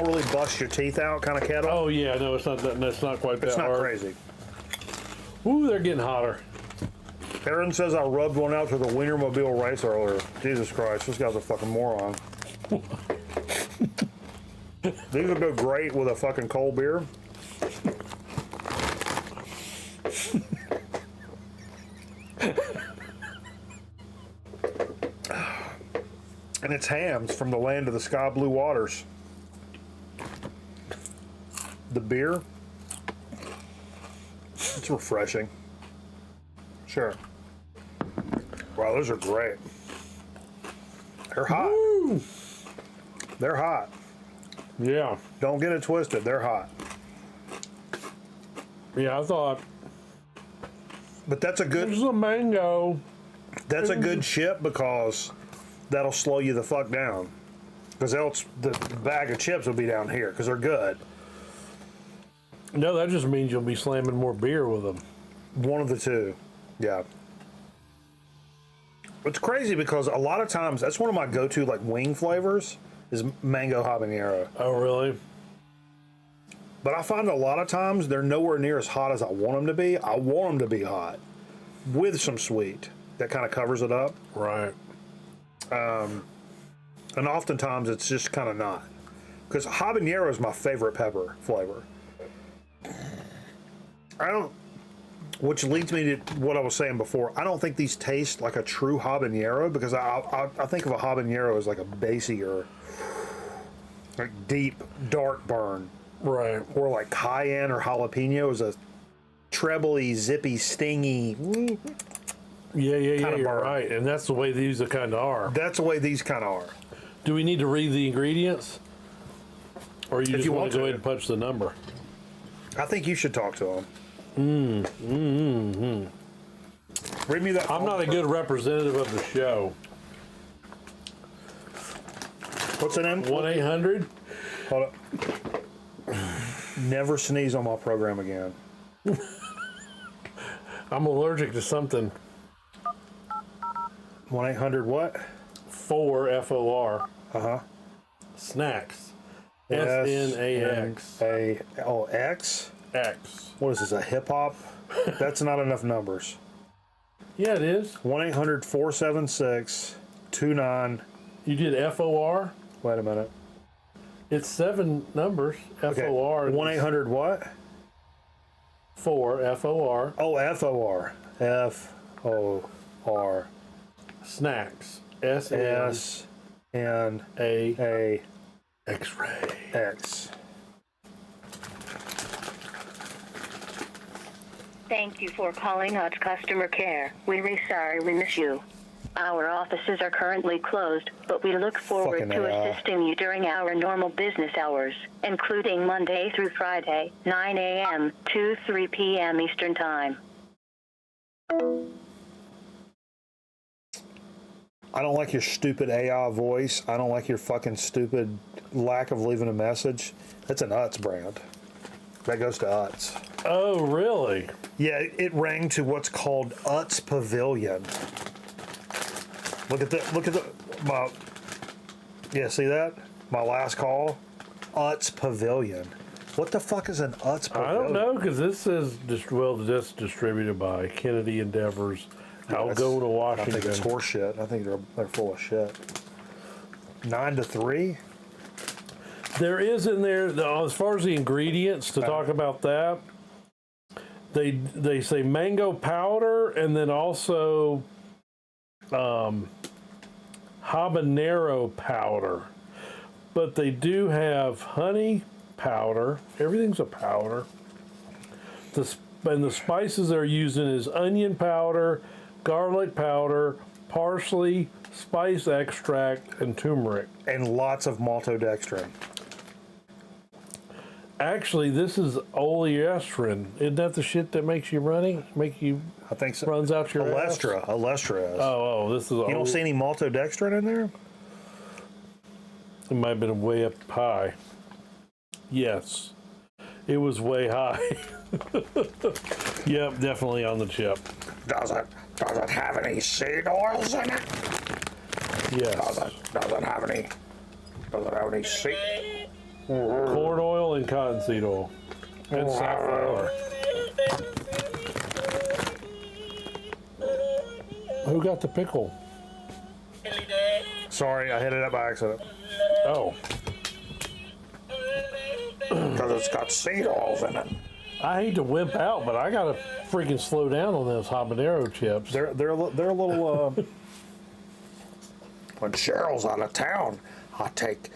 really bust your teeth out kind of kettle. Oh yeah, no, it's not that. That's not quite that It's not hard. crazy. Ooh, they're getting hotter. Aaron says I rubbed one out to the Wienermobile race earlier. Jesus Christ, this guy's a fucking moron. These would go great with a fucking cold beer. And it's hams from the land of the sky blue waters. The beer, it's refreshing. Sure. Wow, those are great. They're hot. Woo! They're hot. Yeah, Don't get it twisted. They're hot. yeah. I thought But that's a this is good a mango. that's a good chip because that'll slow you the fuck down. Because else the bag of chips will be down here because they're good. No, that just means you'll be slamming more beer with them. One of the two. Yeah. It's crazy because a lot of times that's one of my go-to like wing flavors is mango habanero. Oh, really? But I find a lot of times they're nowhere near as hot as I want them to be. I want them to be hot with some sweet that kind of covers it up. Right. And oftentimes it's just kind of not. Because habanero is my favorite pepper flavor. Which leads me to what I was saying before. I don't think these taste like a true habanero because I think of a habanero as like a bassier, like deep, dark burn. Right. Or like cayenne or jalapeno is a trebly, zippy, stingy. Yeah, Kinda you're burn. right. And that's the way these kind of are. That's the way these kind of are. Do we need to read the ingredients? Or you just you want want to go to. ahead and punch the number? I think you should talk to them. Read me that. I'm not a good representative of the show. What's the name? 1-800? Hold up. Never sneeze on my program again. I'm allergic to something. 1-800 what? 4 FOR. Uh-huh. Snacks. SNAX. X? X. What is this, a hip hop? That's not enough numbers. Yeah, it is. 1-800-476-29. You did FOR? Wait a minute. It's 7 numbers. Okay. FOR. 1-800 what? 4 FOR. Oh, FOR. F-O-R. Snacks. S-N-A. X-ray. X. Thank you for calling Odds Customer Care. We're really sorry we miss you. Our offices are currently closed, but we look forward Fucking to AI. assisting you during our normal business hours, including Monday through Friday, 9 a.m. to 3 p.m. Eastern Time. I don't like your stupid AI voice. I don't like your fucking stupid lack of leaving a message. That's an Utz brand. That goes to Utz. Oh, really? Yeah, it rang to what's called Utz Pavilion. Look at yeah, see that? My last call, Utz Pavilion. What the fuck is an Utz pagoda? I don't know, because this says, this distributed by Kennedy Endeavors, Algona, Washington. I think it's horse shit. I think they're full of shit. 9 to 3? There is in there, as far as the ingredients, to talk about that, they say mango powder and then also habanero powder. But they do have honey powder. Everything's a powder. And the spices they're using is onion powder, garlic powder, parsley, spice extract, and turmeric. And lots of maltodextrin. Actually, this is oleestrin. Isn't that the shit that makes you runny? I think so. Runs out your ass? Olestra is. Oh, this is. You don't see any maltodextrin in there? It might have been way up high. Yes, it was way high. Yep, definitely on the chip. Does it have any seed oils in it? Yes. Does it have any seed? Corn oil and cottonseed oil. And safflower. Who got the pickle? Sorry, I hit it up by accident. Oh. Because it's got seed oils in it. I hate to wimp out, but I gotta freaking slow down on those habanero chips. They're a little. When Cheryl's out of town, I take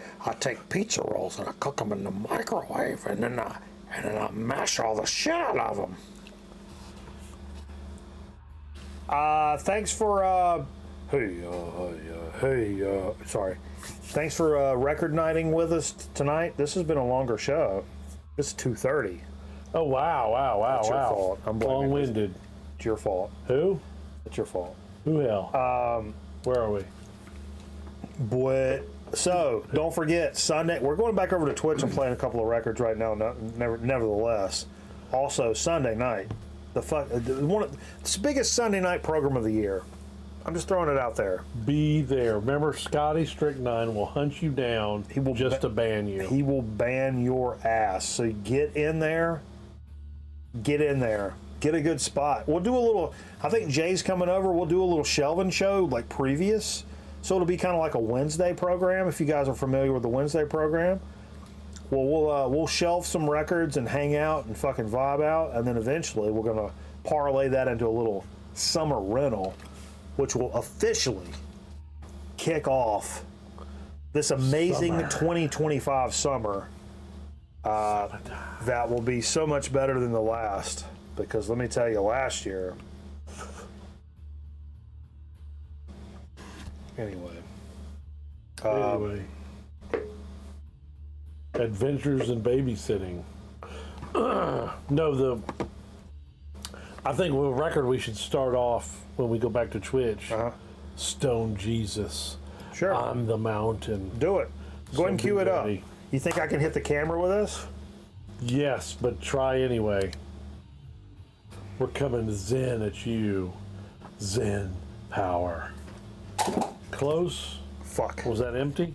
pizza rolls and I cook them in the microwave, and then I mash all the shit out of them. Thanks for sorry. Thanks for record nighting with us tonight. This has been a longer show. It's 2:30. Oh wow! It's your fault. I'm long-winded. It's your fault. Who? It's your fault. Who hell? Where are we? But so don't forget Sunday. We're going back over to Twitch and playing a couple of records right now. Nevertheless, also Sunday night, it's the biggest Sunday night program of the year. I'm just throwing it out there. Be there. Remember, Scotty Strychnine will hunt you down. He will to ban you. He will ban your ass. So get in there. Get in there. Get a good spot. We'll do a little. I think Jay's coming over. We'll do a little shelving show like previous. So it'll be kind of like a Wednesday program. If you guys are familiar with the Wednesday program, well, we'll shelve some records and hang out and fucking vibe out, and then eventually we're gonna parlay that into a little summer rental, which will officially kick off this amazing 2025 summer. That will be so much better than the last, because let me tell you, last year. Anyway. Adventures in babysitting. No, I think with a record we should start off when we go back to Twitch. Stone Jesus. Sure. I'm the mountain. Do it. Go ahead and cue it up. You think I can hit the camera with this? Yes, but try anyway. We're coming to Zen at you. Zen power. Close. Fuck. Was that empty?